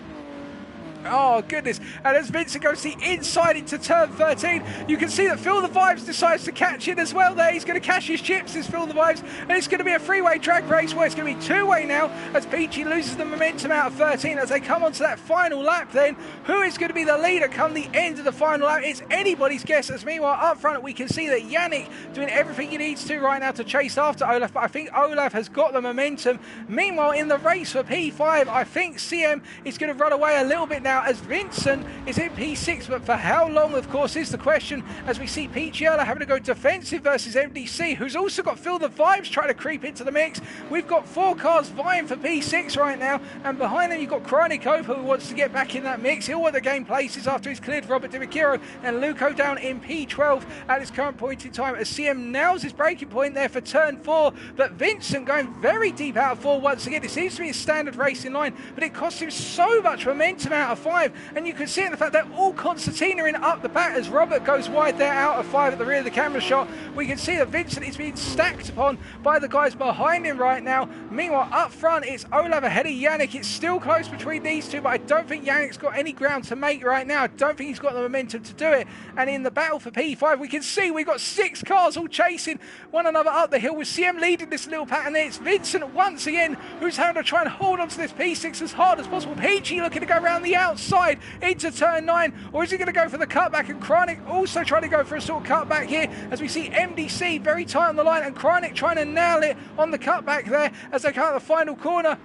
Oh goodness, and as Vincent goes the inside into turn 13, you can see that Feel the Vibes decides to catch in as well there. He's going to cash his chips as Feel the Vibes, and it's going to be a freeway drag race where it's going to be 2-way now as Peachy loses the momentum out of 13 as they come onto that final lap then. Who is going to be the leader come the end of the final lap? It's anybody's guess, as meanwhile up front we can see that Yannick doing everything he needs to right now to chase after Olaf, but I think Olaf has got the momentum. Meanwhile in the race for P5, I think CM is going to run away a little bit now as Vincent is in P6, but for how long, of course, is the question, as we see Peachyella having to go defensive versus MDC, who's also got Feel the Vibes trying to creep into the mix. We've got 4 cars vying for P6 right now, and behind them you've got Chronic Opal who wants to get back in that mix. He'll want to gain places after he's cleared Robert Dimikiro, and Luco down in P12 at his current point in time as CM nails his braking point there for turn 4, but Vincent going very deep out of 4 once again. It seems to be a standard racing line, but it costs him so much momentum out of 5, and you can see in the fact that all Constantina in up the back as Robert goes wide there out of 5 at the rear of the camera shot. We can see that Vincent is being stacked upon by the guys behind him right now. Meanwhile up front it's Olav ahead of Yannick. It's still close between these two, but I don't think Yannick's got any ground to make right now. I don't think he's got the momentum to do it, and in the battle for P5 we can see we've got 6 cars all chasing one another up the hill with CM leading this little pack, and then it's Vincent once again who's having to try and hold on to this P6 as hard as possible. Peachy looking to go around the outside into turn 9, or is he going to go for the cutback? And Chronic also trying to go for a sort of cutback here as we see MDC very tight on the line, and Chronic trying to nail it on the cutback there as they come out the final corner.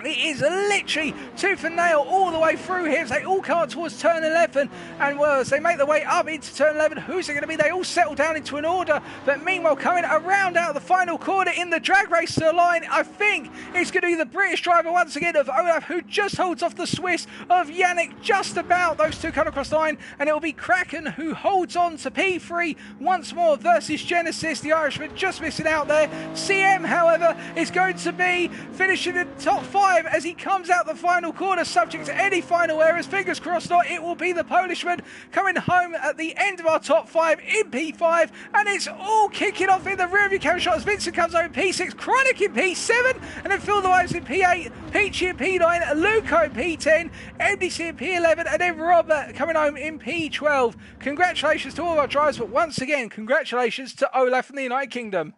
It is literally tooth and nail all the way through here as they all come up towards turn 11. And well, as they make their way up into turn 11, who's it going to be? They all settle down into an order. But meanwhile, coming around out of the final corner in the drag race to the line, I think it's going to be the British driver once again of Olaf, who just holds off the Swiss of Yannick just about. Those two come across the line, and it will be Kraken who holds on to P3 once more versus Genesis. The Irishman just missing out there. CM, however, is going to be finishing in top 5 as he comes out the final corner, subject to any final errors. Fingers crossed not, it will be the Polishman coming home at the end of our top 5 in P5, and it's all kicking off in the rearview camera shot as Vincent comes home in P6, Chronic in P7, and then Phil the Wise in P8, Peachy in P9, Luco in P10, MDC in P11, and then Robert coming home in P12. Congratulations to all of our drivers, but once again, congratulations to Olaf from the United Kingdom.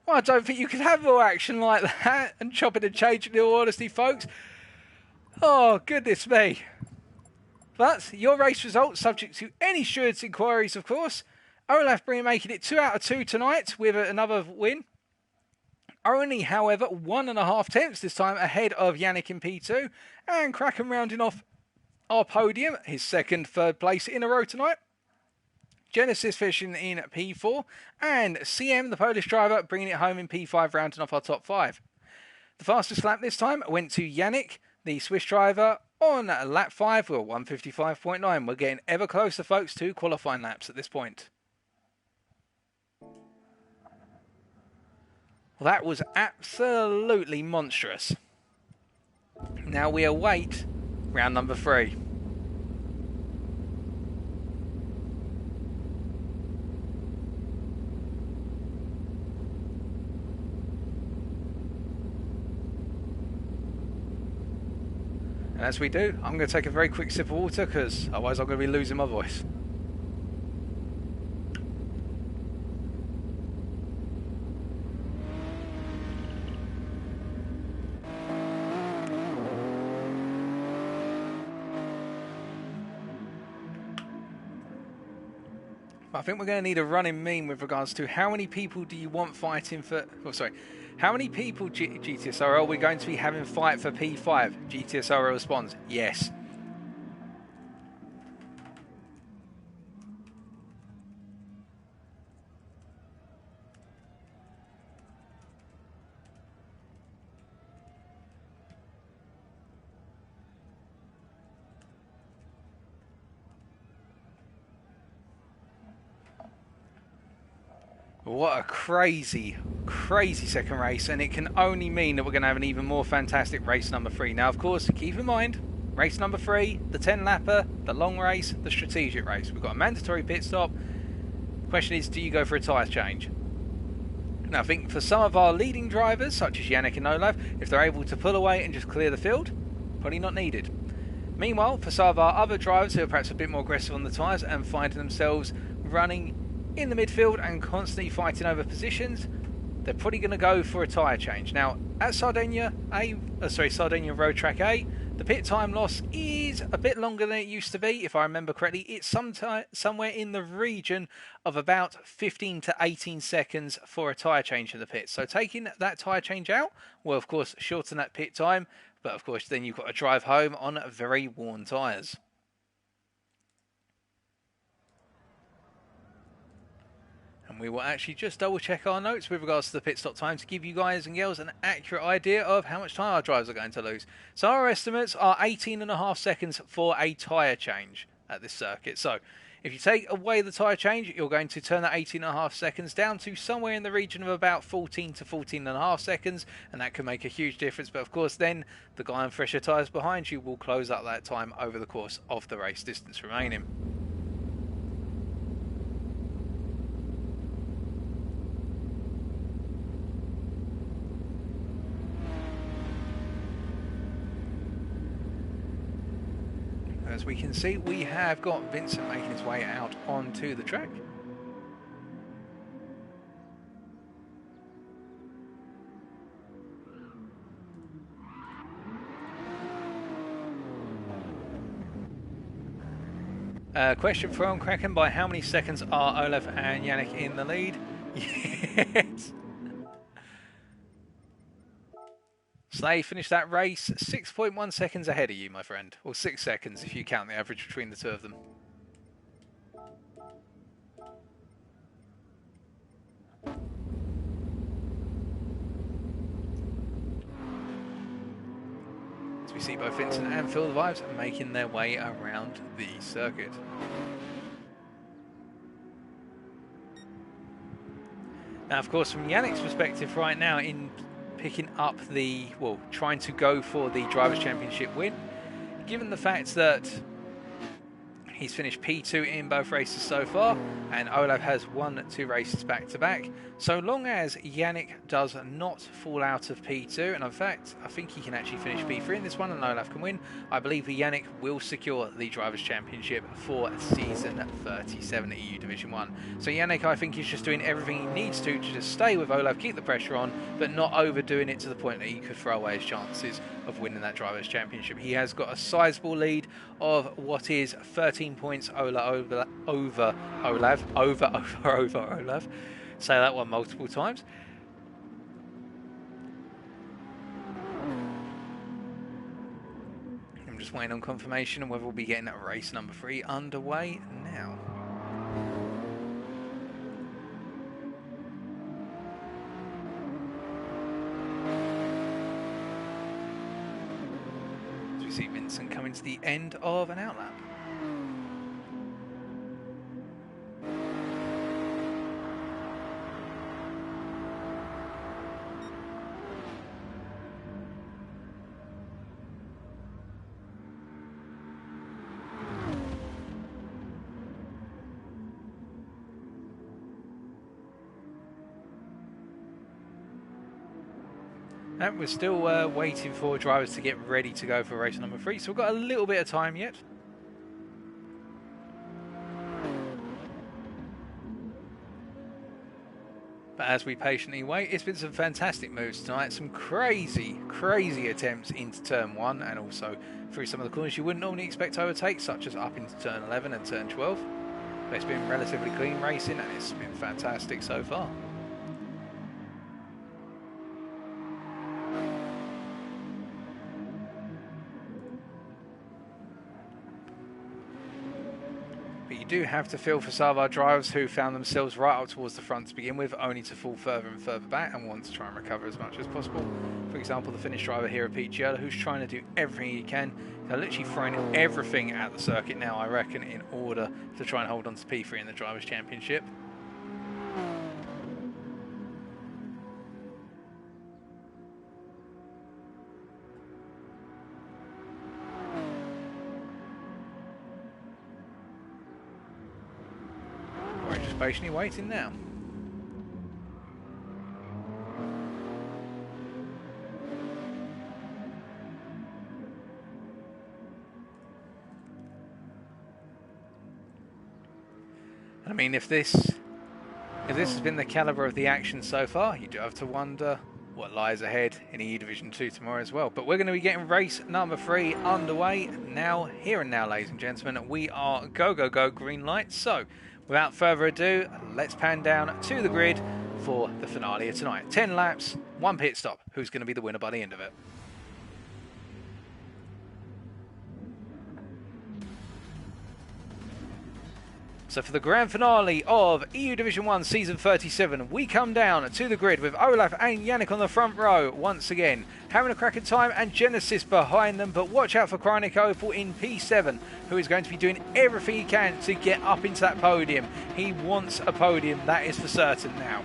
Well, I don't think you can have more action like that and chopping and changing, in all honesty, folks. Oh, goodness me. But your race results, subject to any stewards' inquiries, of course. Olaf making it 2 out of 2 tonight with another win. Only, however, 1.5 tenths this time ahead of Yannick in P2. And Kraken rounding off our podium, his third place in a row tonight. Genesis finishing in P4, and CM, the Polish driver, bringing it home in P5, rounding off our top 5. The fastest lap this time went to Yannick, the Swiss driver, on lap 5 with a 1:55.9. We're getting ever closer, folks, to qualifying laps at this point. Well, that was absolutely monstrous. Now we await round number 3. And as we do, I'm going to take a very quick sip of water because otherwise I'm going to be losing my voice. I think we're going to need a running meme with regards to how many people do you want fighting for... Oh, sorry. How many people, GTSRL, are we going to be having fight for P5? GTSRL responds, yes. What a crazy, crazy second race, and it can only mean that we're going to have an even more fantastic race number 3. Now, of course, keep in mind, race number 3, the 10-lapper, the long race, the strategic race. We've got a mandatory pit stop. The question is, do you go for a tyre change? Now, I think for some of our leading drivers, such as Yannick and Olaf, if they're able to pull away and just clear the field, probably not needed. Meanwhile, for some of our other drivers who are perhaps a bit more aggressive on the tyres and finding themselves running in the midfield and constantly fighting over positions, they're probably going to go for a tyre change. Now, at Sardinia Road Track A, the pit time loss is a bit longer than it used to be, if I remember correctly. It's somewhere in the region of about 15 to 18 seconds for a tyre change in the pit. So taking that tyre change out will, of course, shorten that pit time, but of course then you've got to drive home on very worn tyres. And we will actually just double check our notes with regards to the pit stop time to give you guys and girls an accurate idea of how much time our drivers are going to lose. So our estimates are 18.5 seconds for a tyre change at this circuit. So if you take away the tyre change, you're going to turn that 18.5 seconds down to somewhere in the region of about 14 to 14.5 seconds, and that can make a huge difference. But of course then the guy on fresher tyres behind you will close up that time over the course of the race distance remaining. As we can see, we have got Vincent making his way out onto the track. Question from Kraken: by how many seconds are Olaf and Yannick in the lead? Yes. Slay finished that race 6.1 seconds ahead of you, my friend. Or 6 seconds if you count the average between the two of them. So we see both Vincent and Phil the Vibes making their way around the circuit. Now, of course, from Yannick's perspective right now, in picking up the, well, trying to go for the Drivers' Championship win, given the fact that he's finished P2 in both races so far, and Olaf has won 2 races back-to-back. So long as Yannick does not fall out of P2, and in fact, I think he can actually finish P3 in this one, and Olaf can win, I believe Yannick will secure the Drivers' Championship for Season 37 EU Division 1. So Yannick, I think, is just doing everything he needs to just stay with Olaf, keep the pressure on, but not overdoing it to the point that he could throw away his chances of winning that Drivers' Championship. He has got a sizable lead of what is 13 points over Olaf. Say that one multiple times. I'm just waiting on confirmation on whether we'll be getting that race number 3 underway now. So we see Vincent coming to the end of an outlap. And we're still waiting for drivers to get ready to go for race number 3, so we've got a little bit of time yet. But as we patiently wait, it's been some fantastic moves tonight, some crazy attempts into turn 1 and also through some of the corners you wouldn't normally expect to overtake, such as up into turn 11 and turn 12. But it's been relatively clean racing and it's been fantastic so far. You do have to feel for some of our drivers who found themselves right up towards the front to begin with, only to fall further and further back and want to try and recover as much as possible. For example, the Finnish driver here at Pichiella, who's trying to do everything he can. They're literally throwing everything at the circuit now, I reckon, in order to try and hold on to P3 in the Drivers' Championship. Patiently waiting now. I mean, if this has been the caliber of the action so far, you do have to wonder what lies ahead in EU Division 2 tomorrow as well. But we're going to be getting race number 3 underway now, here and now, ladies and gentlemen. We are go green light. So without further ado, let's pan down to the grid for the finale of tonight. 10 laps, 1 pit stop. Who's going to be the winner by the end of it? So for the grand finale of EU Division 1 Season 37, we come down to the grid with Olaf and Yannick on the front row once again, having a cracking time, and Genesis behind them. But watch out for Chronic Opal in P7, who is going to be doing everything he can to get up into that podium. He wants a podium, that is for certain now.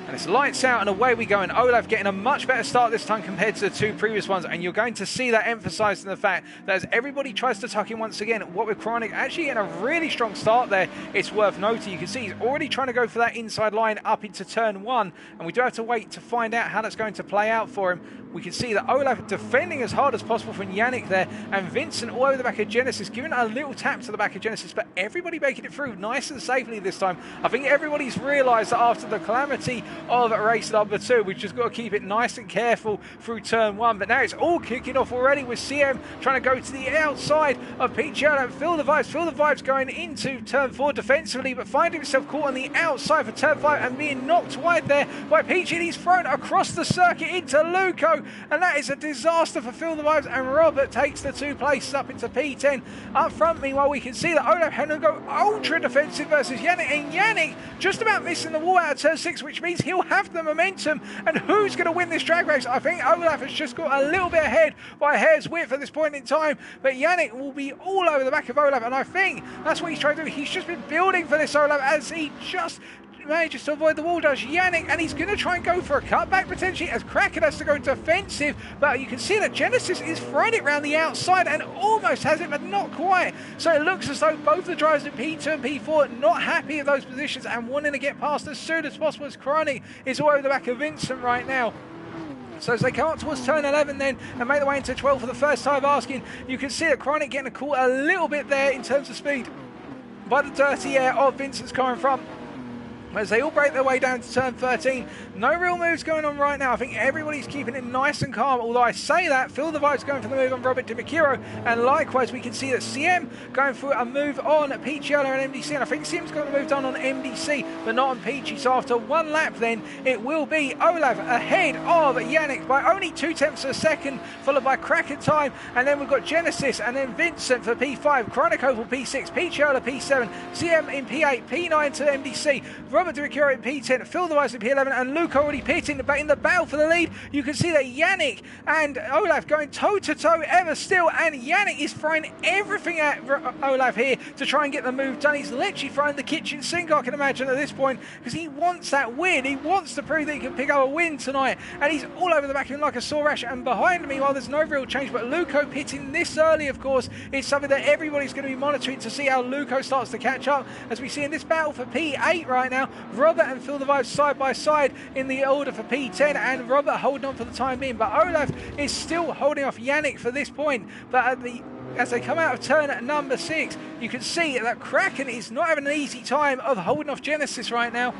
And it's lights out and away we go, and Olaf getting a much better start this time compared to the 2 previous ones, and you're going to see that emphasised in the fact that as everybody tries to tuck in once again, what with Chronic actually getting a really strong start there, it's worth noting. You can see he's already trying to go for that inside line up into turn 1, and we do have to wait to find out how that's going to play out for him. We can see that Olaf defending as hard as possible from Yannick there, and Vincent all over the back of Genesis, giving a little tap to the back of Genesis, but everybody making it through nice and safely this time. I think everybody's realised that after the calamity of race number 2. We've just got to keep it nice and careful through turn 1. But now it's all kicking off already with CM trying to go to the outside of Picciolo and Feel the Vibes. Feel the Vibes going into turn 4 defensively, but finding himself caught on the outside for turn 5 and being knocked wide there by Peachy. He's thrown across the circuit into Luco, and that is a disaster for Feel the Vibes, and Robert takes the 2 places up into P10. Up front, meanwhile, we can see that Olaf had to go ultra defensive versus Yannick, and Yannick just about missing the wall out of turn 6, which means he'll have the momentum. And who's going to win this drag race? I think Olaf has just got a little bit ahead by a hair's width at this point in time, but Yannick will be all over the back of Olaf, and I think that's what he's trying to do. He's just been building for this Olaf as he just manages to avoid the wall dash. Yannick, and he's going to try and go for a cutback potentially as Kraken has to go defensive, but you can see that Genesis is throwing it around the outside and almost has it, but not quite. So it looks as though both the drivers in P2 and P4 not happy at those positions and wanting to get past as soon as possible, as Chronic is all over the back of Vincent right now. So as they come up towards turn 11 then and make their way into 12 for the first time asking, you can see that Chronic getting a call a little bit there in terms of speed by the dirty air of Vincent's car in front. As they all break their way down to turn 13. No real moves going on right now. I think everybody's keeping it nice and calm. Although I say that, Feel the Vibes going for the move on Robert DiMicchio. And likewise, we can see that CM going for a move on Picciolo and MDC. And I think CM's got a move done on MDC, but not on Peachy. So after one lap then, it will be Olaf ahead of Yannick by only 2/10 of a second, followed by Kraken time. And then we've got Genesis and then Vincent for P5, Chronic Oval P6, Picciolo P7, CM in P8, P9 to MDC. Robert DiMicchio in P10, Feel the Vibes in P11, and Luke already pitting, but in the battle for the lead, you can see that Yannick and Olaf going toe-to-toe ever still, and Yannick is throwing everything at Olaf here to try and get the move done. He's literally throwing the kitchen sink, I can imagine, at this point, because he wants that win. He wants to prove that he can pick up a win tonight, and he's all over the back of him like a sore rash. And behind me, while there's no real change, but Luco pitting this early, of course, is something that everybody's going to be monitoring to see how Luco starts to catch up, as we see in this battle for P8 right now. Robert and Feel the Vibes side by side in the order for P10, and Robert holding on for the time being, but Olaf is still holding off Yannick for this point. But as they come out of turn number 6, you can see that Kraken is not having an easy time of holding off Genesis right now.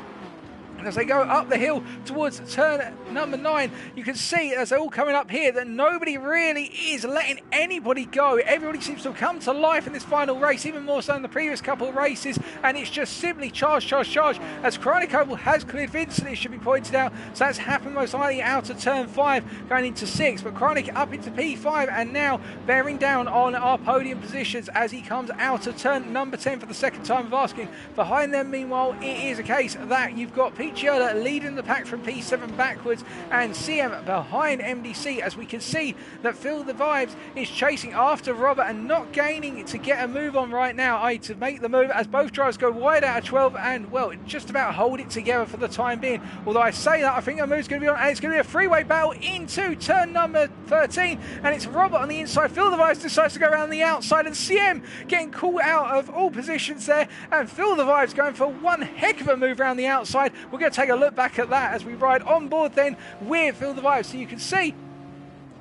As they go up the hill towards turn number 9, you can see as they're all coming up here that nobody really is letting anybody go. Everybody seems to have come to life in this final race, even more so than the previous couple of races, and it's just simply charge, charge, charge. As Chronic Oval has cleared Vincent, it should be pointed out, so that's happened most likely out of turn 5 going into 6, but Chronic up into P5 and now bearing down on our podium positions as he comes out of turn number 10 for the second time of asking. Behind them, meanwhile, it is a case that you've got Picciolo leading the pack from P7 backwards, and CM behind MDC, as we can see that Feel the Vibes is chasing after Robert and not gaining to get a move on right now, i.e. to make the move, as both drivers go wide out of 12 and, well, just about hold it together for the time being. Although I say that, I think a move's going to be on, and it's going to be a freeway battle into turn number 13, and it's Robert on the inside. Feel the Vibes decides to go around the outside, and CM getting caught out of all positions there, and Feel the Vibes going for one heck of a move around the outside. We're going to take a look back at that as we ride on board then with Feel the Vibes, so you can see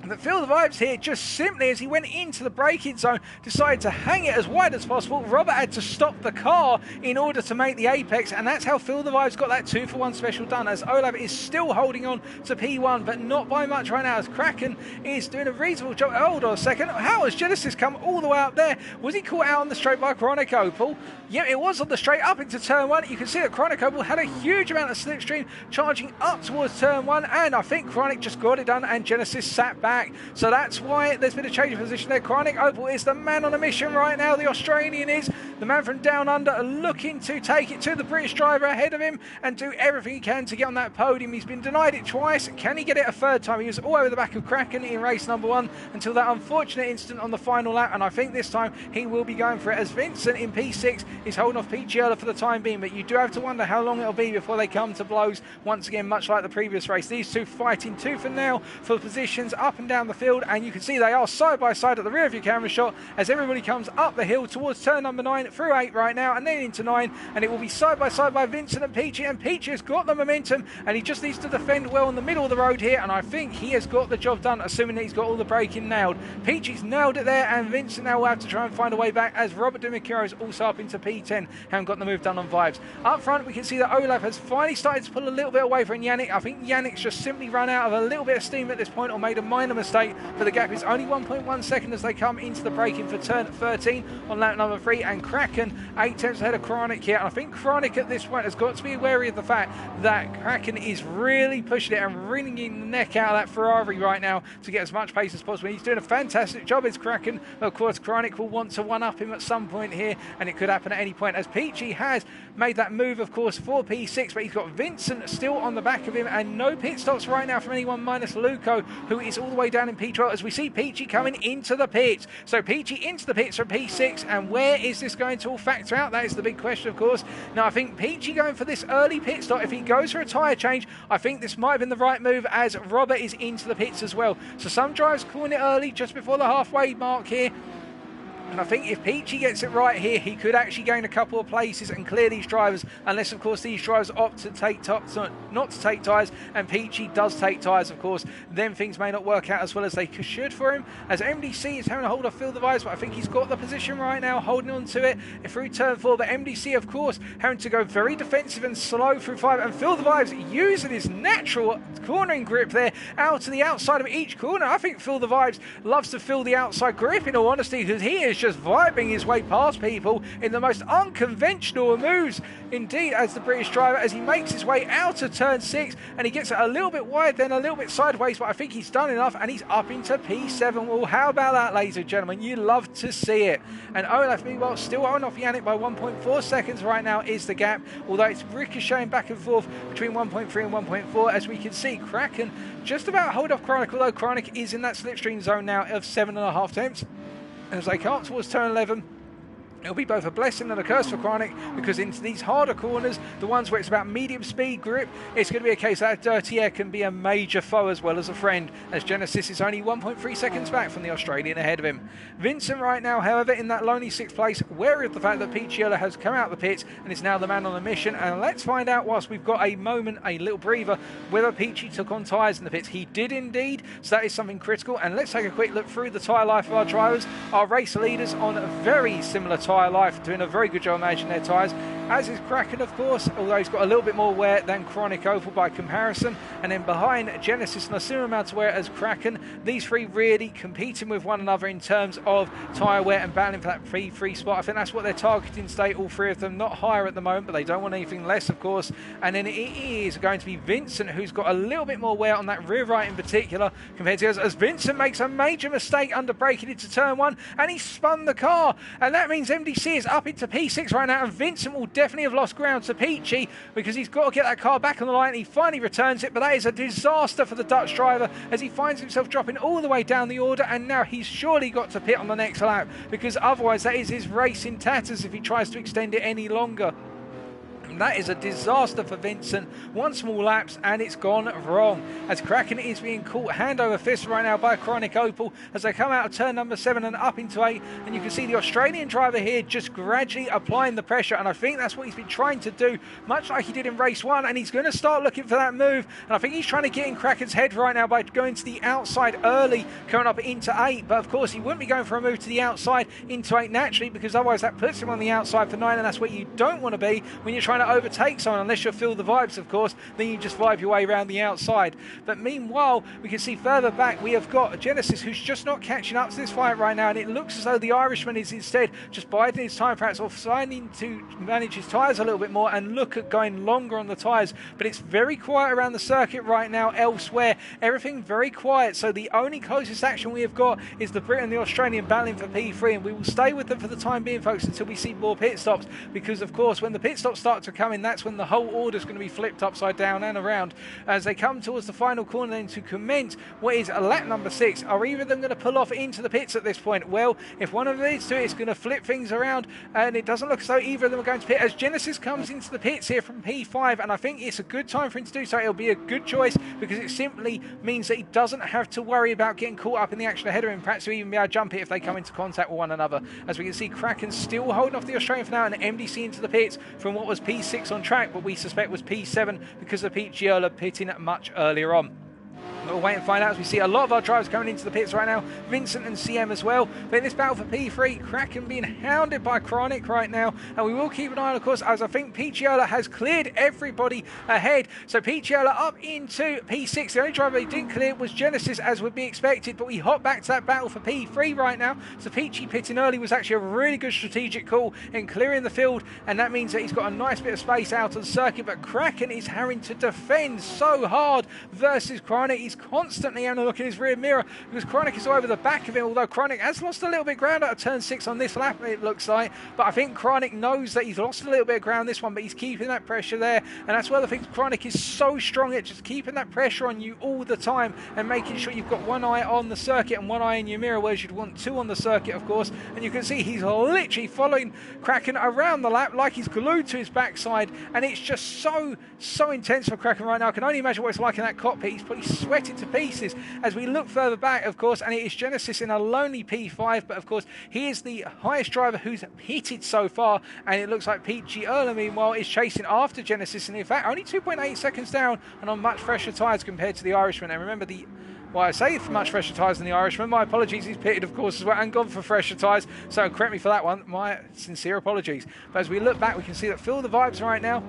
that Feel the Vibes here just simply, as he went into the braking zone, decided to hang it as wide as possible. Robert had to stop the car in order to make the apex, and that's how Feel the Vibes got that 2-for-1 special done, as Olaf is still holding on to P1, but not by much right now, as Kraken is doing a reasonable job. Hold on a second, how has Genesis come all the way up there? Was he caught out on the straight by Chronic Opal? Yeah, it was on the straight up into turn 1. You can see that Chronic Opal had a huge amount of slipstream charging up towards turn 1, and I think Chronic just got it done and Genesis sat back. So that's why there's been a change of position there. Chronic Opal is the man on a mission right now. The Australian is the man from down under, looking to take it to the British driver ahead of him and do everything he can to get on that podium. He's been denied it twice. Can he get it a third time? He was all over the back of Kraken in race number 1 until that unfortunate incident on the final lap, and I think this time he will be going for it, as Vincent in P6 is holding off Picciolo for the time being. But you do have to wonder how long it'll be before they come to blows once again, much like the previous race. These two fighting tooth and nail for positions up and down the field, and you can see they are side by side at the rear of your camera shot as everybody comes up the hill towards turn number 9. through 8 right now, and then into 9, and it will be side by side by Vincent and Peachy, and Peachy has got the momentum, and he just needs to defend well in the middle of the road here, and I think he has got the job done, assuming that he's got all the braking nailed. Peachy's nailed it there, and Vincent now will have to try and find a way back, as Robert Dumicchio is also up into P10, haven't got the move done on Vibes. Up front, we can see that Olaf has finally started to pull a little bit away from Yannick. I think Yannick's just simply run out of a little bit of steam at this point, or made a minor mistake, but the gap is only 1.1 second as they come into the braking for turn 13 on lap number 3, and Kraken 8 tenths ahead of Chronic here, and I think Chronic at this point has got to be wary of the fact that Kraken is really pushing it and wringing the neck out of that Ferrari right now to get as much pace as possible. He's doing a fantastic job, it's Kraken. Of course, Chronic will want to one-up him at some point here, and it could happen at any point, as Peachy has made that move, of course, for P6, but he's got Vincent still on the back of him, and no pit stops right now from anyone minus Luco, who is all the way down in P12, as we see Peachy coming into the pits. So Peachy into the pits from P6, and where is this going to all factor out? That is the big question, of course. Now, I think Peachy going for this early pit stop, if he goes for a tyre change, I think this might have been the right move, as Robert is into the pits as well. So some drivers calling it early, just before the halfway mark here. And I think if Peachy gets it right here, he could actually gain a couple of places and clear these drivers, unless, of course, these drivers opt to take not to take tyres, and Peachy does take tyres, of course. Then things may not work out as well as they should for him, as MDC is having a hold of Feel the Vibes, but I think he's got the position right now, holding on to it through turn 4. But MDC, of course, having to go very defensive and slow through 5, and Feel the Vibes using his natural cornering grip there out to the outside of each corner. I think Feel the Vibes loves to feel the outside grip, in all honesty, because he is just vibing his way past people in the most unconventional moves indeed, as the British driver, as he makes his way out of turn 6, and he gets it a little bit wide, then a little bit sideways, but I think he's done enough, and he's up into P7. Well, how about that, ladies and gentlemen? You love to see it. And Olaf, meanwhile, still on off Yannick by 1.4 seconds right now is the gap, although it's ricocheting back and forth between 1.3 and 1.4, as we can see Kraken just about hold off Chronic, although Chronic is in that slipstream zone now of 7.5 tenths. As they come towards turn 11, it'll be both a blessing and a curse for Chronic, because into these harder corners, the ones where it's about medium speed grip, it's going to be a case that dirty air can be a major foe as well as a friend, as Genesis is only 1.3 seconds back from the Australian ahead of him. Vincent right now, however, in that lonely 6th place, wary of the fact that Picciola has come out of the pits and is now the man on a mission. And let's find out, whilst we've got a moment, a little breather, whether Peachy took on tyres in the pits. He did indeed, so that is something critical. And let's take a quick look through the tyre life of our drivers. Our race leaders on a very similar tyre life, doing a very good job managing their tyres, as is Kraken, of course, although he's got a little bit more wear than Chronic Oval by comparison. And then behind Genesis and a similar amount of wear as Kraken, these three really competing with one another in terms of tyre wear and battling for that P3 spot. I think that's what they're targeting today, all three of them. Not higher at the moment, but they don't want anything less, of course. And then it is going to be Vincent, who's got a little bit more wear on that rear right in particular compared to us, as Vincent makes a major mistake under braking into turn 1, and he spun the car, and that means MDC is up into P6 right now, and Vincent will definitely have lost ground to Peachy, because he's got to get that car back on the line. He finally returns it, but that is a disaster for the Dutch driver, as he finds himself dropping all the way down the order, and now he's surely got to pit on the next lap, because otherwise that is his race in tatters if he tries to extend it any longer. That is a disaster for Vincent. One small lapse and it's gone wrong, as Kraken is being caught hand over fist right now by Chronic Opal as they come out of turn number 7 and up into 8, and you can see the Australian driver here just gradually applying the pressure, and I think that's what he's been trying to do, much like he did in race 1, and he's going to start looking for that move, and I think he's trying to get in Kraken's head right now by going to the outside early, coming up into 8, but of course he wouldn't be going for a move to the outside into 8 naturally, because otherwise that puts him on the outside for 9, and that's where you don't want to be when you're trying to overtake someone, unless you feel the vibes, of course, then you just vibe your way around the outside. But meanwhile, we can see further back we have got Genesis, who's just not catching up to this fight right now, and it looks as though the Irishman is instead just biding his time, perhaps, or finding to manage his tyres a little bit more and look at going longer on the tyres. But it's very quiet around the circuit right now elsewhere, everything very quiet, so the only closest action we have got is the Brit and the Australian battling for P3, and we will stay with them for the time being, folks, until we see more pit stops, because of course when the pit stops start to are coming, that's when the whole order is going to be flipped upside down and around as they come towards the final corner then to commence what is lap number 6. Are either of them going to pull off into the pits at this point? Well, if one of these two is going to flip things around, and it doesn't look as though either of them are going to pit as Genesis comes into the pits here from P5, and I think it's a good time for him to do so. It'll be a good choice because it simply means that he doesn't have to worry about getting caught up in the action ahead of him. Perhaps he'll even be able to jump it if they come into contact with one another. As we can see, Kraken still holding off the Australian for now, and MDC into the pits from what was P6 on track, but we suspect was P7 because of Pete Giola pitting much earlier on. We'll wait and find out as we see a lot of our drivers coming into the pits right now. Vincent and CM as well. But in this battle for P3, Kraken being hounded by Chronic right now. And we will keep an eye on, of course, as I think Pete Giola has cleared everybody ahead. So Pete Giola up into P6. The only driver he didn't clear was Genesis, as would be expected. But we hop back to that battle for P3 right now. So Peachy pitting early was actually a really good strategic call in clearing the field. And that means that he's got a nice bit of space out of the circuit. But Kraken is having to defend so hard versus Chronic. He's constantly having a look in his rear mirror because Chronic is all over the back of him, although Chronic has lost a little bit of ground out of turn 6 on this lap, it looks like. But I think Chronic knows that he's lost a little bit of ground this one, but he's keeping that pressure there. And that's where I think Chronic is so strong at just keeping that pressure on you all the time and making sure you've got one eye on the circuit and one eye in your mirror, whereas you'd want two on the circuit, of course. And you can see he's literally following Kraken around the lap like he's glued to his backside, and it's just so intense for Kraken right now. I can only imagine what it's like in that cockpit. He's probably sweating to pieces as we look further back, of course, and it is Genesis in a lonely P5, but of course he is the highest driver who's pitted so far, and it looks like Pete Giola meanwhile is chasing after Genesis, and in fact only 2.8 seconds down and on much fresher tyres compared to the Irishman. And remember, I say much fresher tyres than the Irishman. My apologies, he's pitted, of course, as well, and gone for fresher tyres, so correct me for that one. My sincere apologies. But as we look back, we can see that Feel the Vibes right now,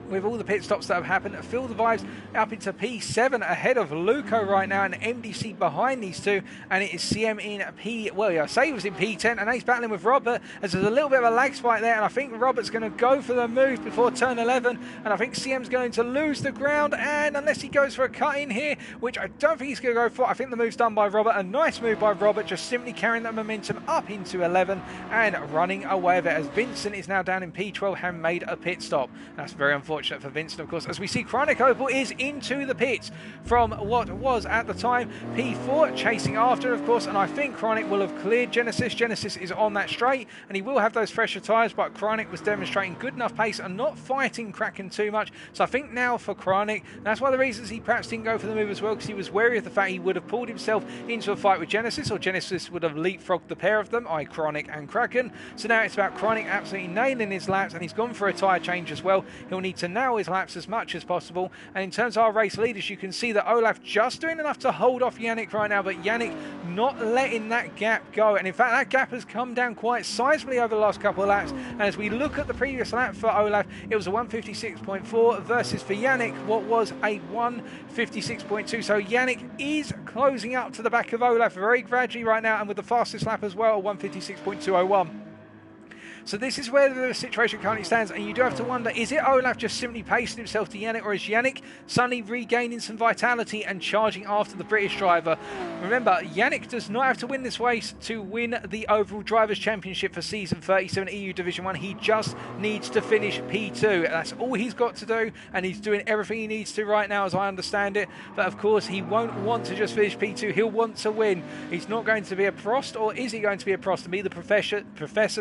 with all the pit stops that have happened, Feel the Vibes up into P7 ahead of Luco right now, and MDC behind these two, and it is CM in I say he was in P10, and he's battling with Robert as there's a little bit of a lag spike there, and I think Robert's going to go for the move before turn 11, and I think CM's going to lose the ground, and unless he goes for a cut in here, which I don't think he's going to go for, I think the move's done by Robert. A nice move by Robert, just simply carrying that momentum up into 11 and running away with it, as Vincent is now down in P12 and made a pit stop. That's very unfortunate for Vincent, of course, as we see Chronic Opal is into the pits from what was at the time P4, chasing after, of course, and I think Chronic will have cleared Genesis. Genesis is on that straight, and he will have those fresher tyres, but Chronic was demonstrating good enough pace and not fighting Kraken too much. So I think now for Chronic, that's one of the reasons he perhaps didn't go for the move as well, because he was wary of the fact he would have pulled himself into a fight with Genesis, or Genesis would have leapfrogged the pair of them, i.e. Chronic and Kraken. So now it's about Chronic absolutely nailing his laps, and he's gone for a tyre change as well. He'll need to narrow his laps as much as possible. And in terms of our race leaders, you can see that Olaf just doing enough to hold off Yannick right now, but Yannick not letting that gap go. And in fact, that gap has come down quite sizably over the last couple of laps. And as we look at the previous lap for Olaf, it was a 156.4 versus for Yannick what was a 156.2. So Yannick is closing up to the back of Olaf very gradually right now, and with the fastest lap as well, 156.201. So this is where the situation currently stands, and you do have to wonder, is it Olaf just simply pacing himself to Yannick, or is Yannick suddenly regaining some vitality and charging after the British driver? Remember, Yannick does not have to win this race to win the overall Drivers' Championship for Season 37 EU Division 1. He just needs to finish P2. That's all he's got to do, and he's doing everything he needs to right now, as I understand it. But of course, he won't want to just finish P2. He'll want to win. He's not going to be a Prost, or is he going to be a Prost and be the professor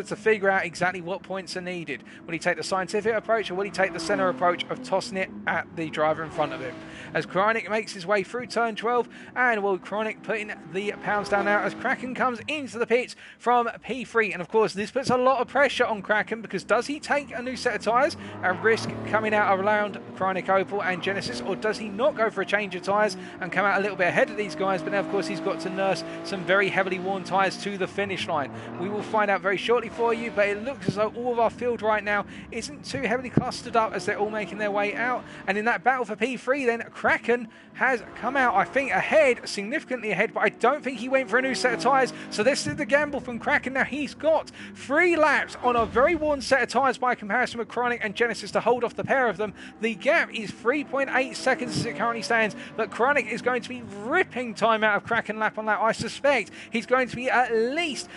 to figure out exactly what points are needed? Will he take the scientific approach, or will he take the centre approach of tossing it at the driver in front of him? As Chronic makes his way through turn 12, and will Chronic putting the pounds down now as Kraken comes into the pits from P3. And of course, this puts a lot of pressure on Kraken, because does he take a new set of tyres and risk coming out around Chronic Opal and Genesis, or does he not go for a change of tyres and come out a little bit ahead of these guys? But now, of course, he's got to nurse some very heavily worn tyres to the finish line. We will find out very shortly for you, but it looks as though all of our field right now isn't too heavily clustered up as they're all making their way out. And in that battle for P3 then, Kraken has come out, I think, ahead, significantly ahead, but I don't think he went for a new set of tyres. So this is the gamble from Kraken. Now he's got 3 laps on a very worn set of tyres by comparison with Chronic and Genesis to hold off the pair of them. The gap is 3.8 seconds as it currently stands, but Chronic is going to be ripping time out of Kraken lap on lap. I suspect he's going to be at least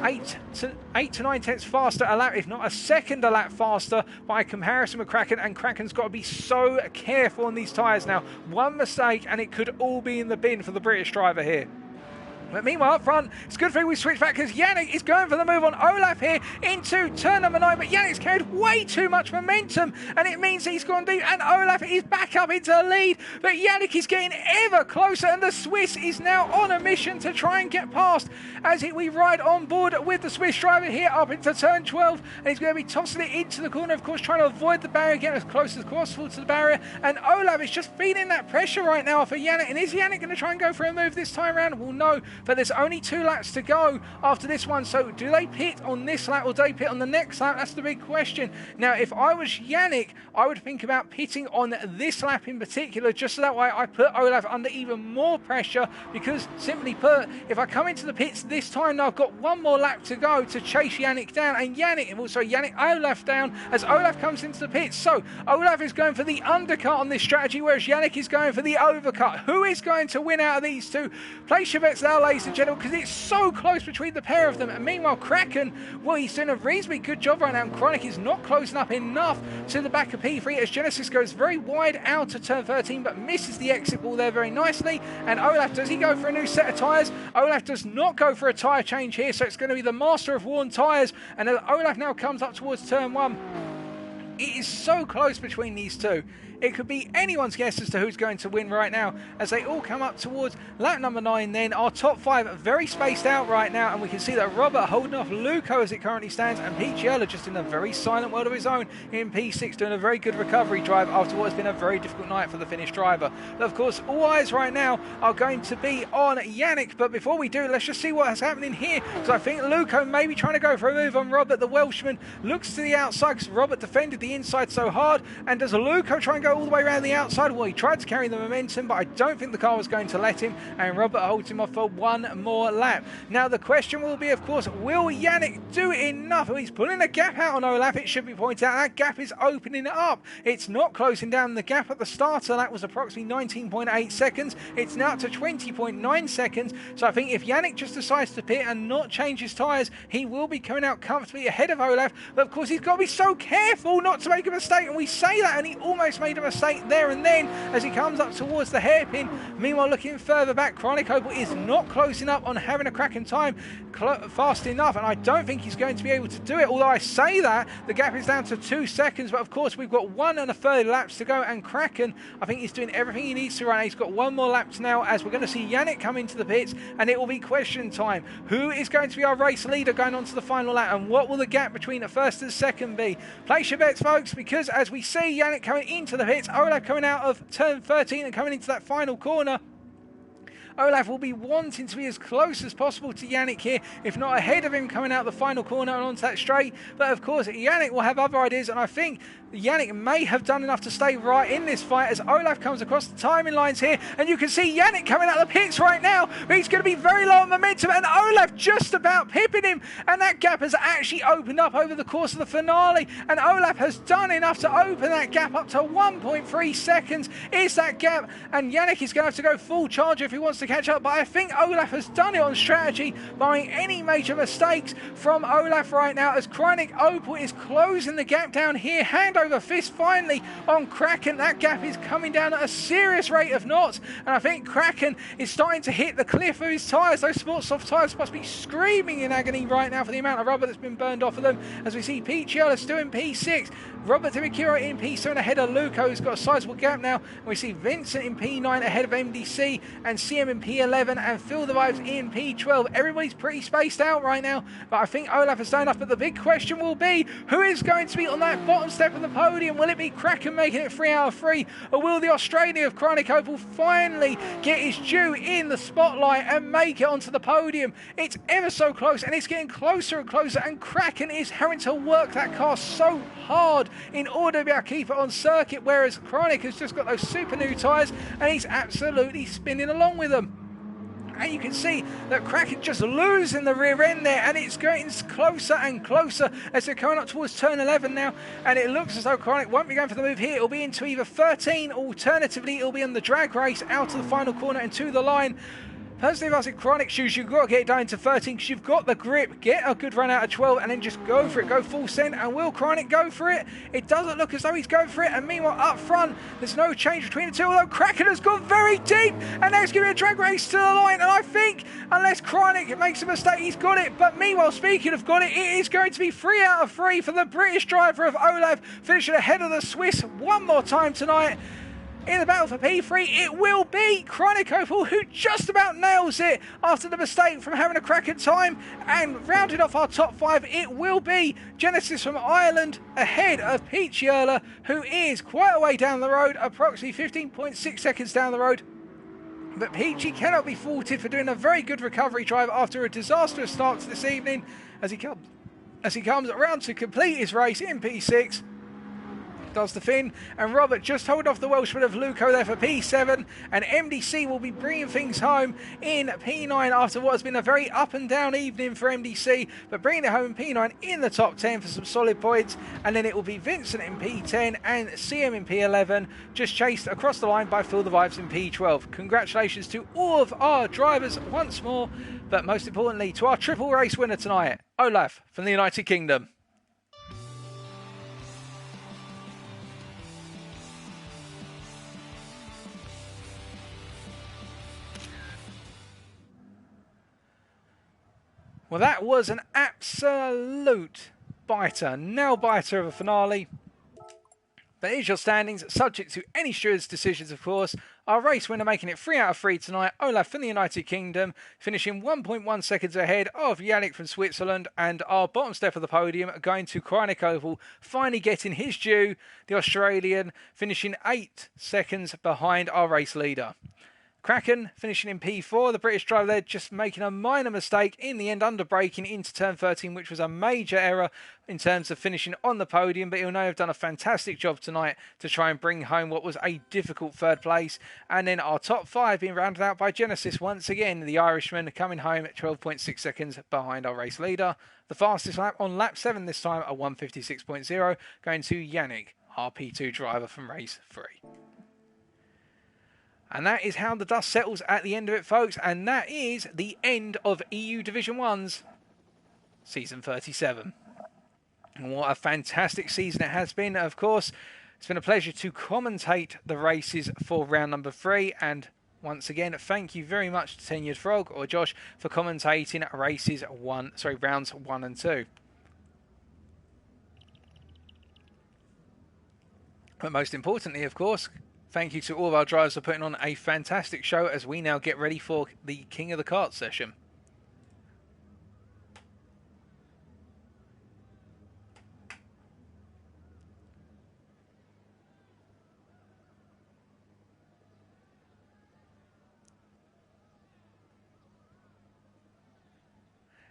8 to 9 tenths faster a lap, if not a second a lap faster by comparison with Kraken, and Kraken's got to be so careful on these tyres now. One mistake and it could all be in the bin for the British driver here. But meanwhile, up front, it's good thing we switch back because Yannick is going for the move on Olaf here into turn number 9. But Yannick's carried way too much momentum, and it means he's gone deep. And Olaf is back up into the lead. But Yannick is getting ever closer, and the Swiss is now on a mission to try and get past as we ride on board with the Swiss driver here up into turn 12. And he's going to be tossing it into the corner, of course, trying to avoid the barrier, getting as close as possible to the barrier. And Olaf is just feeling that pressure right now for Yannick. And is Yannick going to try and go for a move this time around? Well, no. But there's only 2 laps to go after this one, so do they pit on this lap or do they pit on the next lap? That's the big question. Now, if I was Yannick, I would think about pitting on this lap in particular, just so that way I put Olaf under even more pressure, because simply put, if I come into the pits this time now, I've got one more lap to go to chase Yannick down, and Yannick Olaf down as Olaf comes into the pits. So Olaf is going for the undercut on this strategy, whereas Yannick is going for the overcut. Who is going to win out of these two? Place your bets now, ladies and gentlemen, because it's so close between the pair of them. And meanwhile, Kraken, well, he's doing a reasonably good job right now, and Chronic is not closing up enough to the back of P3 as Genesis goes very wide out to turn 13 but misses the exit ball there very nicely. And Olaf, does he go for a new set of tyres? Olaf does not go for a tyre change here, so it's going to be the master of worn tyres. And Olaf now comes up towards turn 1. It is so close between these two. It could be anyone's guess as to who's going to win right now as they all come up towards lap number 9 then. Our top 5 are very spaced out right now, and we can see that Robert holding off Luco as it currently stands, and Pichiella just in a very silent world of his own in P6 doing a very good recovery drive after what has been a very difficult night for the Finnish driver. But of course, all eyes right now are going to be on Yannick, but before we do, let's just see what's happening here, because I think Luco may be trying to go for a move on Robert. The Welshman looks to the outside because Robert defended the inside so hard, and does Luco try and go all the way around the outside? Well, he tried to carry the momentum, but I don't think the car was going to let him, and Robert holds him off for one more lap. Now the question will be, of course, will Yannick do enough? He's pulling a gap out on Olaf. It should be pointed out that gap is opening it up. It's not closing down. The gap at the start of that was approximately 19.8 seconds. It's now to 20.9 seconds. So I think if Yannick just decides to pit and not change his tyres, he will be coming out comfortably ahead of Olaf. But of course, he's got to be so careful not to make a mistake, and we say that, and he almost made a mistake there and then as he comes up towards the hairpin. Meanwhile, looking further back, Chronic Opal is not closing up on having a cracking time fast enough, and I don't think he's going to be able to do it. Although I say that, the gap is down to 2 seconds, but of course we've got 1 1/3 laps to go, and Kraken, I think he's doing everything he needs to run. He's got 1 more lap now as we're going to see Yannick come into the pits, and it will be question time. Who is going to be our race leader going on to the final lap, and what will the gap between the first and second be? Place your bets, folks, because as we see Yannick coming into the pits, Olaf coming out of turn 13 and coming into that final corner, Olaf will be wanting to be as close as possible to Yannick here, if not ahead of him coming out the final corner and onto that straight. But of course, Yannick will have other ideas, and I think Yannick may have done enough to stay right in this fight as Olaf comes across the timing lines here, and you can see Yannick coming out of the pits right now, but he's going to be very low on momentum, and Olaf just about pipping him, and that gap has actually opened up over the course of the finale, and Olaf has done enough to open that gap up to 1.3 seconds is that gap, and Yannick is going to have to go full charge if he wants to catch up. But I think Olaf has done it on strategy, barring any major mistakes from Olaf right now, as Chronic Opal is closing the gap down here, hand over fist finally on Kraken. That gap is coming down at a serious rate of knots, and I think Kraken is starting to hit the cliff of his tyres. Those sports soft tyres must be screaming in agony right now for the amount of rubber that's been burned off of them, as we see Pichiella still in P6, Robert Dimikiro in P7 ahead of Luco, who's got a sizable gap now, and we see Vincent in P9 ahead of MDC, and CM in P11, and Phil the Vibes in P12. Everybody's pretty spaced out right now, but I think Olaf has done enough. But the big question will be, who is going to be on that bottom step of the podium? Will it be Kraken making it 3 out of 3, or will the Australian of Chronic Opal finally get his due in the spotlight and make it onto the podium? It's ever so close, and it's getting closer and closer, and Kraken is having to work that car so hard in order to be able to keep it on circuit, whereas Chronic has just got those super new tyres and he's absolutely spinning along with them. And you can see that Kraken just losing the rear end there, and it's getting closer and closer as they're coming up towards turn 11 now, and it looks as though Chronic won't be going for the move here. It'll be into either 13, alternatively it'll be on the drag race out of the final corner and to the line. Personally, if I said Chronic Shoes, you've got to get it down into 13 because you've got the grip. Get a good run out of 12 and then just go for it. Go full send. And will Chronic go for it? It doesn't look as though he's going for it. And meanwhile, up front, there's no change between the two. Although Kraken has gone very deep. And now it's going to be a drag race to the line. And I think, unless Chronic makes a mistake, he's got it. But meanwhile, speaking of got it, it is going to be 3 out of 3 for the British driver of Olaf, finishing ahead of the Swiss one more time tonight. In the battle for P3, it will be Chronic Opal, who just about nails it after the mistake from having a cracking time. And rounded off our top 5, it will be Genesis from Ireland ahead of Peachy Erler, who is quite a way down the road, approximately 15.6 seconds down the road. But Peachy cannot be faulted for doing a very good recovery drive after a disastrous start to this evening as he comes around to complete his race in P6. Does the Finn, and Robert just hold off the Welshman of Luco there for P7, and MDC will be bringing things home in P9 after what has been a very up and down evening for MDC, but bringing it home in P9 in the top 10 for some solid points. And then it will be Vincent in P10 and CM in P11, just chased across the line by Phil the Vibes in P12. Congratulations to all of our drivers once more, but most importantly to our triple race winner tonight, Olaf from the United Kingdom. Well, that was an absolute biter, nail-biter of a finale. But here's your standings, subject to any steward's decisions, of course. Our race winner making it 3 out of 3 tonight, Olaf from the United Kingdom, finishing 1.1 seconds ahead of Yannick from Switzerland. And our bottom step of the podium going to Chronic Oval, finally getting his due, the Australian, finishing 8 seconds behind our race leader. Kraken finishing in P4, the British driver there just making a minor mistake in the end, under braking into turn 13, which was a major error in terms of finishing on the podium, but he'll know have done a fantastic job tonight to try and bring home what was a difficult third place. And then our top 5 being rounded out by Genesis once again, the Irishman coming home at 12.6 seconds behind our race leader. The fastest lap on lap 7 this time, a 1:56.0, going to Yannick, our P2 driver from race 3. And that is how the dust settles at the end of it, folks. And that is the end of EU Division 1's Season 37. And what a fantastic season it has been. Of course, it's been a pleasure to commentate the races for round number 3. And once again, thank you very much to Tenured Frog, or Josh, for commentating rounds 1 and 2. But most importantly, of course, thank you to all of our drivers for putting on a fantastic show as we now get ready for the King of the Karts session.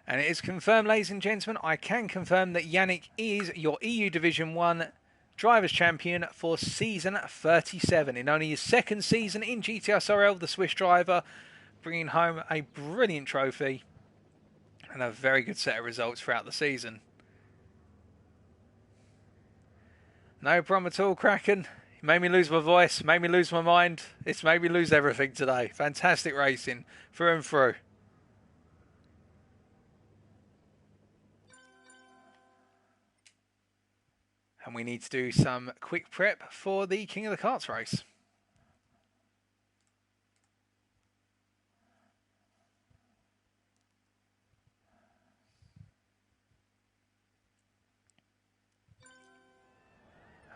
And it is confirmed, ladies and gentlemen, I can confirm that Yannick is your EU Division 1 Drivers' Champion for Season 37. In only his second season in GTSRL, the Swiss driver bringing home a brilliant trophy and a very good set of results throughout the season. No problem at all, Kraken. You made me lose my voice, made me lose my mind. It's made me lose everything today. Fantastic racing through and through. And we need to do some quick prep for the King of the Karts race.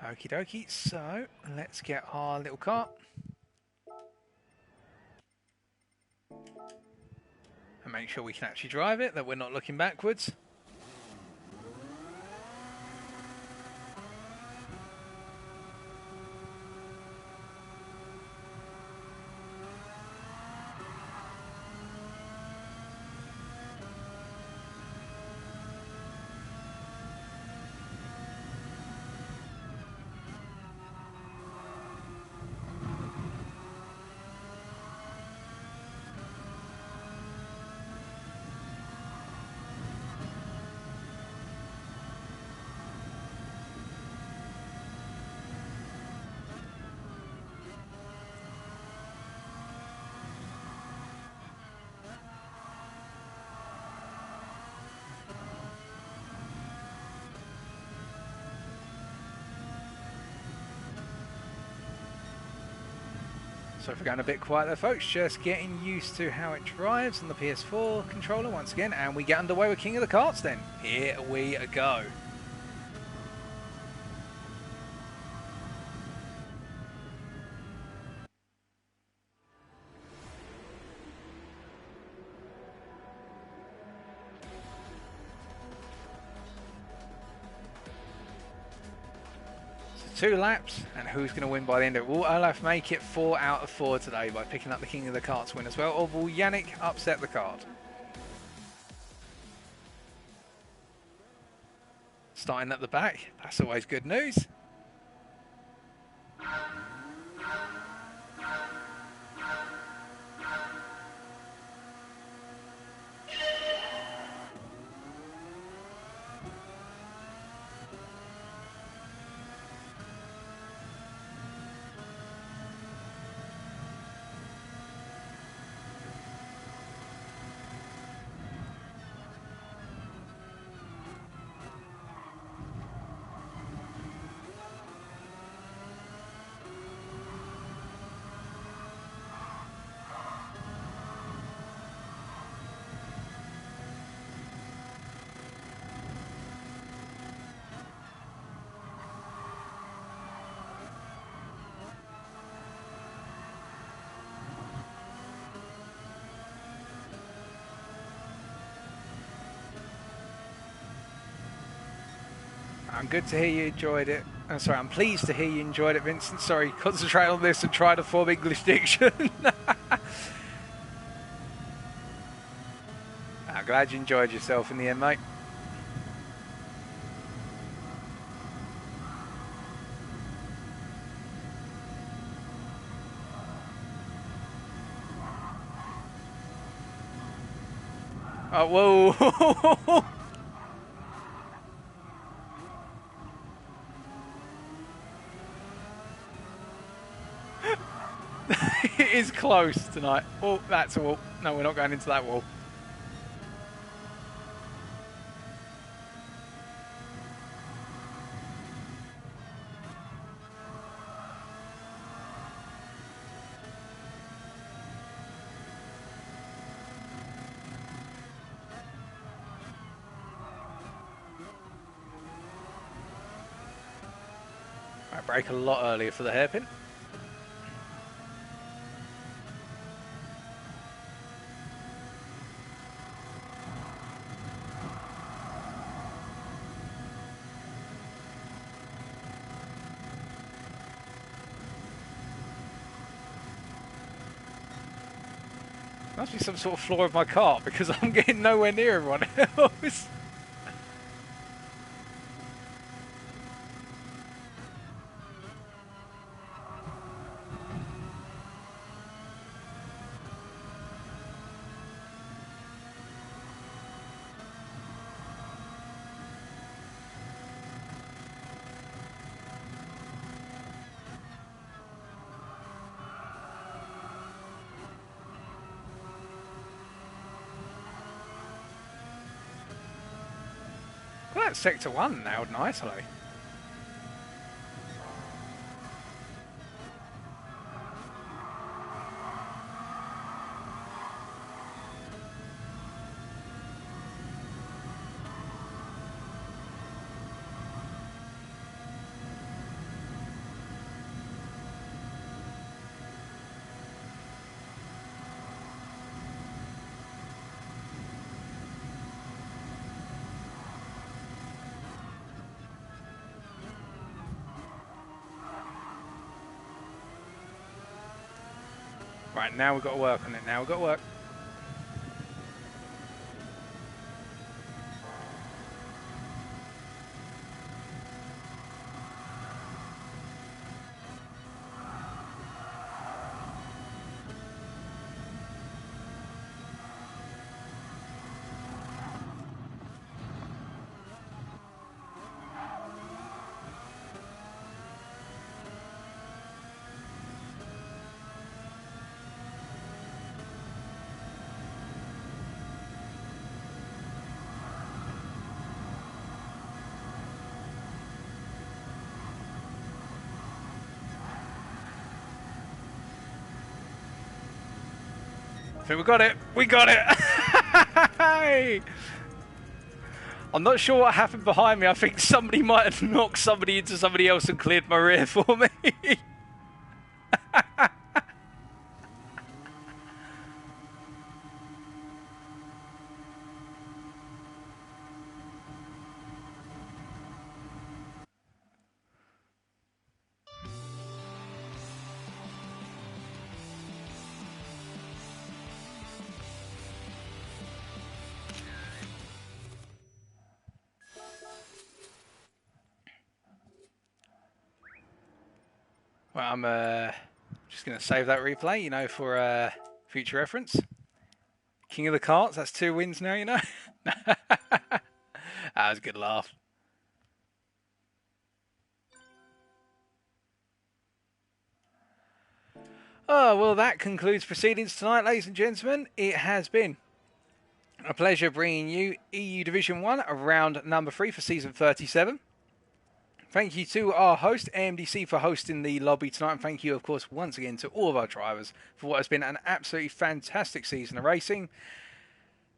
Okie dokie, so let's get our little kart. And make sure we can actually drive it, that we're not looking backwards. So if we're going a bit quiet there, folks, just getting used to how it drives on the PS4 controller once again, and we get underway with King of the Karts then. Here we go. So 2 laps, and who's going to win by the end of it? Will Olaf make it 4 out of 4 today by picking up the King of the Karts win as well, or will Yannick upset the kart? Starting at the back, that's always good news. I'm good to hear you enjoyed it. I'm sorry, I'm pleased to hear you enjoyed it, Vincent. Sorry, concentrate on this and try to form English diction. I'm glad you enjoyed yourself in the end, mate. Oh, whoa. It is close tonight. Oh, that's a wall. No, we're not going into that wall. Right, brake a lot earlier for the hairpin. Must be some sort of flaw of my car because I'm getting nowhere near everyone else. Well, that's sector 1 nailed nicely. Right, now we've got to work on it. Now we've got to work. think we got it. We got it. Hey! I'm not sure what happened behind me. I think somebody might have knocked somebody into somebody else and cleared my rear for me. Well, I'm just going to save that replay, you know, for future reference. King of the Karts, that's 2 wins now, you know. That was a good laugh. Oh, well, that concludes proceedings tonight, ladies and gentlemen. It has been a pleasure bringing you EU Division 1 round number 3 for season 37. Thank you to our host, AMDC, for hosting the lobby tonight. And thank you, of course, once again to all of our drivers for what has been an absolutely fantastic season of racing.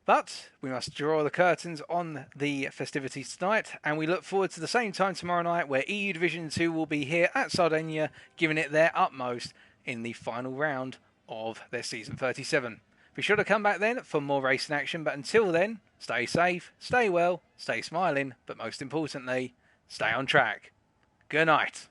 But we must draw the curtains on the festivities tonight. And we look forward to the same time tomorrow night where EU Division 2 will be here at Sardinia, giving it their utmost in the final round of their season 37. Be sure to come back then for more racing action. But until then, stay safe, stay well, stay smiling, but most importantly, stay on track. Good night.